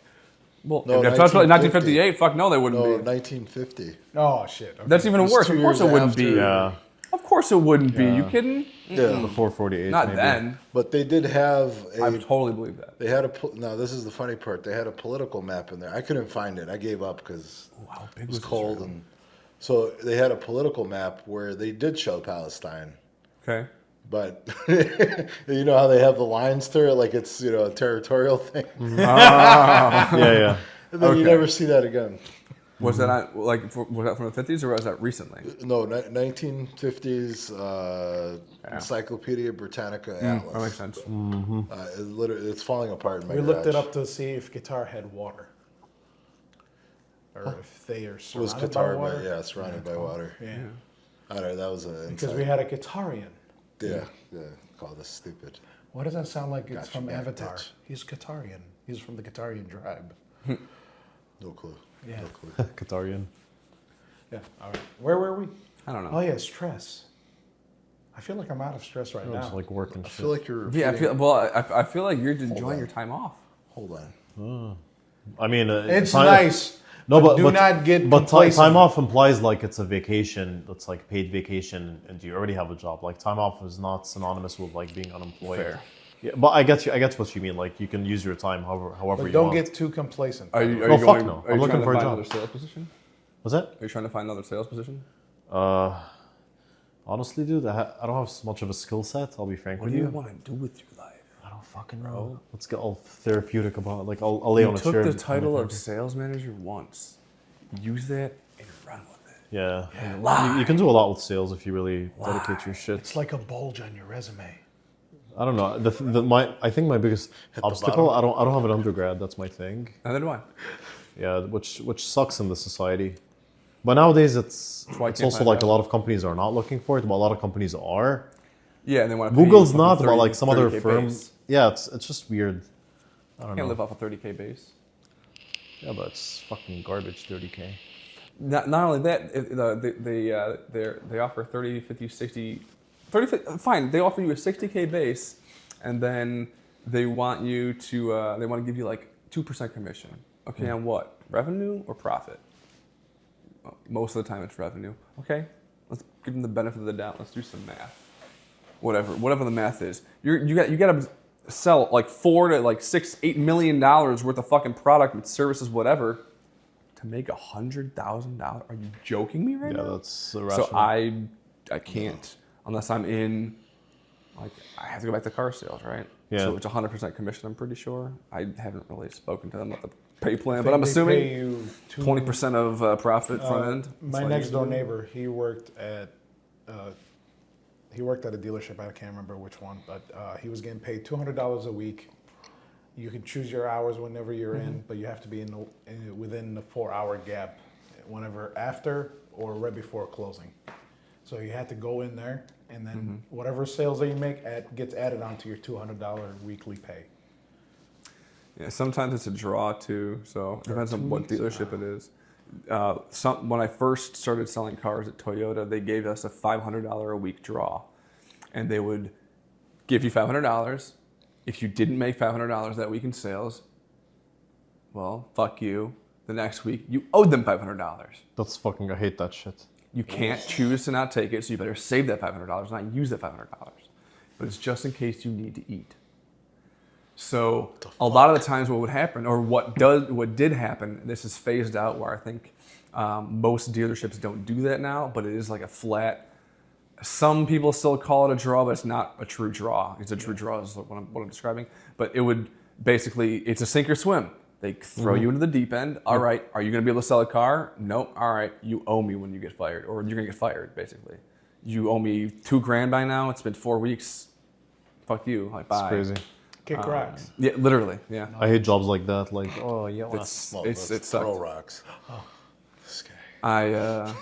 Well, No, if that's like 1958, fuck no, they wouldn't No, be. 1950. Oh shit. Okay. That's even It's worse. 2 Of course it years wouldn't after. be. Yeah, Of course it wouldn't be. You kidding? Yeah. before 48. Not maybe. then. But they did have I a. totally believe that. They had a. Now this is the funny part. They had a political map in there. I couldn't find it. I gave up because How big it was was cold, Israel? and so they had a political map where they did show Palestine. Okay. But you know how they have the lines through it, like it's a territorial thing, Yeah. and then you Okay. never see that again. Was that not, was that from the 50s or was that recently? No, 1950s Encyclopedia Britannica Atlas. That makes sense. It's falling apart in my We looked it garage. up to see if Qatar had water, or if they are It was surrounded by Qatar, water. but yeah, surrounded by water. Yeah. I don't know. That was a Because we had a Qatarian. yeah. Call this stupid. Why does that sound like it's Gotcha, from yeah, Avatar? bitch. He's Qatarian. He's from the Qatarian tribe. No clue. Yeah. No clue. Qatarian. Yeah. All right. Where were we? I don't know. Oh yeah, stress. I feel like I'm out of stress right now. Just like working I shit. feel like you're. Yeah, I feel like you're just enjoying on. your time off. Hold on. I mean, it's nice. No, but do not get But complacent. time off implies like it's a vacation. That's like paid vacation, and you already have a job. Like time off is not synonymous with like being unemployed. Fair. Yeah, but I get what you mean. Like you can use your time however But you don't want. get too complacent. Are you, No, fuck going, no. Are I'm you looking trying for to a find job. another sales position? What's that? Are you trying to find another sales position? Honestly, dude, I don't have much of a skill set. I'll be frank What with do you you. want to do with your life? I don't fucking know. Let's get all therapeutic about it. Like I'll lay You on a took chair. the and- title of sales manager once. Use that and run with it. Yeah, you can do a lot with sales if you really dedicate your shit. It's like a bulge on your resume. I don't know. I think my biggest obstacle. I don't have an undergrad. That's my thing. Neither do I. Yeah, which sucks in the society. But nowadays it's why I it's can't also find like a that. lot of companies are not looking for it, but a lot of companies are. Yeah, and they want to. Google's not, but like some other 30K firms. base. Yeah, it's just weird. I don't Can't know. live off a 30K base. Yeah, but it's fucking garbage. 30K. Not only that, they offer 30, 50, 60, 30, fine, they offer you a 60K base, and then they want you to, they want to give you like 2% commission. Okay, on what? Revenue or profit? Well, most of the time it's revenue. Okay, let's give them the benefit of the doubt. Let's do some math. Whatever the math is. You got to sell like $4 to like $6, $8 million worth of fucking product and services, whatever, to make $100,000. Are you joking me right now? Yeah, that's irrational. So I can't unless I'm in, like, I have to go back to car sales, right? Yeah. So it's 100% commission, I'm pretty sure. I haven't really spoken to them about the pay plan, I but I'm think they assuming pay you 20% of profit front end. That's My what I next door usually do. neighbor, he worked at a dealership. I can't remember which one, but he was getting paid $200 a week. You can choose your hours whenever you're in, but you have to be within the 4-hour gap, whenever after or right before closing. So you had to go in there, and then whatever sales that you make gets added onto your $200 weekly pay. Yeah, sometimes it's a draw too, so it depends on what dealership it is. When I first started selling cars at Toyota, they gave us a $500 a week draw, and they would give you $500. If you didn't make $500 that week in sales, well, fuck you. The next week, you owed them $500. That's fucking. I hate that shit. You can't choose to not take it, so you better save that $500, not use that $500. But it's just in case you need to eat. So a lot of the times what would happen, or what did happen, this is phased out where I think most dealerships don't do that now, but it is like a flat. Some people still call it a draw, but it's not a true draw. It's a true draw is what I'm describing. But it would basically, it's a sink or swim. They throw you into the deep end. All right, are you going to be able to sell a car? Nope. All right, you owe me when you get fired, or you're going to get fired, basically. You owe me $2,000 by now. It's been 4 weeks. Fuck you. Like, bye. It's crazy. Kick rocks. Yeah, literally. Yeah. I hate jobs like that. Like, oh yeah, It Let's sucked. throw rocks. This guy. I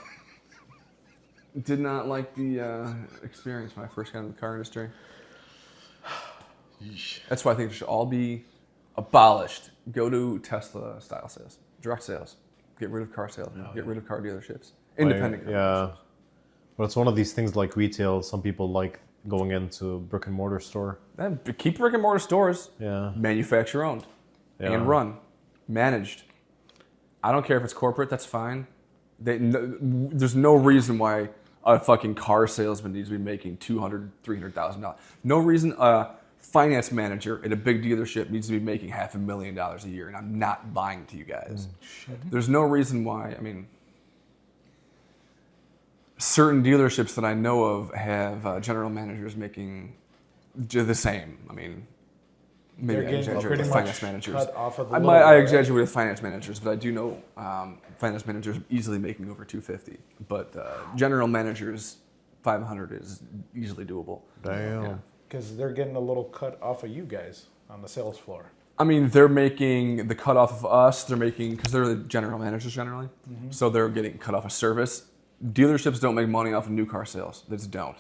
did not like the experience when I first got into the car industry. Yeesh. That's why I think it should all be abolished. Go to Tesla style sales, direct sales. Get rid of car sales. Get rid of car dealerships. Independent. car Yeah, dealerships. but it's one of these things like retail. Some people like going into brick and mortar store. Then keep brick and mortar stores. Yeah. Manufacturer owned and run, managed. I don't care if it's corporate. That's fine. There's no reason why a fucking car salesman needs to be making $200,000, $300,000. No reason a finance manager at a big dealership needs to be making $500,000 a year, and I'm not lying to you guys. There's no reason why. I mean, certain dealerships that I know of have general managers making the same. I mean, maybe They're I getting exaggerate pretty with much finance managers. cut off of the I little might guy, I right? exaggerate with finance managers, but I do know finance managers easily making over $250. But general managers, $500 is easily doable. Damn. Yeah. Because they're getting a little cut off of you guys on the sales floor. I mean, they're making the cut off of us. They're making, because they're the general managers generally, so they're getting cut off of service. Dealerships don't make money off of new car sales. They just don't.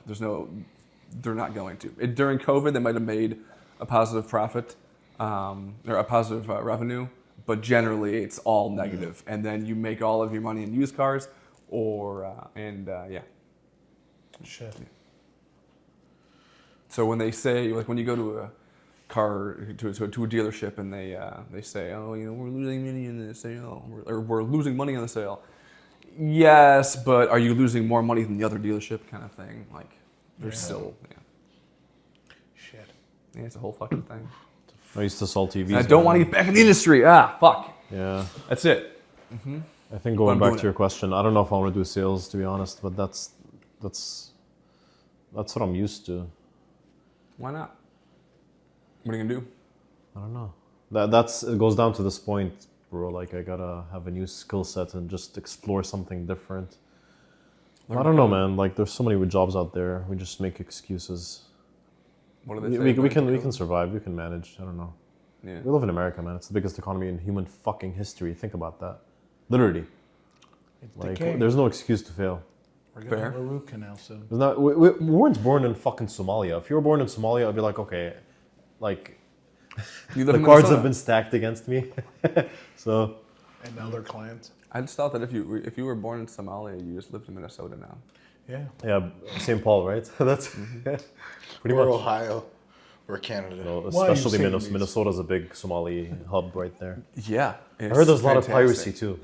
They're not going to. During COVID, they might have made a positive profit or a positive revenue, but generally it's all negative. And then you make all of your money in used cars, yeah. Shit. So when they say, like, when you go to a car to a dealership and they say, oh, you know, we're losing money in the sale, or we're losing money on the sale. Yes, but are you losing more money than the other dealership, kind of thing? Like, there's still, Shit. yeah, it's a whole fucking thing. I used to sell TVs. And I don't want to get back in the industry. Fuck. Yeah. That's it. I think going I'm back doing to your question, I don't know if I want to do sales, to be honest, but that's what I'm used to. Why not? What are you gonna do? I don't know. It goes down to this point, bro. Like, I gotta have a new skill set and just explore something different. I don't know, man. Like, there's so many jobs out there. We just make excuses. What do they say? We can survive. We can manage. I don't know. Yeah. We live in America, man. It's the biggest economy in human fucking history. Think about that. Literally. It's Like, decaying. there's no excuse to fail. We're going to Fair. have a root canal soon. There's not, we weren't born in fucking Somalia. If you were born in Somalia, I'd be like, okay, like, You live the in cards Minnesota. have been stacked against me. So, And other clients. I just thought that if you were born in Somalia, you just lived in Minnesota now. Yeah. yeah, St. Paul, right? That's pretty We're much. Ohio. We're Canada. You know, Why are you especially saying these? Minnesota's a big Somali hub right there. Yeah. I heard there's a lot of piracy too.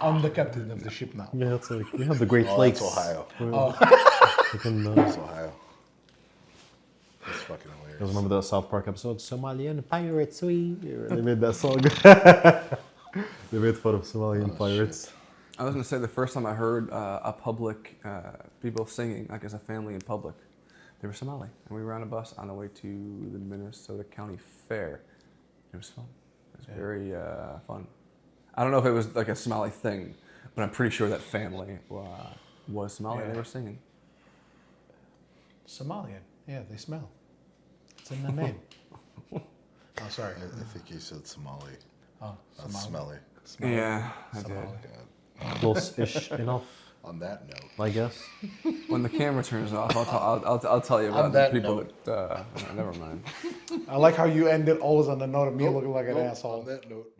I'm the captain of the ship now. Yeah, it's like we have the Great Oh, Lakes. that's Ohio. We can, That's Ohio. That's fucking you hilarious. guys remember that South Park episode? Somalian pirates, we. They made that song. They made fun of Somalian pirates. I was gonna say the first time I heard a public people singing, like as a family in public, they were Somali, and we were on a bus on the way to the Minnesota County Fair. It was fun. It was very fun. I don't know if it was like a Somali thing, but I'm pretty sure that family was Somali. Yeah. They were singing. Somalian. Yeah, they smell. It's in the name. Oh, sorry. I think you said Somali. Oh, Not Somali. smelly. Yeah, I did. God. Close-ish enough, On that note, I guess. When the camera turns off, I'll tell you On about that the people that. Never mind. I like how you ended always on the note of me looking like an Nope, asshole. On that note.